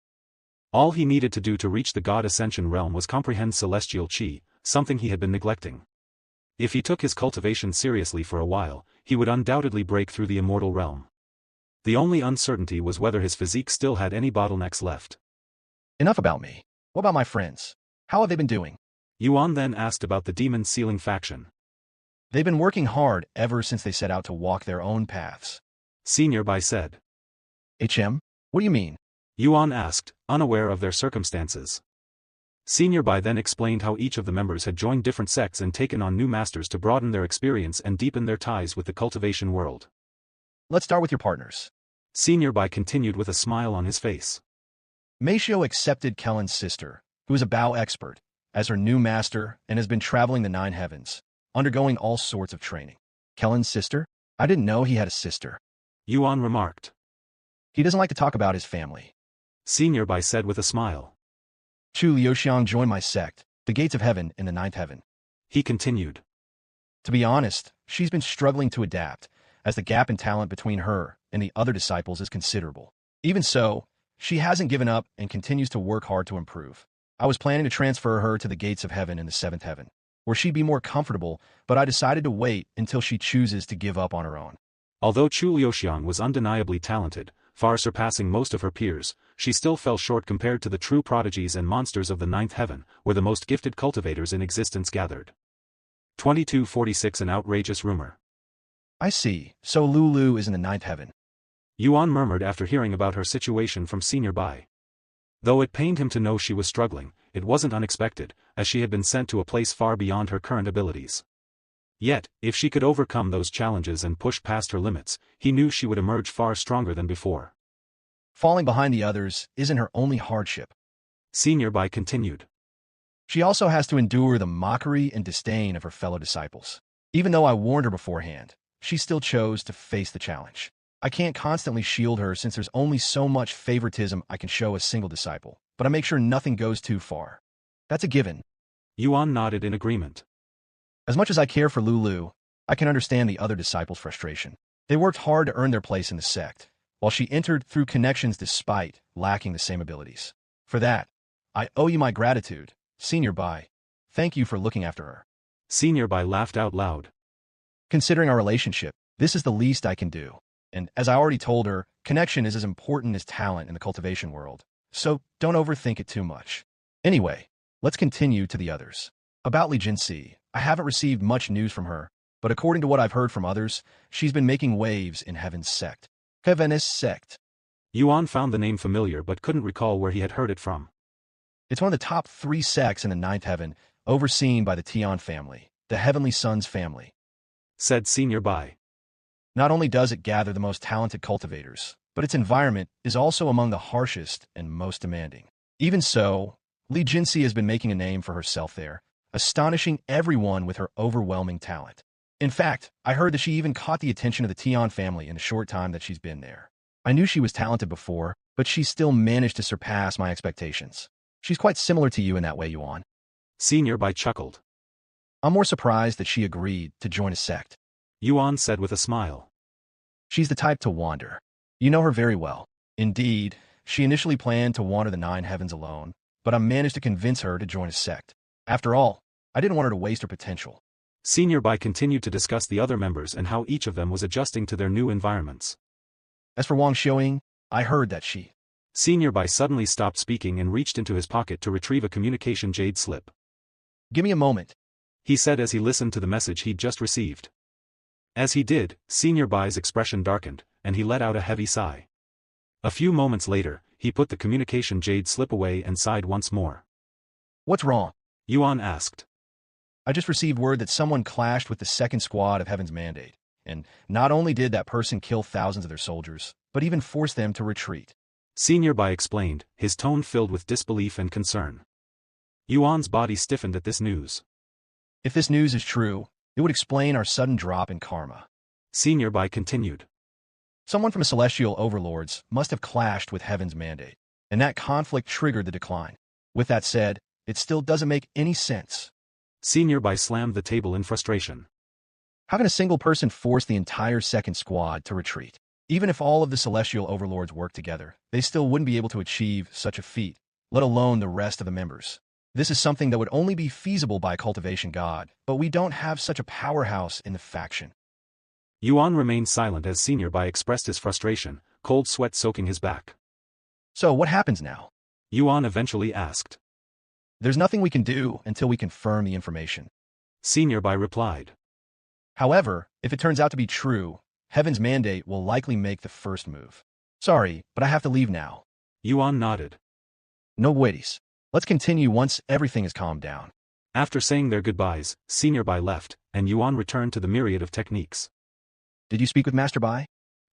All he needed to do to reach the God Ascension realm was comprehend celestial chi, something he had been neglecting. If he took his cultivation seriously for a while, he would undoubtedly break through the immortal realm. The only uncertainty was whether his physique still had any bottlenecks left.
Enough about me. What about my friends? How have they been doing?
Yuan then asked about the demon sealing faction.
They've been working hard ever since they set out to walk their own paths.
Senior Bai said.
What do you mean?
Yuan asked, unaware of their circumstances. Senior Bai then explained how each of the members had joined different sects and taken on new masters to broaden their experience and deepen their ties with the cultivation world.
Let's start with your partners.
Senior Bai continued with a smile on his face.
Meisho accepted Kellen's sister, who is a Bao expert, as her new master and has been traveling the 9 heavens, undergoing all sorts of training. Kellen's sister? I didn't know he had a sister.
Yuan remarked.
He doesn't like to talk about his family.
Senior Bai said with a smile.
Chu Liuxiang joined my sect, the gates of heaven in the 9th heaven.
He continued.
To be honest, she's been struggling to adapt, as the gap in talent between her and the other disciples is considerable. Even so, she hasn't given up and continues to work hard to improve. I was planning to transfer her to the gates of heaven in the 7th heaven, where she'd be more comfortable, but I decided to wait until she chooses to give up on her own.
Although Chu Liuxiang was undeniably talented, far surpassing most of her peers, she still fell short compared to the true prodigies and monsters of the 9th heaven, where the most gifted cultivators in existence gathered. 2246 An outrageous rumor.
I see, so Lulu is in the 9th heaven.
Yuan murmured after hearing about her situation from Senior Bai. Though it pained him to know she was struggling, it wasn't unexpected, as she had been sent to a place far beyond her current abilities. Yet, if she could overcome those challenges and push past her limits, he knew she would emerge far stronger than before.
Falling behind the others isn't her only hardship.
Senior Bai continued.
She also has to endure the mockery and disdain of her fellow disciples. Even though I warned her beforehand, she still chose to face the challenge. I can't constantly shield her since there's only so much favoritism I can show a single disciple, but I make sure nothing goes too far. That's a given.
Yuan nodded in agreement.
As much as I care for Lulu, I can understand the other disciples' frustration. They worked hard to earn their place in the sect, while she entered through connections despite lacking the same abilities. For that, I owe you my gratitude, Senior Bai. Thank you for looking after her.
Senior Bai laughed out loud.
Considering our relationship, this is the least I can do. And as I already told her, connection is as important as talent in the cultivation world, so don't overthink it too much. Anyway, let's continue to the others. About Li Jinsi, I haven't received much news from her, but according to what I've heard from others, she's been making waves in Heaven's sect. Heaven's sect.
Yuan found the name familiar but couldn't recall where he had heard it from.
It's one of the top 3 sects in the 9th heaven, overseen by the Tian family, the Heavenly Sons family,
said Senior Bai.
Not only does it gather the most talented cultivators, but its environment is also among the harshest and most demanding. Even so, Li Jinsi has been making a name for herself there, astonishing everyone with her overwhelming talent. In fact, I heard that she even caught the attention of the Tian family in the short time that she's been there. I knew she was talented before, but she still managed to surpass my expectations. She's quite similar to you in that way, Yuan.
Senior Bai chuckled.
I'm more surprised that she agreed to join a sect.
Yuan said with a smile.
She's the type to wander. You know her very well. Indeed, she initially planned to wander the 9 heavens alone, but I managed to convince her to join a sect. After all, I didn't want her to waste her potential.
Senior Bai continued to discuss the other members and how each of them was adjusting to their new environments.
As for Wang Xiuying, I heard that she...
Senior Bai suddenly stopped speaking and reached into his pocket to retrieve a communication jade slip.
Give me a moment,
he said as he listened to the message he'd just received. As he did, Senior Bai's expression darkened, and he let out a heavy sigh. A few moments later, he put the communication jade slip away and sighed once more.
What's wrong?
Yuan asked.
I just received word that someone clashed with the 2nd squad of Heaven's Mandate, and not only did that person kill thousands of their soldiers, but even forced them to retreat.
Senior Bai explained, his tone filled with disbelief and concern. Yuan's body stiffened at this news.
If this news is true, it would explain our sudden drop in karma.
Senior Bai continued.
Someone from the celestial overlords must have clashed with Heaven's Mandate, and that conflict triggered the decline. With that said, it still doesn't make any sense.
Senior Bai slammed the table in frustration.
How can a single person force the entire 2nd squad to retreat? Even if all of the celestial overlords work together, they still wouldn't be able to achieve such a feat, let alone the rest of the members. This is something that would only be feasible by a cultivation god, but we don't have such a powerhouse in the faction.
Yuan remained silent as Senior Bai expressed his frustration, cold sweat soaking his back.
So what happens now?
Yuan eventually asked.
There's nothing we can do until we confirm the information.
Senior Bai replied.
However, if it turns out to be true, Heaven's mandate will likely make the first move. Sorry, but I have to leave now.
Yuan nodded.
No waities. Let's continue once everything is calmed down.
After saying their goodbyes, Senior Bai left, and Yuan returned to the myriad of techniques.
Did you speak with Master Bai?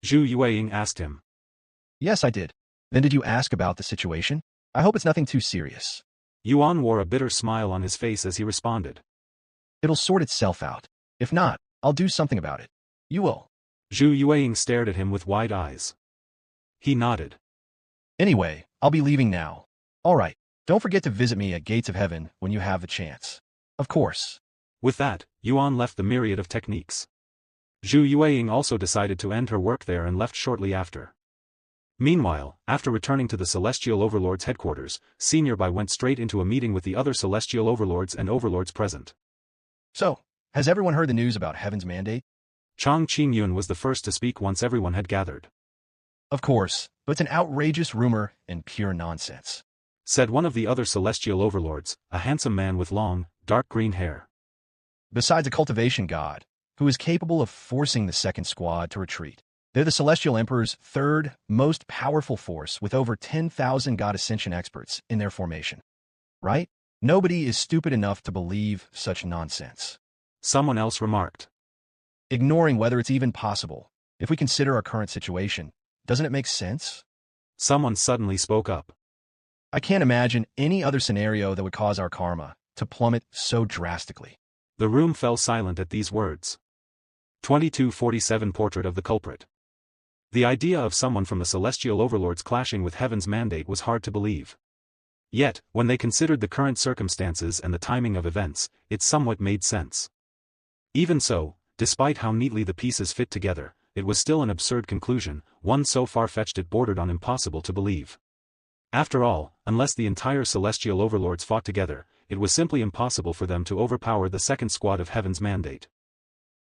Zhu Yueying asked him.
Yes, I did. Then did you ask about the situation? I hope it's nothing too serious.
Yuan wore a bitter smile on his face as he responded.
It'll sort itself out. If not, I'll do something about it. You will.
Zhu Yueying stared at him with wide eyes. He nodded.
Anyway, I'll be leaving now. All right, don't forget to visit me at Gates of Heaven when you have the chance. Of course.
With that, Yuan left the myriad of techniques. Zhu Yueying also decided to end her work there and left shortly after. Meanwhile, after returning to the Celestial Overlord's headquarters, Senior Bai went straight into a meeting with the other Celestial Overlords and Overlords present.
So, has everyone heard the news about Heaven's mandate?
Chang Qingyun was the first to speak once everyone had gathered.
Of course, but it's an outrageous rumor and pure nonsense,
said one of the other Celestial Overlords, a handsome man with long, dark green hair.
Besides a cultivation god, who is capable of forcing the second squad to retreat. They're the Celestial Emperor's third most powerful force with over 10,000 god ascension experts in their formation. Right? Nobody is stupid enough to believe such nonsense.
Someone else remarked.
Ignoring whether it's even possible, if we consider our current situation, doesn't it make sense?
Someone suddenly spoke up.
I can't imagine any other scenario that would cause our karma to plummet so drastically.
The room fell silent at these words. 2247 Portrait of the Culprit. The idea of someone from the Celestial Overlords clashing with Heaven's mandate was hard to believe. Yet, when they considered the current circumstances and the timing of events, it somewhat made sense. Even so, despite how neatly the pieces fit together, it was still an absurd conclusion, one so far-fetched it bordered on impossible to believe. After all, unless the entire Celestial Overlords fought together, it was simply impossible for them to overpower the second squad of Heaven's mandate.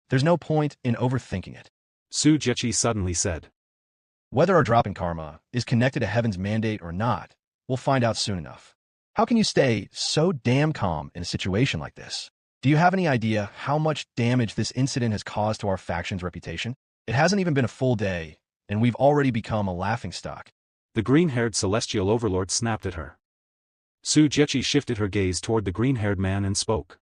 There's no point in overthinking it,
Su Jiechi suddenly said.
Whether our drop in karma is connected to Heaven's mandate or not, we'll find out soon enough. How can you stay so damn calm in a situation like this? Do you have any idea how much damage this incident has caused to our faction's reputation? It hasn't even been a full day, and we've already become a laughingstock.
The green-haired Celestial Overlord snapped at her. Su Jiechi shifted her gaze toward the green-haired man and spoke.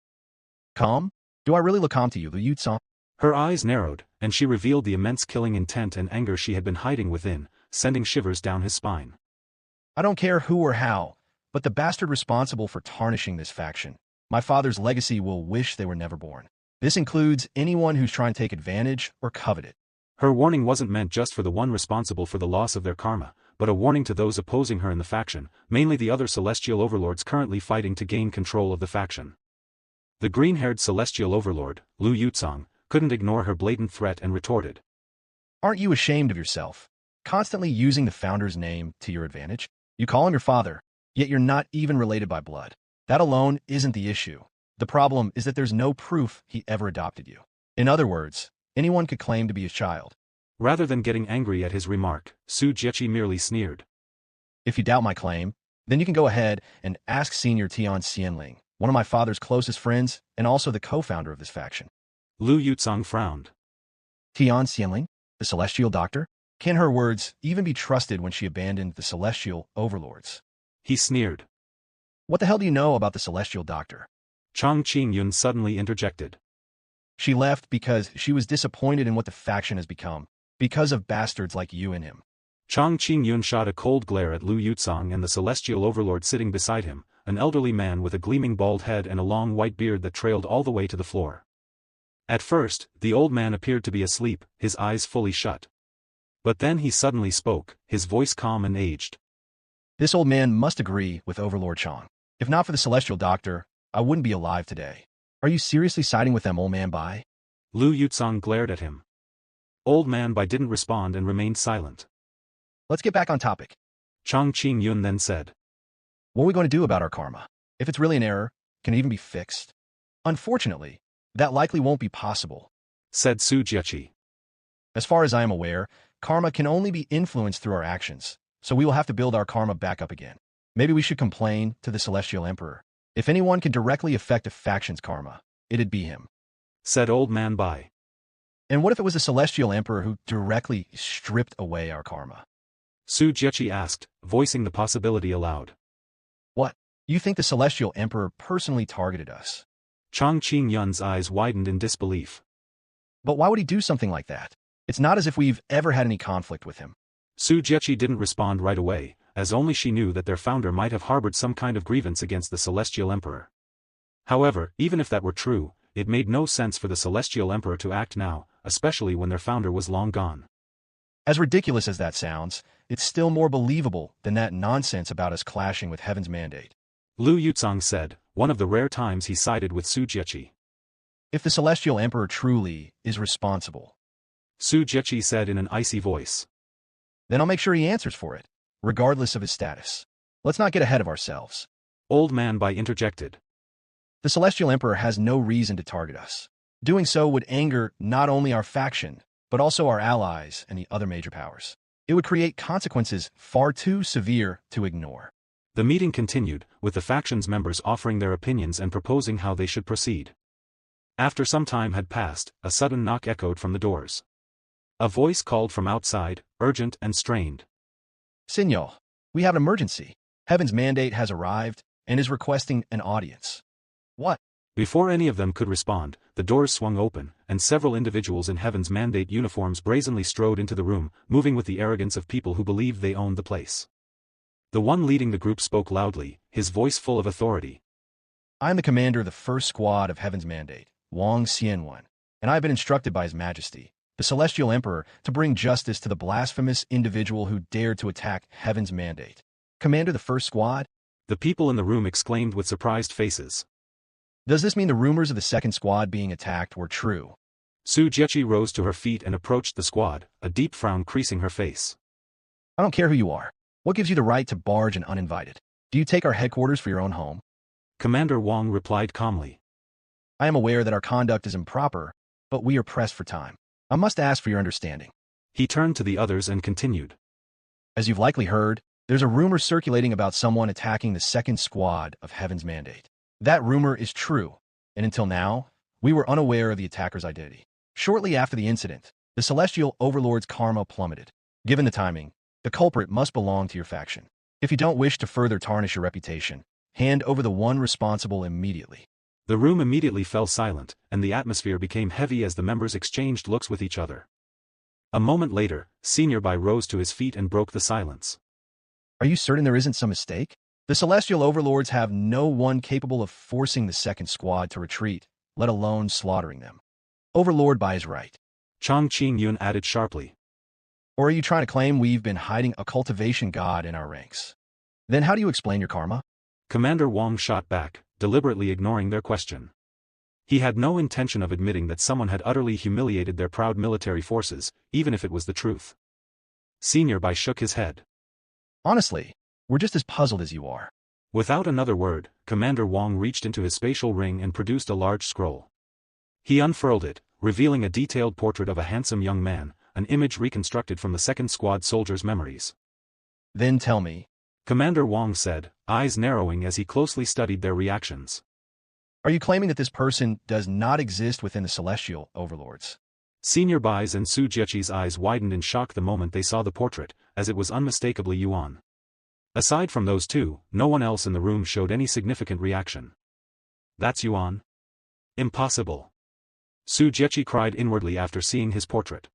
Calm? Do I really look calm to you, Liu Yutsong?
Her eyes narrowed, and she revealed the immense killing intent and anger she had been hiding within, sending shivers down his spine.
I don't care who or how, but the bastard responsible for tarnishing this faction, my father's legacy will wish they were never born. This includes anyone who's trying to take advantage or covet it.
Her warning wasn't meant just for the one responsible for the loss of their karma, but a warning to those opposing her in the faction, mainly the other Celestial Overlords currently fighting to gain control of the faction. The green-haired Celestial Overlord, Liu Yutsong, couldn't ignore her blatant threat and retorted.
Aren't you ashamed of yourself? Constantly using the founder's name to your advantage? You call him your father, yet you're not even related by blood. That alone isn't the issue. The problem is that there's no proof he ever adopted you. In other words, anyone could claim to be his child.
Rather than getting angry at his remark, Su Jiechi merely sneered.
If you doubt my claim, then you can go ahead and ask Senior Tian Xianling, one of my father's closest friends and also the co-founder of this faction.
Liu Yutsong frowned.
Tian Xianling, the Celestial Doctor? Can her words even be trusted when she abandoned the Celestial Overlords?
He sneered.
What the hell do you know about the Celestial Doctor?
Chang Qingyun suddenly interjected.
She left because she was disappointed in what the faction has become, because of bastards like you and him.
Chang Qingyun shot a cold glare at Liu Yutsong and the Celestial Overlord sitting beside him, an elderly man with a gleaming bald head and a long white beard that trailed all the way to the floor. At first, the old man appeared to be asleep, his eyes fully shut. But then he suddenly spoke, his voice calm and aged.
This old man must agree with Overlord Chang. If not for the Celestial Doctor, I wouldn't be alive today. Are you seriously siding with them, old man Bai?
Liu Yutsong glared at him. Old man Bai didn't respond and remained silent.
Let's get back on topic.
Chang Qingyun then said.
What are we going to do about our karma? If it's really an error, can it even be fixed? Unfortunately, that likely won't be possible,
said Su Jiechi.
As far as I am aware, karma can only be influenced through our actions, so we will have to build our karma back up again. Maybe we should complain to the Celestial Emperor. If anyone can directly affect a faction's karma, it'd be him.
Said Old Man Bai.
And what if it was the Celestial Emperor who directly stripped away our karma?
Su Jiechi asked, voicing the possibility aloud.
What? You think the Celestial Emperor personally targeted us?
Chang Qingyun's eyes widened in disbelief.
But why would he do something like that? It's not as if we've ever had any conflict with him.
Su Jiechi didn't respond right away, as only she knew that their founder might have harbored some kind of grievance against the Celestial Emperor. However, even if that were true, it made no sense for the Celestial Emperor to act now, especially when their founder was long gone.
As ridiculous as that sounds, it's still more believable than that nonsense about us clashing with Heaven's mandate.
Lu Yucang said, one of the rare times he sided with Su Jiechi.
If the Celestial Emperor truly is responsible,
Su Jiechi said in an icy voice,
then I'll make sure he answers for it, regardless of his status. Let's not get ahead of ourselves.
Old Man Bai interjected.
The Celestial Emperor has no reason to target us. Doing so would anger not only our faction, but also our allies and the other major powers. It would create consequences far too severe to ignore.
The meeting continued, with the faction's members offering their opinions and proposing how they should proceed. After some time had passed, a sudden knock echoed from the doors. A voice called from outside, urgent and strained.
Signor, we have an emergency. Heaven's mandate has arrived and is requesting an audience. What?
Before any of them could respond, the doors swung open, and several individuals in Heaven's mandate uniforms brazenly strode into the room, moving with the arrogance of people who believed they owned the place. The one leading the group spoke loudly, his voice full of authority.
I am the commander of the first squad of Heaven's mandate, Wang Xianwen, and I have been instructed by His Majesty, the Celestial Emperor, to bring justice to the blasphemous individual who dared to attack Heaven's mandate. Commander the first squad?
The people in the room exclaimed with surprised faces.
Does this mean the rumors of the second squad being attacked were true?
Su Jiechi rose to her feet and approached the squad, a deep frown creasing her face.
I don't care who you are. What gives you the right to barge in uninvited? Do you take our headquarters for your own home?
Commander Wang replied calmly.
I am aware that our conduct is improper, but we are pressed for time. I must ask for your understanding.
He turned to the others and continued.
As you've likely heard, there's a rumor circulating about someone attacking the second squad of Heaven's mandate. That rumor is true, and until now, we were unaware of the attacker's identity. Shortly after the incident, the Celestial Overlord's karma plummeted. Given the timing, the culprit must belong to your faction. If you don't wish to further tarnish your reputation, hand over the one responsible immediately.
The room immediately fell silent, and the atmosphere became heavy as the members exchanged looks with each other. A moment later, Senior Bai rose to his feet and broke the silence.
Are you certain there isn't some mistake? The Celestial Overlords have no one capable of forcing the second squad to retreat, let alone slaughtering them. Overlord Bai is right.
Chang Qingyun added sharply.
Or are you trying to claim we've been hiding a cultivation god in our ranks? Then how do you explain your karma?
Commander Wang shot back, deliberately ignoring their question. He had no intention of admitting that someone had utterly humiliated their proud military forces, even if it was the truth. Senior Bai shook his head.
Honestly, we're just as puzzled as you are.
Without another word, Commander Wang reached into his spatial ring and produced a large scroll. He unfurled it, revealing a detailed portrait of a handsome young man, an image reconstructed from the second squad soldiers' memories.
Then tell me,
Commander Wang said, eyes narrowing as he closely studied their reactions.
Are you claiming that this person does not exist within the Celestial Overlords?
Senior Bai's and Su Jiechi's eyes widened in shock the moment they saw the portrait, as it was unmistakably Yuan. Aside from those two, no one else in the room showed any significant reaction. That's Yuan? Impossible. Su Jiechi cried inwardly after seeing his portrait.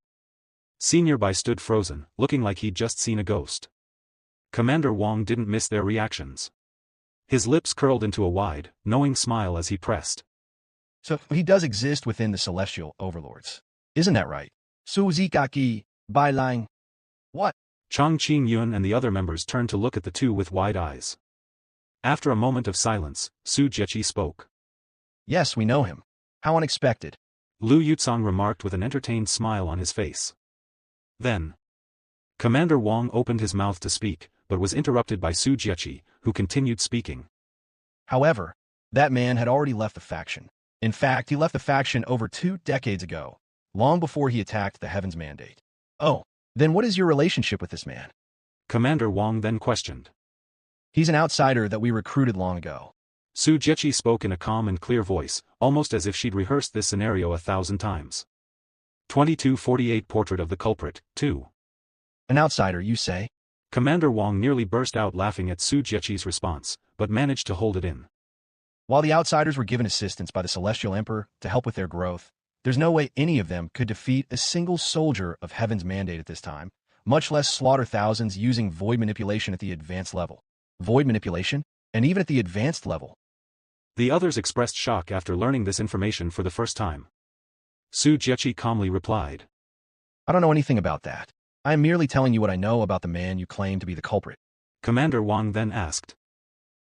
Senior Bai stood frozen, looking like he'd just seen a ghost. Commander Wang didn't miss their reactions. His lips curled into a wide, knowing smile as he pressed.
So he does exist within the Celestial Overlords. Isn't that right? Su Zikaki, Bai Lang. What?
Chang Qingyun and the other members turned to look at the two with wide eyes. After a moment of silence, Su Jiechi spoke.
Yes, we know him. How unexpected.
Lu Yucang remarked with an entertained smile on his face. Then, Commander Wang opened his mouth to speak, but was interrupted by Su Jiechi, who continued speaking.
However, that man had already left the faction. In fact, he left the faction over 2 decades ago, long before he attacked the Heaven's Mandate. Oh, then what is your relationship with this man?
Commander Wang then questioned.
He's an outsider that we recruited long ago.
Su Jiechi spoke in a calm and clear voice, almost as if she'd rehearsed this scenario 1,000 times. 2248 Portrait of the Culprit, 2.
An outsider, you say?
Commander Wong nearly burst out laughing at Su Jiechi's response, but managed to hold it in.
While the outsiders were given assistance by the Celestial Emperor to help with their growth, there's no way any of them could defeat a single soldier of Heaven's mandate at this time, much less slaughter thousands using void manipulation at the advanced level. Void manipulation? And even at the advanced level.
The others expressed shock after learning this information for the first time. Su Jiechi calmly replied.
I don't know anything about that. I am merely telling you what I know about the man you claim to be the culprit.
Commander Wong then asked.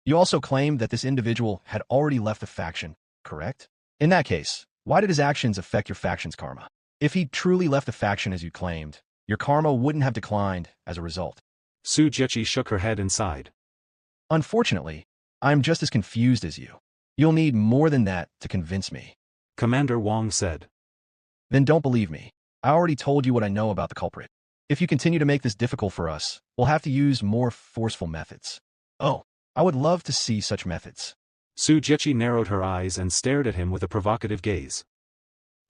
You also claim that this individual had already left the faction, correct? In that case, why did his actions affect your faction's karma? If he truly left the faction as you claimed, your karma wouldn't have declined as a result.
Su Jiechi shook her head and sighed.
Unfortunately, I'm just as confused as you. You'll need more than that to convince me.
Commander Wong said.
Then don't believe me. I already told you what I know about the culprit. If you continue to make this difficult for us, we'll have to use more forceful methods. Oh, I would love to see such methods.
Su Jiechi narrowed her eyes and stared at him with a provocative gaze.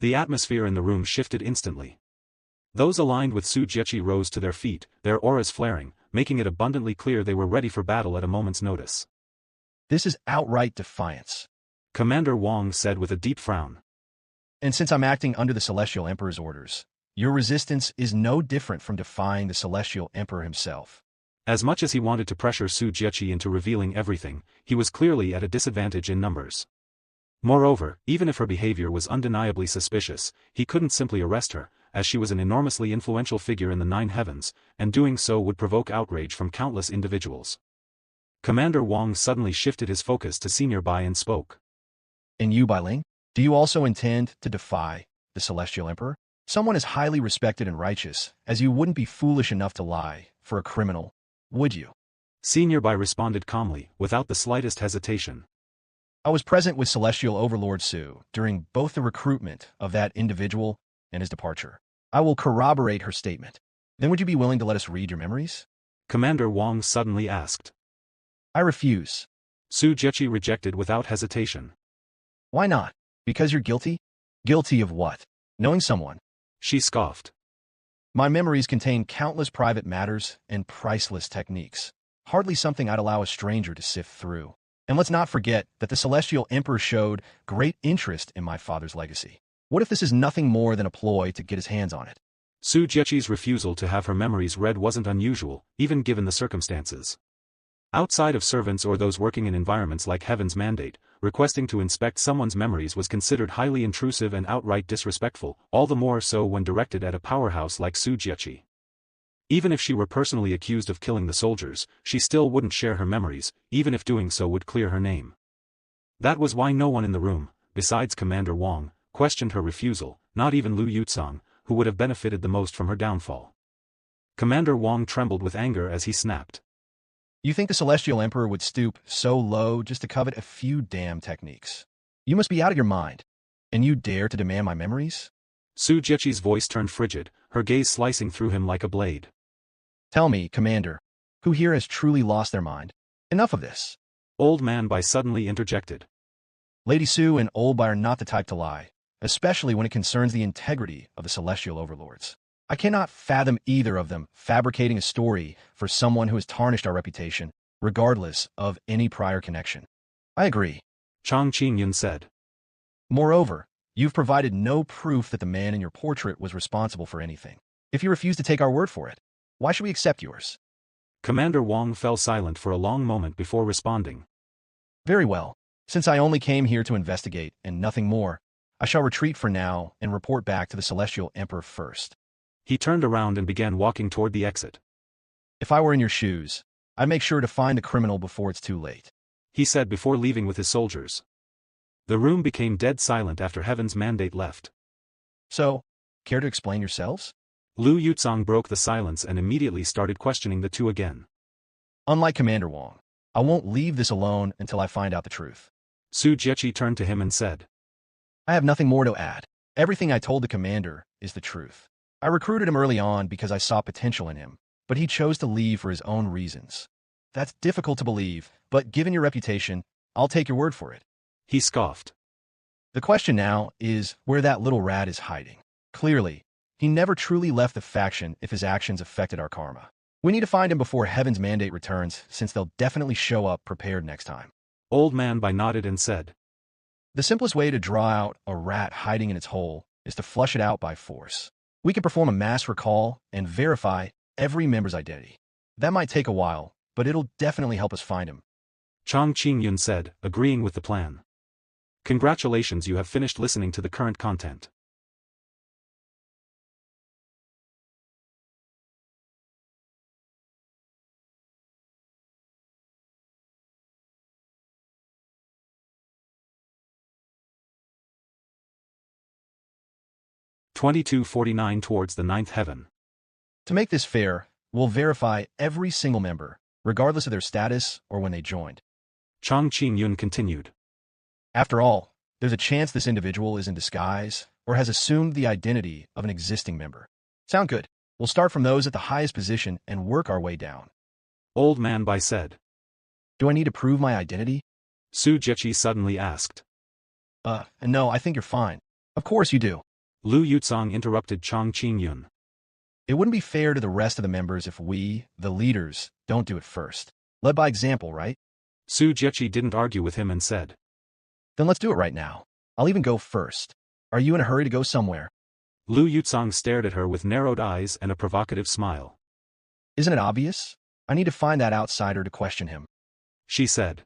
The atmosphere in the room shifted instantly. Those aligned with Su Jiechi rose to their feet, their auras flaring, making it abundantly clear they were ready for battle at a moment's notice.
This is outright defiance,
Commander Wong said with a deep frown.
And since I'm acting under the Celestial Emperor's orders, your resistance is no different from defying the Celestial Emperor himself.
As much as he wanted to pressure Su Jiechi into revealing everything, he was clearly at a disadvantage in numbers. Moreover, even if her behavior was undeniably suspicious, he couldn't simply arrest her, as she was an enormously influential figure in the Nine Heavens, and doing so would provoke outrage from countless individuals. Commander Wong suddenly shifted his focus to Senior Bai and spoke.
And you, Bai Ling, do you also intend to defy the Celestial Emperor? Someone as highly respected and righteous as you wouldn't be foolish enough to lie for a criminal, would you?
Senior Bai responded calmly, without the slightest hesitation.
I was present with Celestial Overlord Su during both the recruitment of that individual and his departure. I will corroborate her statement. Then would you be willing to let us read your memories?
Commander Wong suddenly asked.
I refuse.
Su Jiechi rejected without hesitation.
Why not? Because you're guilty? Guilty of what? Knowing someone.
She scoffed.
My memories contain countless private matters and priceless techniques. Hardly something I'd allow a stranger to sift through. And let's not forget that the Celestial Emperor showed great interest in my father's legacy. What if this is nothing more than a ploy to get his hands on it?
Su Jiechi's refusal to have her memories read wasn't unusual, even given the circumstances. Outside of servants or those working in environments like Heaven's Mandate, requesting to inspect someone's memories was considered highly intrusive and outright disrespectful, all the more so when directed at a powerhouse like Su Jiechi. Even if she were personally accused of killing the soldiers, she still wouldn't share her memories, even if doing so would clear her name. That was why no one in the room, besides Commander Wong, questioned her refusal, not even Lu Yutsang, who would have benefited the most from her downfall. Commander Wong trembled with anger as he snapped.
You think the Celestial Emperor would stoop so low just to covet a few damn techniques? You must be out of your mind. And you dare to demand my memories?
Su Jiechi's voice turned frigid, her gaze slicing through him like a blade.
Tell me, Commander, who here has truly lost their mind? Enough of this.
Old Man Bai suddenly interjected.
Lady Su and Old Bai are not the type to lie, especially when it concerns the integrity of the Celestial Overlords. I cannot fathom either of them fabricating a story for someone who has tarnished our reputation, regardless of any prior connection. I agree.
Chang Qingyun said.
Moreover, you've provided no proof that the man in your portrait was responsible for anything. If you refuse to take our word for it, why should we accept yours?
Commander Wong fell silent for a long moment before responding.
Very well. Since I only came here to investigate and nothing more, I shall retreat for now and report back to the Celestial Emperor first.
He turned around and began walking toward the exit.
If I were in your shoes, I'd make sure to find the criminal before it's too late,
he said before leaving with his soldiers. The room became dead silent after Heaven's Mandate left.
So, care to explain yourselves?
Lu Yutsang broke the silence and immediately started questioning the two again.
Unlike Commander Wong, I won't leave this alone until I find out the truth.
Su Jiechi turned to him and said.
I have nothing more to add. Everything I told the commander is the truth. I recruited him early on because I saw potential in him, but he chose to leave for his own reasons. That's difficult to believe, but given your reputation, I'll take your word for it.
He scoffed.
The question now is where that little rat is hiding. Clearly, he never truly left the faction if his actions affected our karma. We need to find him before Heaven's mandate returns, since they'll definitely show up prepared next time.
Old Man Bai nodded and said,
The simplest way to draw out a rat hiding in its hole is to flush it out by force. We can perform a mass recall and verify every member's identity. That might take a while, but it'll definitely help us find him.
Chang Qingyun said, agreeing with the plan. Congratulations, you have finished listening to the current content. (2249) Towards the ninth heaven.
To make this fair, we'll verify every single member, regardless of their status or when they joined.
Chang Qingyun continued.
After all, there's a chance this individual is in disguise or has assumed the identity of an existing member. Sound good? We'll start from those at the highest position and work our way down.
Old Man Bai said.
Do I need to prove my identity?
Su Jiechi suddenly asked.
No, I think you're fine. Of course you do.
Lu Yucong interrupted Chang Qingyun.
It wouldn't be fair to the rest of the members if we, the leaders, don't do it first. Led by example, right?
Su Jiechi didn't argue with him and said.
Then let's do it right now. I'll even go first. Are you in a hurry to go somewhere?
Lu Yucong stared at her with narrowed eyes and a provocative smile.
Isn't it obvious? I need to find that outsider to question him.
She said.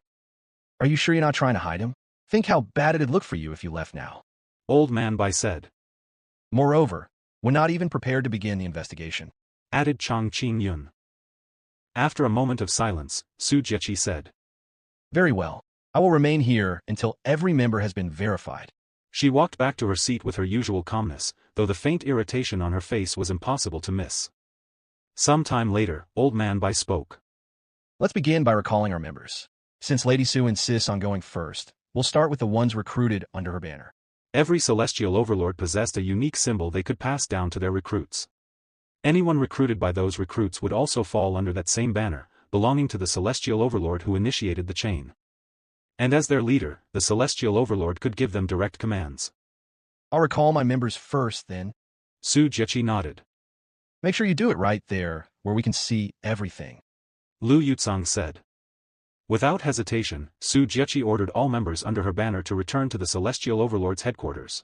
Are you sure you're not trying to hide him? Think how bad it'd look for you if you left now.
Old Man Bai said.
Moreover, we're not even prepared to begin the investigation.
Added Chang Qingyun. After a moment of silence, Su Jiechi said.
Very well. I will remain here until every member has been verified.
She walked back to her seat with her usual calmness, though the faint irritation on her face was impossible to miss. Some time later, Old Man Bai spoke.
Let's begin by recalling our members. Since Lady Su insists on going first, we'll start with the ones recruited under her banner.
Every celestial overlord possessed a unique symbol they could pass down to their recruits. Anyone recruited by those recruits would also fall under that same banner, belonging to the celestial overlord who initiated the chain. And as their leader, the celestial overlord could give them direct commands.
I'll recall my members first, then.
Su Jiechi nodded.
Make sure you do it right there, where we can see everything.
Lu Yucong said. Without hesitation, Su Jiechi ordered all members under her banner to return to the celestial overlord's headquarters.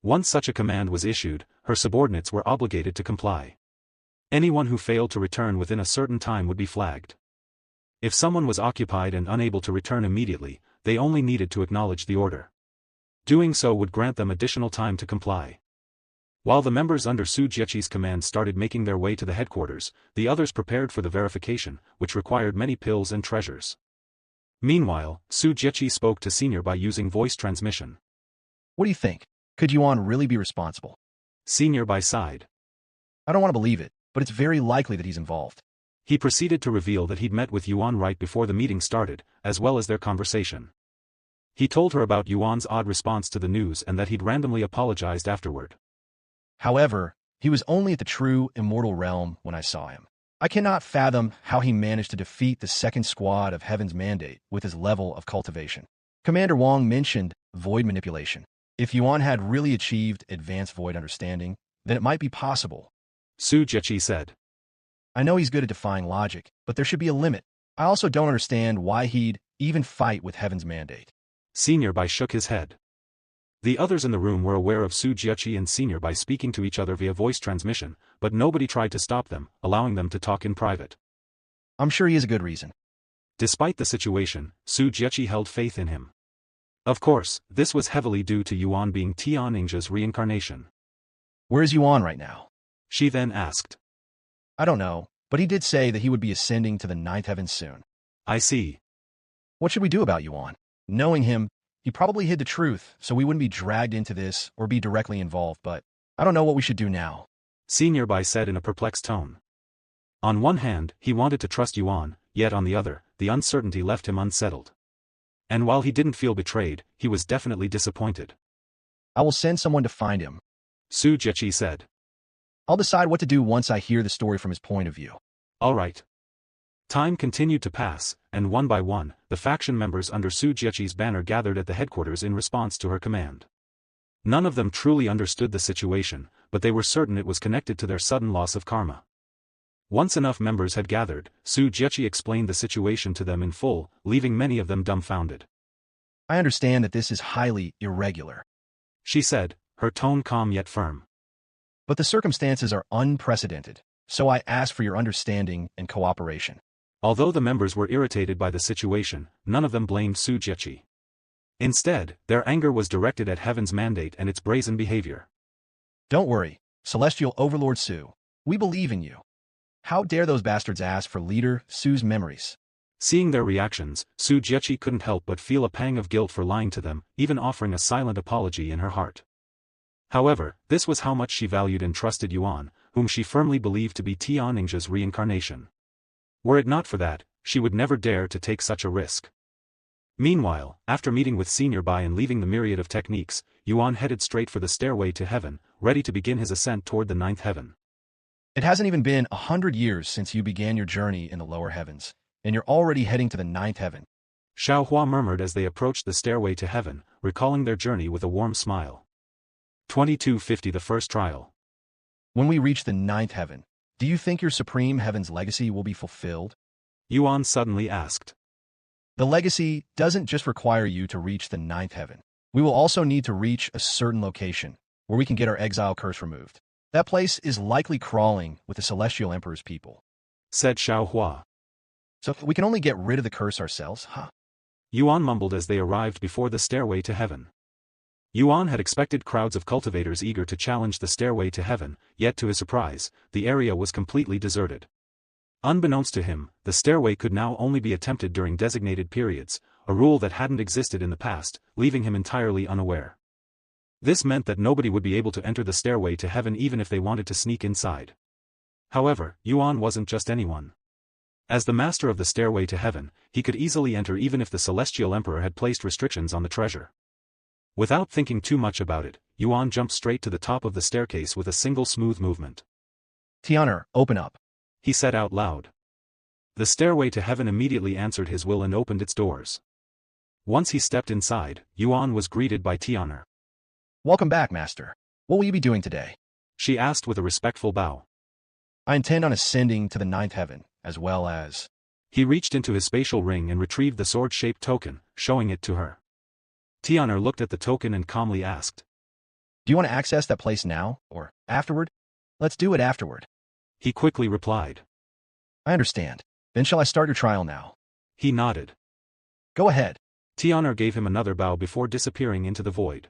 Once such a command was issued, her subordinates were obligated to comply. Anyone who failed to return within a certain time would be flagged. If someone was occupied and unable to return immediately, they only needed to acknowledge the order. Doing so would grant them additional time to comply. While the members under Su Jiechi's command started making their way to the headquarters, the others prepared for the verification, which required many pills and treasures. Meanwhile, Su Jiechi spoke to Senior by using voice transmission.
What do you think? Could Yuan really be responsible?
Senior Bai sighed.
I don't want to believe it, but it's very likely that he's involved.
He proceeded to reveal that he'd met with Yuan right before the meeting started, as well as their conversation. He told her about Yuan's odd response to the news and that he'd randomly apologized afterward.
However, he was only at the true immortal realm when I saw him. I cannot fathom how he managed to defeat the second squad of Heaven's Mandate with his level of cultivation. Commander Wong mentioned void manipulation. If Yuan had really achieved advanced void understanding, then it might be possible.
Su Jiechi said.
I know he's good at defying logic, but there should be a limit. I also don't understand why he'd even fight with Heaven's Mandate.
Senior Bai shook his head. The others in the room were aware of Su Jiechi and Senior Bai speaking to each other via voice transmission, but nobody tried to stop them, allowing them to talk in private.
I'm sure he has a good reason.
Despite the situation, Su Jiechi held faith in him. Of course, this was heavily due to Yuan being Tian Ningxia's reincarnation.
Where is Yuan right now?
She then asked.
I don't know, but he did say that he would be ascending to the ninth heaven soon.
I see.
What should we do about Yuan? Knowing him, he probably hid the truth, so we wouldn't be dragged into this or be directly involved, but I don't know what we should do now.
Senior Bai said in a perplexed tone. On one hand, he wanted to trust Yuan, yet on the other, the uncertainty left him unsettled. And while he didn't feel betrayed, he was definitely disappointed.
I will send someone to find him.
Su Jiechi said.
I'll decide what to do once I hear the story from his point of view.
All right. Time continued to pass, and one by one, the faction members under Su Jiechi's banner gathered at the headquarters in response to her command. None of them truly understood the situation, but they were certain it was connected to their sudden loss of karma. Once enough members had gathered, Su Jiechi explained the situation to them in full, leaving many of them dumbfounded.
I understand that this is highly irregular,
She said, her tone calm yet firm.
but the circumstances are unprecedented, so I ask for your understanding and cooperation.
Although the members were irritated by the situation, none of them blamed Su Jiechi. Instead, their anger was directed at Heaven's mandate and its brazen behavior.
Don't worry, Celestial Overlord Su. We believe in you. How dare those bastards ask for Leader Su's memories?
Seeing their reactions, Su Jiechi couldn't help but feel a pang of guilt for lying to them, even offering a silent apology in her heart. However, this was how much she valued and trusted Yuan, whom she firmly believed to be Tianjing's reincarnation. Were it not for that, she would never dare to take such a risk. Meanwhile, after meeting with Senior Bai and leaving the myriad of techniques, Yuan headed straight for the stairway to heaven, ready to begin his ascent toward the ninth heaven.
It hasn't even been 100 years since you began your journey in the lower heavens, and you're already heading to the ninth heaven.
Xiao Hua murmured as they approached the stairway to heaven, recalling their journey with a warm smile. 2250 The first trial.
When we reach the ninth heaven, do you think your supreme heaven's legacy will be fulfilled?
Yuan suddenly asked.
The legacy doesn't just require you to reach the ninth heaven. We will also need to reach a certain location, where we can get our exile curse removed. That place is likely crawling with the Celestial Emperor's people,
Said Xiao Hua.
so we can only get rid of the curse ourselves, huh?
Yuan mumbled as they arrived before the stairway to heaven. Yuan had expected crowds of cultivators eager to challenge the stairway to heaven, yet to his surprise, the area was completely deserted. Unbeknownst to him, the stairway could now only be attempted during designated periods, a rule that hadn't existed in the past, leaving him entirely unaware. This meant that nobody would be able to enter the stairway to heaven even if they wanted to sneak inside. However, Yuan wasn't just anyone. As the master of the stairway to heaven, he could easily enter even if the Celestial Emperor had placed restrictions on the treasure. Without thinking too much about it, Yuan jumped straight to the top of the staircase with a single smooth movement.
Tianer, open up.
He said out loud. The stairway to heaven immediately answered his will and opened its doors. Once he stepped inside, Yuan was greeted by Tianer.
Welcome back, Master. What will you be doing today?
She asked with a respectful bow.
I intend on ascending to the ninth heaven, as well as...
He reached into his spatial ring and retrieved the sword-shaped token, showing it to her. Tianer looked at the token and calmly asked.
Do you want to access that place now, or afterward? Let's do it afterward.
He quickly replied.
I understand. Then shall I start your trial now?
He nodded.
Go ahead.
Tianer gave him another bow before disappearing into the void.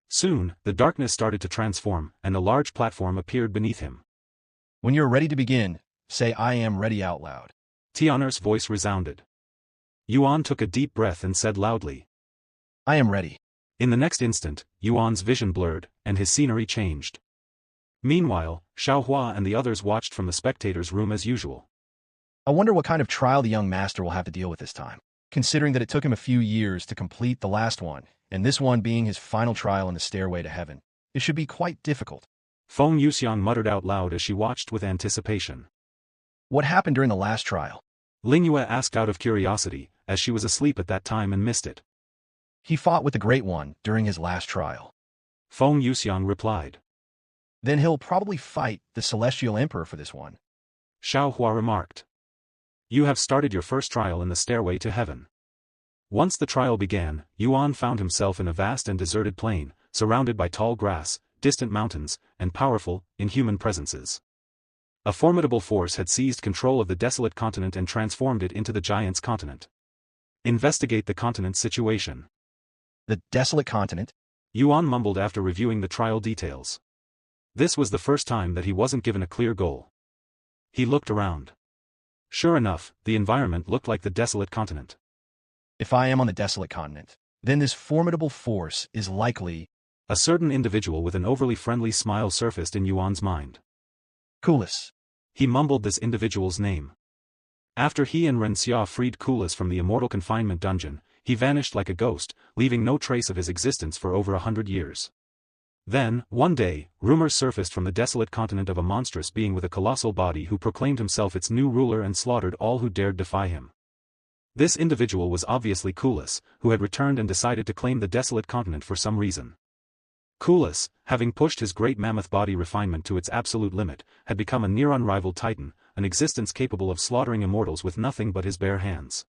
Soon, the darkness started to transform, and a large platform appeared beneath him.
When you're ready to begin, say I am ready out loud.
Tianer's voice resounded. Yuan took a deep breath and said loudly.
I am ready.
In the next instant, Yuan's vision blurred, and his scenery changed. Meanwhile, Xiao Hua and the others watched from the spectators' room as usual.
I wonder what kind of trial the young master will have to deal with this time, considering that it took him a few years to complete the last one, and this one being his final trial in the stairway to heaven. It should be quite difficult.
Feng Yuxiang muttered out loud as she watched with anticipation.
What happened during the last trial?
Lingyue asked out of curiosity, as she was asleep at that time and missed it.
He fought with the Great One during his last trial.
Feng Yuxiang replied.
Then he'll probably fight the Celestial Emperor for this one.
Xiao Hua remarked. You have started your first trial in the stairway to heaven. Once the trial began, Yuan found himself in a vast and deserted plain, surrounded by tall grass, distant mountains, and powerful, inhuman presences. A formidable force had seized control of the desolate continent and transformed it into the Giant's continent. Investigate the continent's situation.
The desolate continent?
Yuan mumbled after reviewing the trial details. This was the first time that he wasn't given a clear goal. He looked around. Sure enough, the environment looked like the desolate continent.
If I am on the desolate continent, then this formidable force is likely...
A certain individual with an overly friendly smile surfaced in Yuan's mind.
Kulis.
He mumbled this individual's name. After he and Ren Xia freed Kulis from the immortal confinement dungeon, he vanished like a ghost, leaving no trace of his existence for over 100 years. Then, one day, rumors surfaced from the desolate continent of a monstrous being with a colossal body who proclaimed himself its new ruler and slaughtered all who dared defy him. This individual was obviously Cultivation, who had returned and decided to claim the desolate continent for some reason. Cultivation, having pushed his great mammoth body refinement to its absolute limit, had become a near-unrivaled titan, an existence capable of slaughtering immortals with nothing but his bare hands.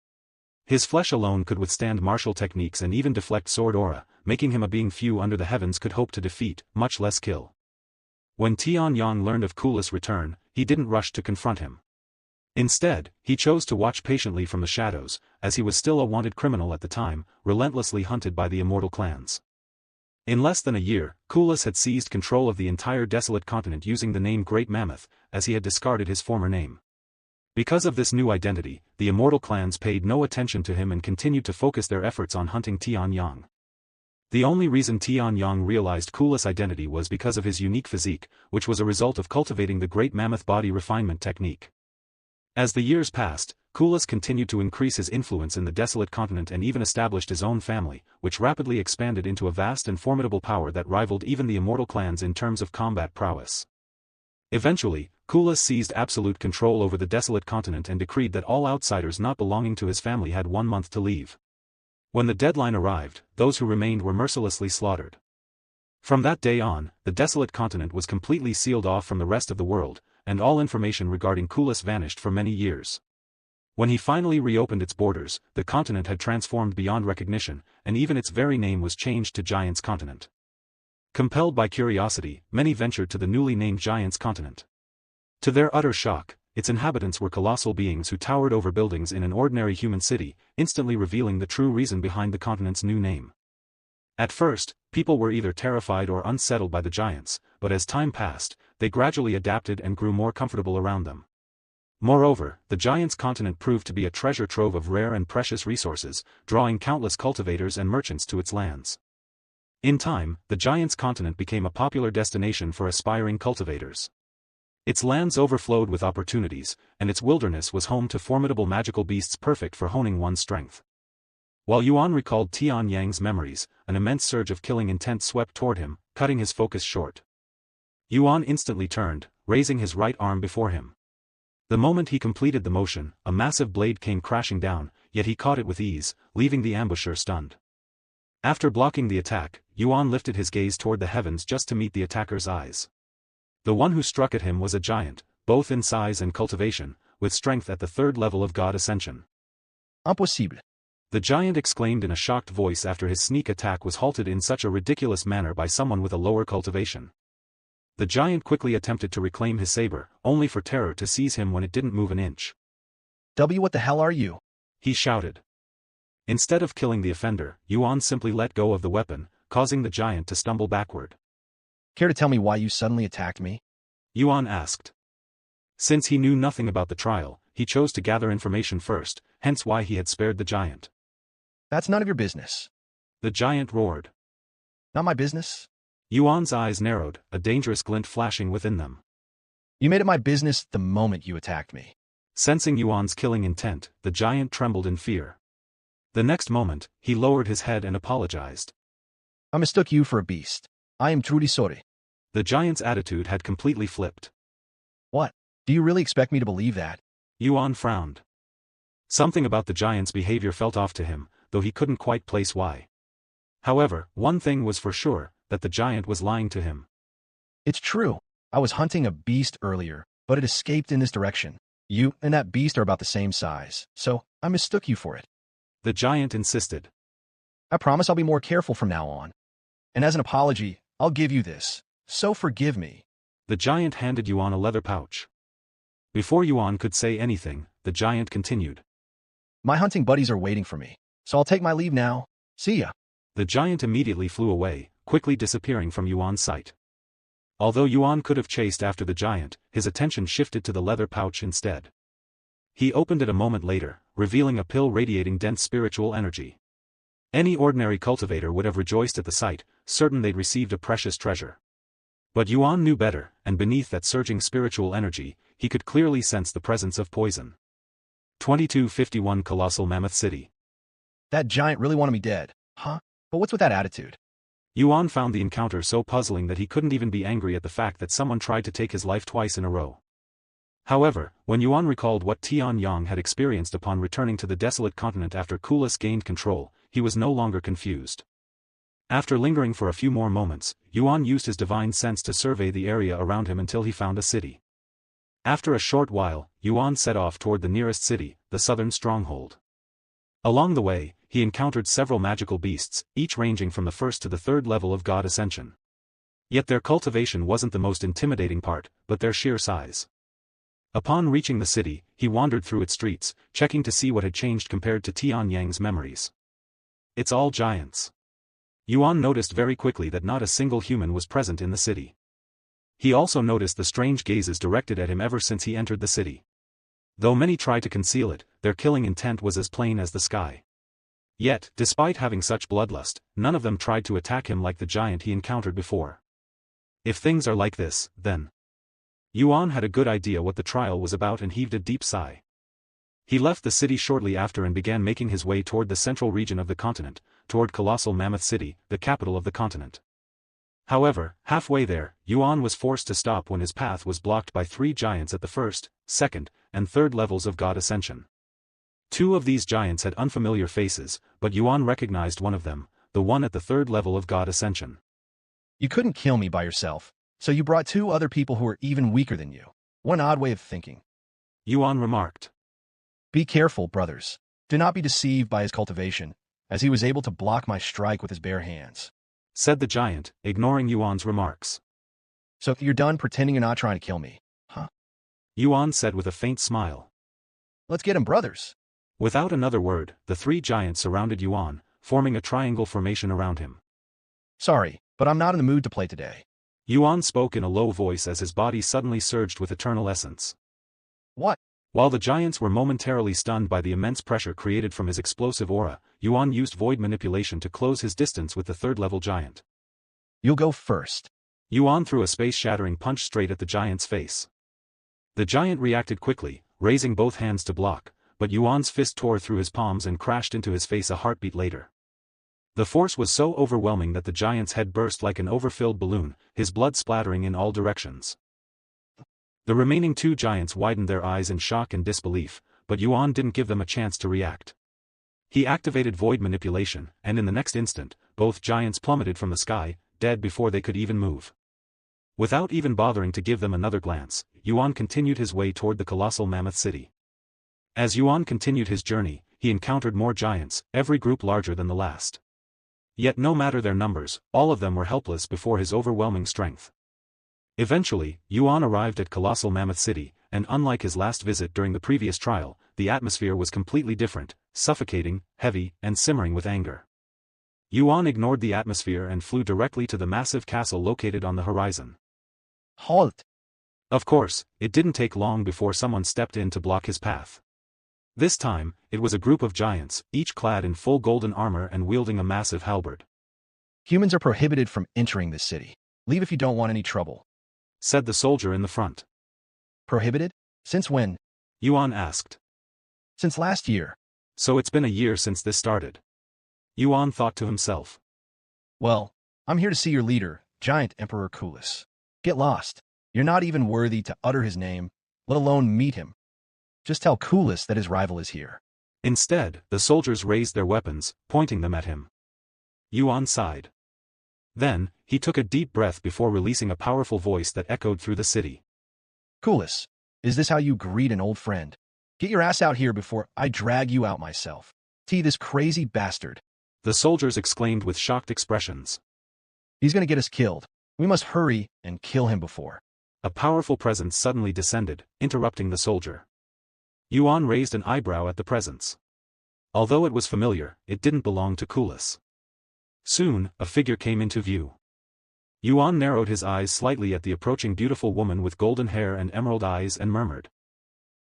His flesh alone could withstand martial techniques and even deflect sword aura, making him a being few under the heavens could hope to defeat, much less kill. When Tianyang learned of Cultivation's return, he didn't rush to confront him. Instead, he chose to watch patiently from the shadows, as he was still a wanted criminal at the time, relentlessly hunted by the immortal clans. In less than a year, Cultivation had seized control of the entire desolate continent using the name Great Mammoth, as he had discarded his former name. Because of this new identity, the immortal clans paid no attention to him and continued to focus their efforts on hunting Tianyang. The only reason Tianyang realized Cultivation's identity was because of his unique physique, which was a result of cultivating the Great Mammoth body refinement technique. As the years passed, Cultivation continued to increase his influence in the desolate continent and even established his own family, which rapidly expanded into a vast and formidable power that rivaled even the immortal clans in terms of combat prowess. Eventually, Cultivation seized absolute control over the desolate continent and decreed that all outsiders not belonging to his family had 1 month to leave. When the deadline arrived, those who remained were mercilessly slaughtered. From that day on, the desolate continent was completely sealed off from the rest of the world, and all information regarding Cultivation vanished for many years. When he finally reopened its borders, the continent had transformed beyond recognition, and even its very name was changed to Giants Continent. Compelled by curiosity, many ventured to the newly named Giants Continent. To their utter shock, its inhabitants were colossal beings who towered over buildings in an ordinary human city, instantly revealing the true reason behind the continent's new name. At first, people were either terrified or unsettled by the giants, but as time passed, they gradually adapted and grew more comfortable around them. Moreover, the Giants Continent proved to be a treasure trove of rare and precious resources, drawing countless cultivators and merchants to its lands. In time, the Giants Continent became a popular destination for aspiring cultivators. Its lands overflowed with opportunities, and its wilderness was home to formidable magical beasts perfect for honing one's strength. While Yuan recalled Tianyang's memories, an immense surge of killing intent swept toward him, cutting his focus short. Yuan instantly turned, raising his right arm before him. The moment he completed the motion, a massive blade came crashing down, yet he caught it with ease, leaving the ambusher stunned. After blocking the attack, Yuan lifted his gaze toward the heavens just to meet the attacker's eyes. The one who struck at him was a giant, both in size and cultivation, with strength at the 3rd level of God Ascension.
Impossible.
The giant exclaimed in a shocked voice after his sneak attack was halted in such a ridiculous manner by someone with a lower cultivation. The giant quickly attempted to reclaim his saber, only for terror to seize him when it didn't move an inch.
What the hell are you?
He shouted. Instead of killing the offender, Yuan simply let go of the weapon, causing the giant to stumble backward.
Care to tell me why you suddenly attacked me?
Yuan asked. Since he knew nothing about the trial, he chose to gather information first, hence why he had spared the giant.
That's none of your business.
The giant roared.
Not my business?
Yuan's eyes narrowed, a dangerous glint flashing within them.
You made it my business the moment you attacked me.
Sensing Yuan's killing intent, the giant trembled in fear. The next moment, he lowered his head and apologized.
I mistook you for a beast. I am truly sorry.
The giant's attitude had completely flipped.
What? Do you really expect me to believe that?
Yuan frowned. Something about the giant's behavior felt off to him, though he couldn't quite place why. However, one thing was for sure, that the giant was lying to him.
It's true. I was hunting a beast earlier, but it escaped in this direction. You and that beast are about the same size, so I mistook you for it.
The giant insisted.
I promise I'll be more careful from now on. And as an apology, I'll give you this. So forgive me.
The giant handed Yuan a leather pouch. Before Yuan could say anything, the giant continued.
My hunting buddies are waiting for me, so I'll take my leave now. See ya.
The giant immediately flew away, quickly disappearing from Yuan's sight. Although Yuan could have chased after the giant, his attention shifted to the leather pouch instead. He opened it a moment later, revealing a pill radiating dense spiritual energy. Any ordinary cultivator would have rejoiced at the sight, certain they'd received a precious treasure. But Yuan knew better, and beneath that surging spiritual energy, he could clearly sense the presence of poison. 2251 Colossal Mammoth City.
That giant really wanted me dead, huh? But what's with that attitude?
Yuan found the encounter so puzzling that he couldn't even be angry at the fact that someone tried to take his life twice in a row. However, when Yuan recalled what Tianyang had experienced upon returning to the desolate continent after Kulis gained control, he was no longer confused. After lingering for a few more moments, Yuan used his divine sense to survey the area around him until he found a city. After a short while, Yuan set off toward the nearest city, the southern stronghold. Along the way, he encountered several magical beasts, each ranging from the first to the third level of God Ascension. Yet their cultivation wasn't the most intimidating part, but their sheer size. Upon reaching the city, he wandered through its streets, checking to see what had changed compared to Tianyang's memories. It's all giants. Yuan noticed very quickly that not a single human was present in the city. He also noticed the strange gazes directed at him ever since he entered the city. Though many tried to conceal it, their killing intent was as plain as the sky. Yet, despite having such bloodlust, none of them tried to attack him like the giant he encountered before. If things are like this, then... Yuan had a good idea what the trial was about and heaved a deep sigh. He left the city shortly after and began making his way toward the central region of the continent, toward Colossal Mammoth City, the capital of the continent. However, halfway there, Yuan was forced to stop when his path was blocked by 3 giants at the first, second, and third levels of God Ascension. 2 of these giants had unfamiliar faces, but Yuan recognized one of them, the one at the third level of God Ascension.
You couldn't kill me by yourself, so you brought 2 other people who are even weaker than you. What an odd way of thinking.
Yuan remarked.
Be careful, brothers. Do not be deceived by his cultivation, as he was able to block my strike with his bare hands,
said the giant, ignoring Yuan's remarks.
So you're done pretending you're not trying to kill me, huh?
Yuan said with a faint smile.
Let's get him, brothers.
Without another word, the 3 giants surrounded Yuan, forming a triangle formation around him.
Sorry, but I'm not in the mood to play today.
Yuan spoke in a low voice as his body suddenly surged with eternal essence.
What?
While the giants were momentarily stunned by the immense pressure created from his explosive aura, Yuan used void manipulation to close his distance with the third-level giant.
You'll go first.
Yuan threw a space-shattering punch straight at the giant's face. The giant reacted quickly, raising both hands to block, but Yuan's fist tore through his palms and crashed into his face a heartbeat later. The force was so overwhelming that the giant's head burst like an overfilled balloon, his blood splattering in all directions. The remaining 2 giants widened their eyes in shock and disbelief, but Yuan didn't give them a chance to react. He activated void manipulation, and in the next instant, both giants plummeted from the sky, dead before they could even move. Without even bothering to give them another glance, Yuan continued his way toward the Colossal Mammoth City. As Yuan continued his journey, he encountered more giants, every group larger than the last. Yet no matter their numbers, all of them were helpless before his overwhelming strength. Eventually, Yuan arrived at Colossal Mammoth City, and unlike his last visit during the previous trial, the atmosphere was completely different, suffocating, heavy, and simmering with anger. Yuan ignored the atmosphere and flew directly to the massive castle located on the horizon.
Halt!
Of course, it didn't take long before someone stepped in to block his path. This time, it was a group of giants, each clad in full golden armor and wielding a massive halberd.
Humans are prohibited from entering this city. Leave if you don't want any trouble,
said the soldier in the front.
Prohibited? Since when?
Yuan asked.
Since last year.
So it's been a year since this started. Yuan thought to himself.
Well, I'm here to see your leader, Giant Emperor Kulis. Get lost. You're not even worthy to utter his name, let alone meet him. Just tell Kulis that his rival is here.
Instead, the soldiers raised their weapons, pointing them at him. Yuan sighed. Then, he took a deep breath before releasing a powerful voice that echoed through the city.
Kulis, is this how you greet an old friend? Get your ass out here before I drag you out myself. This crazy bastard.
The soldiers exclaimed with shocked expressions.
He's gonna get us killed. We must hurry and kill him before.
A powerful presence suddenly descended, interrupting the soldier. Yuan raised an eyebrow at the presence. Although it was familiar, it didn't belong to Kulis. Soon, a figure came into view. Yuan narrowed his eyes slightly at the approaching beautiful woman with golden hair and emerald eyes and murmured.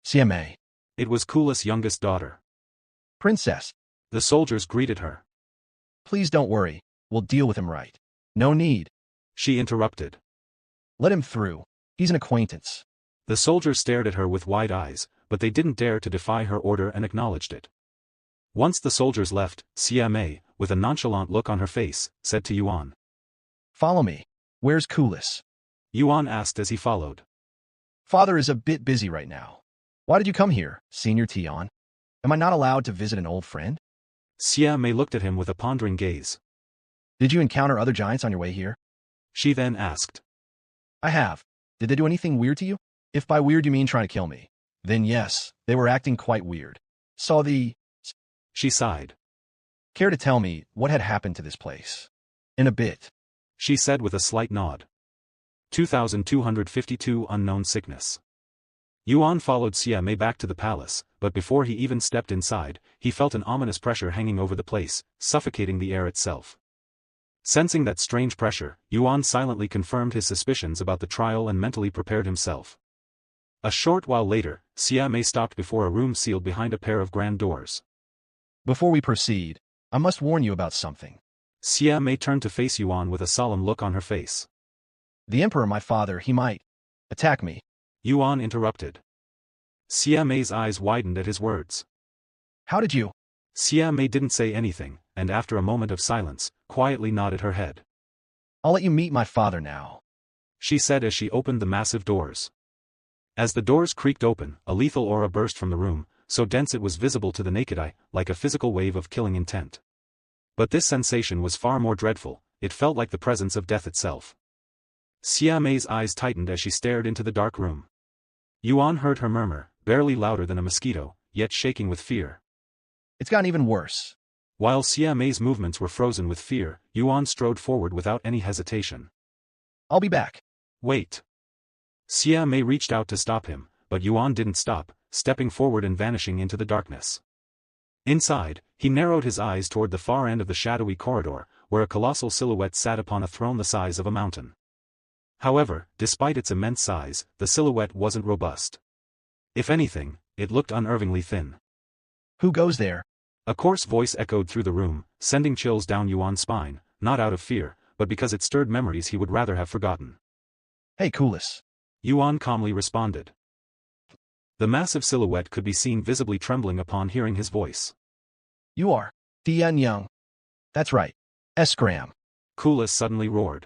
CMA.
It was Kulis' youngest daughter.
Princess.
The soldiers greeted her.
Please don't worry, we'll deal with him right. No need.
She interrupted.
Let him through. He's an acquaintance.
The soldiers stared at her with wide eyes, but they didn't dare to defy her order and acknowledged it. Once the soldiers left, CMA, with a nonchalant look on her face, said to Yuan.
Follow me. Where's Kulis?
Yuan asked as he followed.
Father is a bit busy right now. Why did you come here, Senior Tion? Am I not allowed to visit an old friend?
Xia Mei looked at him with a pondering gaze.
Did you encounter other giants on your way here?
She then asked.
I have. Did they do anything weird to you? If by weird you mean trying to kill me, then yes, they were acting quite weird. Saw the...
She sighed.
Care to tell me what had happened to this place? In a bit.
She said with a slight nod. 2252 Unknown Sickness. Yuan followed Xia Mei back to the palace, but before he even stepped inside, he felt an ominous pressure hanging over the place, suffocating the air itself. Sensing that strange pressure, Yuan silently confirmed his suspicions about the trial and mentally prepared himself. A short while later, Xia Mei stopped before a room sealed behind a pair of grand doors.
Before we proceed, I must warn you about something.
Xia Mei turned to face Yuan with a solemn look on her face.
The Emperor, my father, he might attack me.
Yuan interrupted. Xia Mei's eyes widened at his words.
How did you?
Xia Mei didn't say anything, and after a moment of silence, quietly nodded her head.
I'll let you meet my father now,
she said as she opened the massive doors. As the doors creaked open, a lethal aura burst from the room, so dense it was visible to the naked eye, like a physical wave of killing intent. But this sensation was far more dreadful, it felt like the presence of death itself. Xia Mei's eyes tightened as she stared into the dark room. Yuan heard her murmur, barely louder than a mosquito, yet shaking with fear.
It's gotten even worse.
While Xia Mei's movements were frozen with fear, Yuan strode forward without any hesitation.
I'll be back.
Wait. Xia Mei reached out to stop him, but Yuan didn't stop, stepping forward and vanishing into the darkness. Inside, he narrowed his eyes toward the far end of the shadowy corridor, where a colossal silhouette sat upon a throne the size of a mountain. However, despite its immense size, the silhouette wasn't robust. If anything, it looked unnervingly thin.
Who goes there?
A coarse voice echoed through the room, sending chills down Yuan's spine, not out of fear, but because it stirred memories he would rather have forgotten.
Hey Kulis.
Yuan calmly responded. The massive silhouette could be seen visibly trembling upon hearing his voice.
You are Tian Young. That's right. Escram.
Kulis suddenly roared.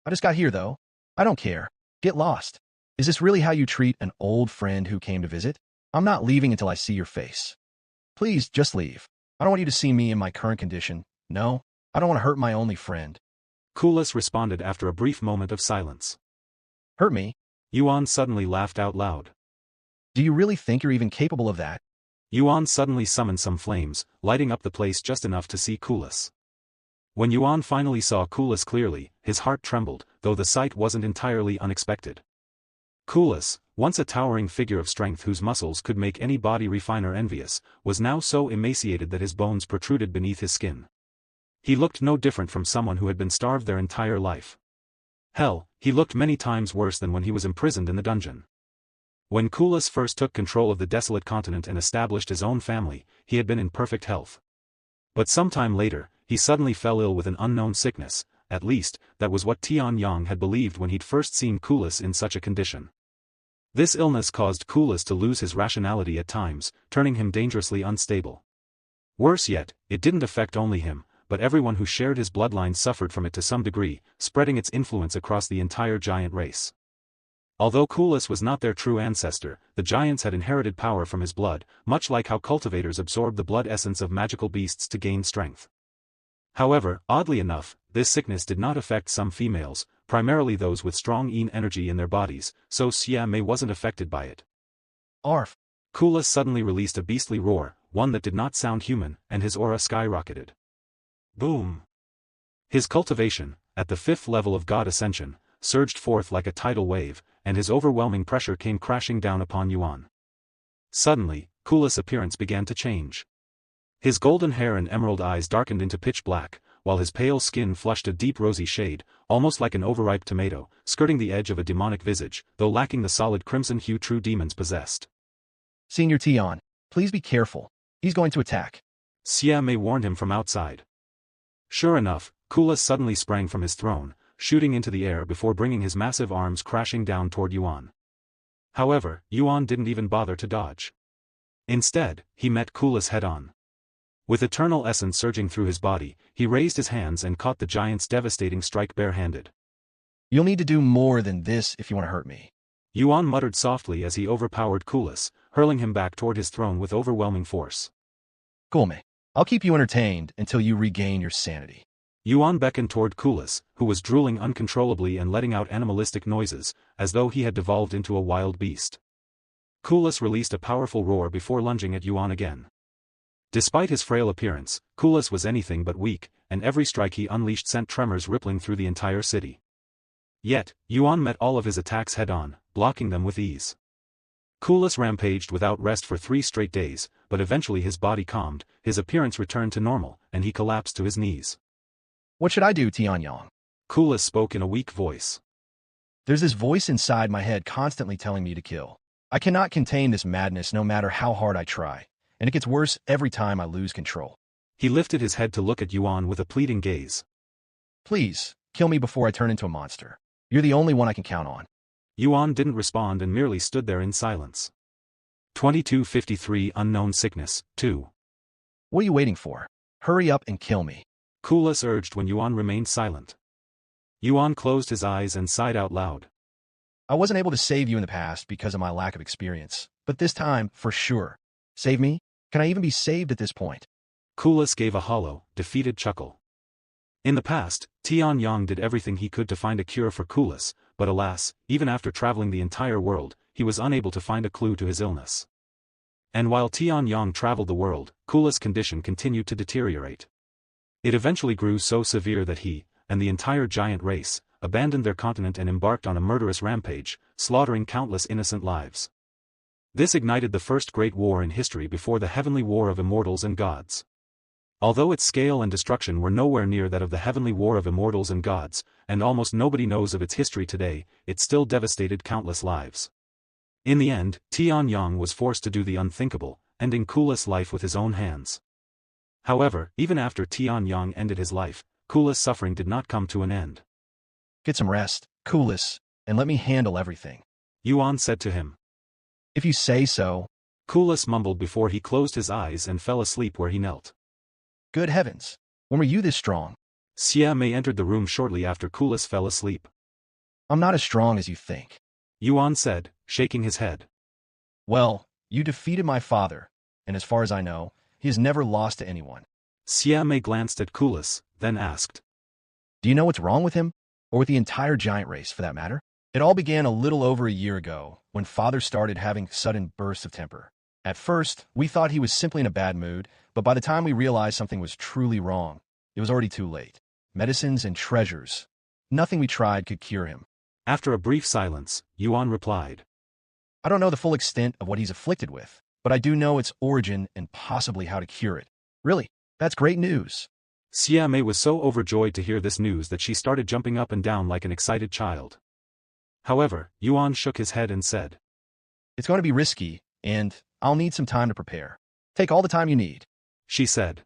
I just got here though. I don't care. Get lost. Is this really how you treat an old friend who came to visit? I'm not leaving until I see your face. Please, just leave. I don't want you to see me in my current condition. No, I don't want to hurt my only friend.
Kulis responded after a brief moment of silence.
Hurt me?
Yuan suddenly laughed out loud.
Do you really think you're even capable of that?
Yuan suddenly summoned some flames, lighting up the place just enough to see Kulis. When Yuan finally saw Kulis clearly, his heart trembled, though the sight wasn't entirely unexpected. Kulis, once a towering figure of strength whose muscles could make any body refiner envious, was now so emaciated that his bones protruded beneath his skin. He looked no different from someone who had been starved their entire life. Hell, he looked many times worse than when he was imprisoned in the dungeon. When Kulis first took control of the desolate continent and established his own family, he had been in perfect health. But sometime later, he suddenly fell ill with an unknown sickness, at least, that was what Tian Yang had believed when he'd first seen Kulis in such a condition. This illness caused Kulis to lose his rationality at times, turning him dangerously unstable. Worse yet, it didn't affect only him, but everyone who shared his bloodline suffered from it to some degree, spreading its influence across the entire giant race. Although Kulis was not their true ancestor, the giants had inherited power from his blood, much like how cultivators absorb the blood essence of magical beasts to gain strength. However, oddly enough, this sickness did not affect some females, primarily those with strong yin energy in their bodies, so Xia Mei wasn't affected by it.
Arf!
Kulis suddenly released a beastly roar, one that did not sound human, and his aura skyrocketed. Boom! His cultivation, at the 5th level of God Ascension, surged forth like a tidal wave, and his overwhelming pressure came crashing down upon Yuan. Suddenly, Kulis' appearance began to change. His golden hair and emerald eyes darkened into pitch black, while his pale skin flushed a deep rosy shade, almost like an overripe tomato, skirting the edge of a demonic visage, though lacking the solid crimson hue true demons possessed.
Senior Tion, please be careful. He's going to attack.
Xia Mei warned him from outside. Sure enough, Kulis suddenly sprang from his throne, shooting into the air before bringing his massive arms crashing down toward Yuan. However, Yuan didn't even bother to dodge. Instead, he met Kulis head-on. With eternal essence surging through his body, he raised his hands and caught the giant's devastating strike bare-handed.
You'll need to do more than this if you want to hurt me.
Yuan muttered softly as he overpowered Kulis, hurling him back toward his throne with overwhelming force.
Cool me. I'll keep you entertained until you regain your sanity.
Yuan beckoned toward Kulis, who was drooling uncontrollably and letting out animalistic noises, as though he had devolved into a wild beast. Kulis released a powerful roar before lunging at Yuan again. Despite his frail appearance, Kulis was anything but weak, and every strike he unleashed sent tremors rippling through the entire city. Yet, Yuan met all of his attacks head-on, blocking them with ease. Kulis rampaged without rest for 3 straight days, but eventually his body calmed, his appearance returned to normal, and he collapsed to his knees.
What should I do, Tianyang?
Kulis spoke in a weak voice.
There's this voice inside my head constantly telling me to kill. I cannot contain this madness no matter how hard I try, and it gets worse every time I lose control.
He lifted his head to look at Yuan with a pleading gaze.
Please, kill me before I turn into a monster. You're the only one I can count on.
Yuan didn't respond and merely stood there in silence. 2253 Unknown Sickness, 2.
What are you waiting for? Hurry up and kill me.
Kulis urged when Yuan remained silent. Yuan closed his eyes and sighed out loud.
I wasn't able to save you in the past because of my lack of experience, but this time, for sure. Save me? Can I even be saved at this point?
Kulis gave a hollow, defeated chuckle. In the past, Tianyang did everything he could to find a cure for Kulis, but alas, even after traveling the entire world, he was unable to find a clue to his illness. And while Tianyang traveled the world, Kulis' condition continued to deteriorate. It eventually grew so severe that he, and the entire giant race, abandoned their continent and embarked on a murderous rampage, slaughtering countless innocent lives. This ignited the first great war in history before the heavenly war of immortals and gods. Although its scale and destruction were nowhere near that of the heavenly war of immortals and gods, and almost nobody knows of its history today, it still devastated countless lives. In the end, Tianyang was forced to do the unthinkable, ending Kulis' life with his own hands. However, even after Tianyang ended his life, Kulis' suffering did not come to an end.
Get some rest, Kulis, and let me handle everything.
Yuan said to him.
If you say so.
Kulis mumbled before he closed his eyes and fell asleep where he knelt.
Good heavens, when were you this strong?
Xia Mei entered the room shortly after Kulis fell asleep.
I'm not as strong as you think.
Yuan said, shaking his head.
Well, you defeated my father, and as far as I know, he has never lost to anyone.
Xia Mei glanced at Kulis, then asked.
Do you know what's wrong with him? Or with the entire giant race, for that matter? It all began a little over a year ago, when father started having sudden bursts of temper. At first, we thought he was simply in a bad mood, but by the time we realized something was truly wrong, it was already too late. Medicines and treasures. Nothing we tried could cure him.
After a brief silence, Yuan replied.
I don't know the full extent of what he's afflicted with, but I do know its origin and possibly how to cure it. Really, that's great news.
Xia Mei was so overjoyed to hear this news that she started jumping up and down like an excited child. However, Yuan shook his head and said.
It's going to be risky, and I'll need some time to prepare. Take all the time you need.
She said.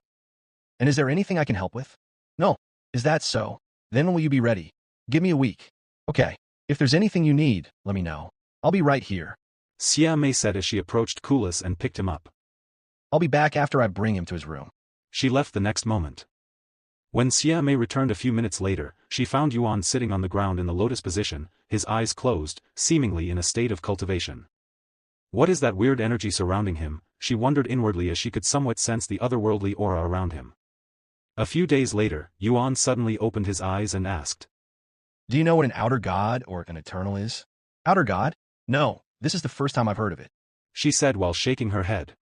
And is there anything I can help with? No. Is that so? Then when will you be ready? Give me a week. Okay. If there's anything you need, let me know. I'll be right here.
Xia Mei said as she approached Kulis and picked him up.
I'll be back after I bring him to his room.
She left the next moment. When Xia Mei returned a few minutes later, she found Yuan sitting on the ground in the lotus position, his eyes closed, seemingly in a state of cultivation. What is that weird energy surrounding him? She wondered inwardly as she could somewhat sense the otherworldly aura around him. A few days later, Yuan suddenly opened his eyes and asked.
Do you know what an outer god or an eternal is? Outer god? No, this is the first time I've heard of it.
She said while shaking her head.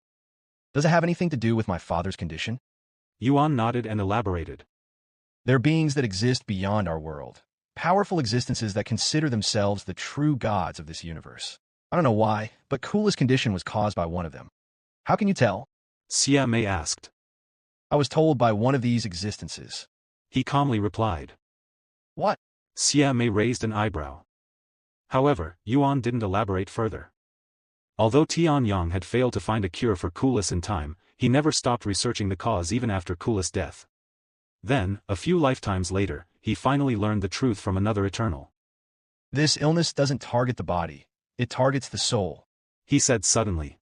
Does it have anything to do with my father's condition?
Yuan nodded and elaborated.
They're beings that exist beyond our world. Powerful existences that consider themselves the true gods of this universe. I don't know why, but Kulis' condition was caused by one of them. How can you tell?
Xia Mei asked.
I was told by one of these existences.
He calmly replied.
What?
Xia Mei raised an eyebrow. However, Yuan didn't elaborate further. Although Tianyang had failed to find a cure for Kulis in time, he never stopped researching the cause even after Kulis' death. Then, a few lifetimes later, he finally learned the truth from another eternal.
This illness doesn't target the body, it targets the soul.
He said suddenly.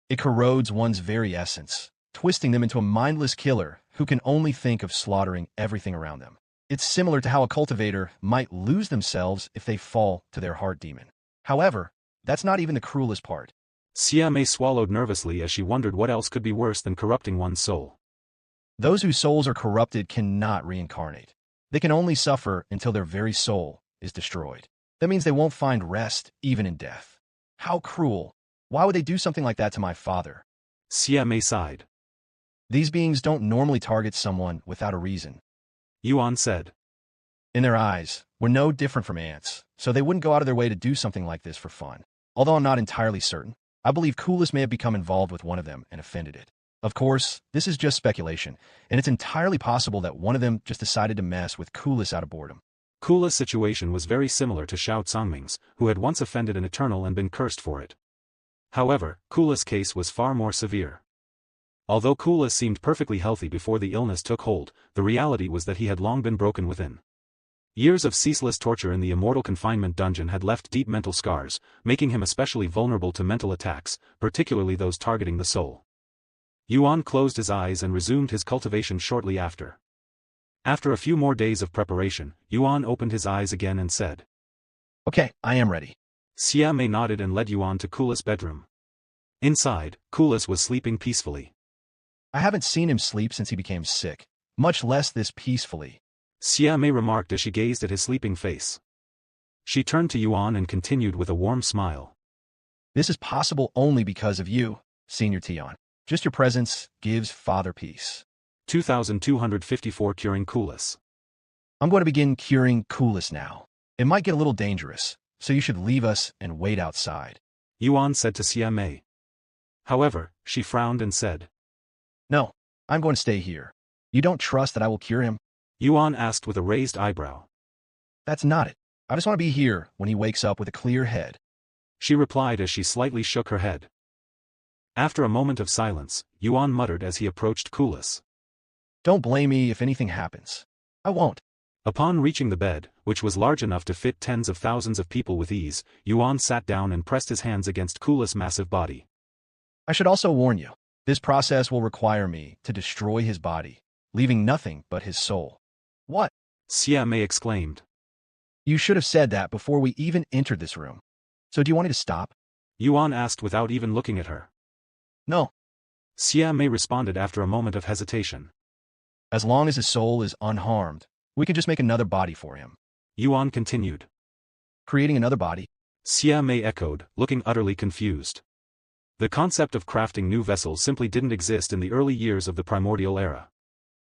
It corrodes one's very essence. twisting them into a mindless killer who can only think of slaughtering everything around them. It's similar to how a cultivator might lose themselves if they fall to their heart demon. However, that's not even the cruelest part.
Xia Mei swallowed nervously as she wondered what else could be worse than corrupting one's soul.
Those whose souls are corrupted cannot reincarnate. They can only suffer until their very soul is destroyed. That means they won't find rest even in death. How cruel. Why would they do something like that to my father?
Xia Mei sighed.
These beings don't normally target someone without a reason.
Yuan said.
In their eyes, we're no different from ants, so they wouldn't go out of their way to do something like this for fun. Although I'm not entirely certain, I believe Cultivation may have become involved with one of them and offended it. Of course, this is just speculation, and it's entirely possible that one of them just decided to mess with Cultivation out of boredom.
Kula's situation was very similar to Xiao Tsangming's, who had once offended an Eternal and been cursed for it. However, Kula's case was far more severe. Although Kula seemed perfectly healthy before the illness took hold, the reality was that he had long been broken within. Years of ceaseless torture in the immortal confinement dungeon had left deep mental scars, making him especially vulnerable to mental attacks, particularly those targeting the soul. Yuan closed his eyes and resumed his cultivation shortly after. After a few more days of preparation, Yuan opened his eyes again and said,
Okay, I am ready.
Xia Mei nodded and led Yuan to Kula's bedroom. Inside, Kulas was sleeping peacefully.
I haven't seen him sleep since he became sick, much less this peacefully.
Xia Mei remarked as she gazed at his sleeping face. She turned to Yuan and continued with a warm smile.
This is possible only because of you, Senior Tion. Just your presence gives Father peace.
2254 Curing Kulas.
I'm going to begin curing Cultivation now. It might get a little dangerous, so you should leave us and wait outside.
Yuan said to Xia Mei. However, she frowned and said,
No, I'm going to stay here. You don't trust that I will cure him?
Yuan asked with a raised eyebrow.
That's not it. I just want to be here when he wakes up with a clear head.
She replied as she slightly shook her head. After a moment of silence, Yuan muttered as he approached Kulas.
Don't blame me if anything happens. I won't.
Upon reaching the bed, which was large enough to fit tens of thousands of people with ease, Yuan sat down and pressed his hands against Kulas' massive body.
I should also warn you, this process will require me to destroy his body, leaving nothing but his soul. What?
Xia Mei exclaimed.
You should have said that before we even entered this room. So do you want me to stop?
Yuan asked without even looking at her.
No.
Xia Mei responded after a moment of hesitation.
As long as his soul is unharmed, we can just make another body for him.
Yuan continued.
Creating another body?
Xia Mei echoed, looking utterly confused. The concept of crafting new vessels simply didn't exist in the early years of the primordial era.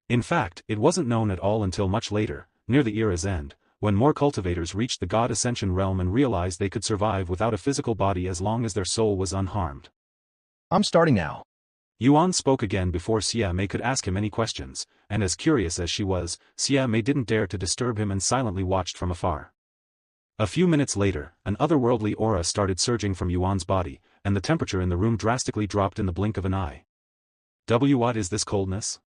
In fact, it wasn't known at all until much later, near the era's end, when more cultivators reached the God Ascension realm and realized they could survive without a physical body as long as their soul was unharmed.
I'm starting now.
Yuan spoke again before Xia Mei could ask him any questions, and as curious as she was, Xia Mei didn't dare to disturb him and silently watched from afar. A few minutes later, an otherworldly aura started surging from Yuan's body, and the temperature in the room drastically dropped in the blink of an eye. What is this coldness?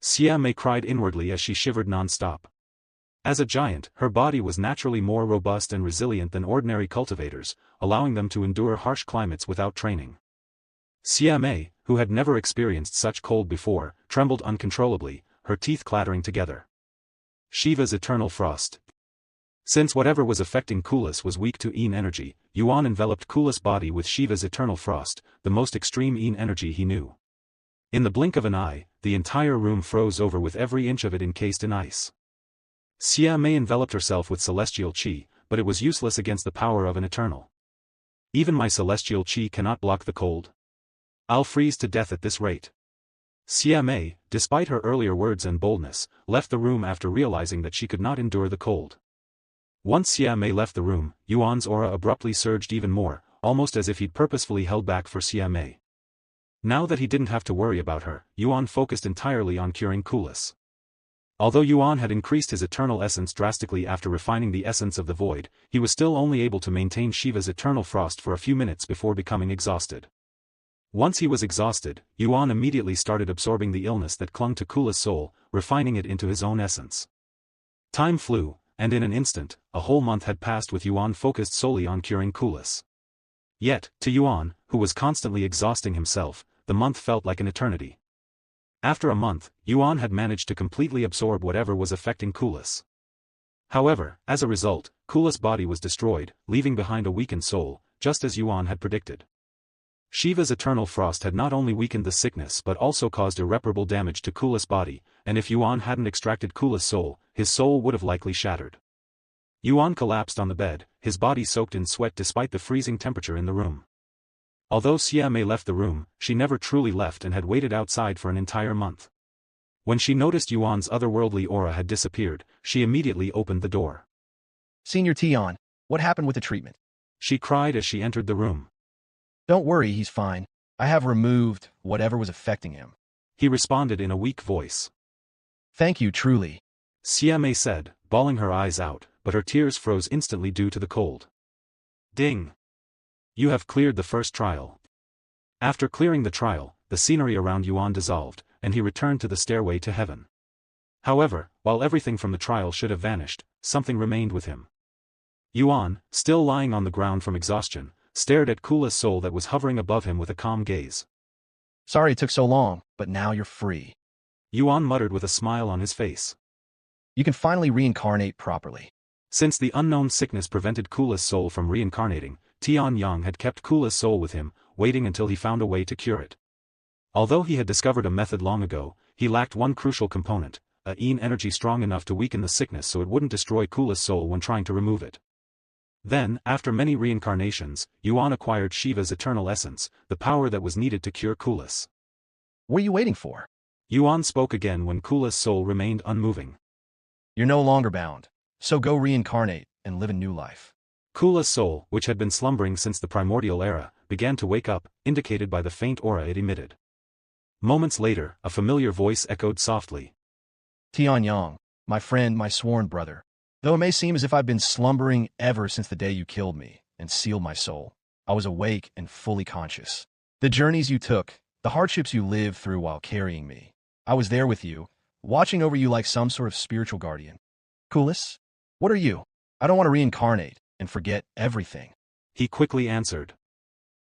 Xia Mei cried inwardly as she shivered non-stop. As a giant, her body was naturally more robust and resilient than ordinary cultivators, allowing them to endure harsh climates without training. Xia Mei, who had never experienced such cold before, trembled uncontrollably, her teeth clattering together. Shiva's eternal frost. Since whatever was affecting Kulas was weak to Yin energy, Yuan enveloped Kulas' body with Shiva's eternal frost, the most extreme Yin energy he knew. In the blink of an eye, the entire room froze over with every inch of it encased in ice. Xia Mei enveloped herself with celestial qi, but it was useless against the power of an eternal. Even my celestial qi cannot block the cold. I'll freeze to death at this rate. Xia Mei, despite her earlier words and boldness, left the room after realizing that she could not endure the cold. Once Xia Mei left the room, Yuan's aura abruptly surged even more, almost as if he'd purposefully held back for Xia Mei. Now that he didn't have to worry about her, Yuan focused entirely on curing Kulas. Although Yuan had increased his eternal essence drastically after refining the essence of the void, he was still only able to maintain Shiva's eternal frost for a few minutes before becoming exhausted. Once he was exhausted, Yuan immediately started absorbing the illness that clung to Kulas' soul, refining it into his own essence. Time flew, and in an instant, a whole month had passed with Yuan focused solely on curing Kulas. Yet, to Yuan, who was constantly exhausting himself, the month felt like an eternity. After a month, Yuan had managed to completely absorb whatever was affecting Kulis. However, as a result, Kulis' body was destroyed, leaving behind a weakened soul, just as Yuan had predicted. Shiva's eternal frost had not only weakened the sickness but also caused irreparable damage to Kulis' body, and if Yuan hadn't extracted Kulis' soul, his soul would have likely shattered. Yuan collapsed on the bed, his body soaked in sweat despite the freezing temperature in the room. Although Xia Mei left the room, she never truly left and had waited outside for an entire month. When she noticed Yuan's otherworldly aura had disappeared, she immediately opened the door.
Senior Tian, what happened with the treatment?
She cried as she entered the room.
Don't worry, he's fine. I have removed whatever was affecting him.
He responded in a weak voice.
Thank you, truly.
Xia Mei said, bawling her eyes out, but her tears froze instantly due to the cold. Ding! You have cleared the first trial. After clearing the trial, the scenery around Yuan dissolved, and he returned to the stairway to heaven. However, while everything from the trial should have vanished, something remained with him. Yuan, still lying on the ground from exhaustion, stared at Kulis' soul that was hovering above him with a calm gaze.
Sorry it took so long, but now you're free.
Yuan muttered with a smile on his face.
You can finally reincarnate properly.
Since the unknown sickness prevented Kulis' soul from reincarnating, Tian Yang had kept Kulis' soul with him, waiting until he found a way to cure it. Although he had discovered a method long ago, he lacked one crucial component, a Yin energy strong enough to weaken the sickness so it wouldn't destroy Kulis' soul when trying to remove it. Then, after many reincarnations, Yuan acquired Shiva's eternal essence, the power that was needed to cure Kulis.
What are you waiting for?
Yuan spoke again when Kulis' soul remained unmoving.
You're no longer bound, so go reincarnate and live a new life.
Kulis' soul, which had been slumbering since the primordial era, began to wake up, indicated by the faint aura it emitted. Moments later, a familiar voice echoed softly.
Tian Yang, my friend, my sworn brother. Though it may seem as if I've been slumbering ever since the day you killed me and sealed my soul, I was awake and fully conscious. The journeys you took, the hardships you lived through while carrying me, I was there with you, watching over you like some sort of spiritual guardian. Kulis, what are you? I don't want to reincarnate and forget everything.
He quickly answered.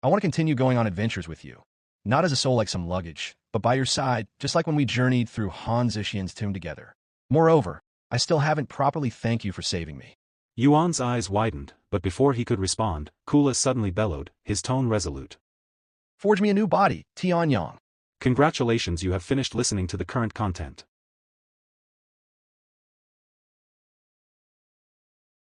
I want to continue going on adventures with you. Not as a soul like some luggage, but by your side, just like when we journeyed through Han Zishian's tomb together. Moreover, I still haven't properly thanked you for saving me.
Yuan's eyes widened, but before he could respond, Kulis suddenly bellowed, his tone resolute.
Forge me a new body, Tian Yang.
Congratulations, you have finished listening to the current content.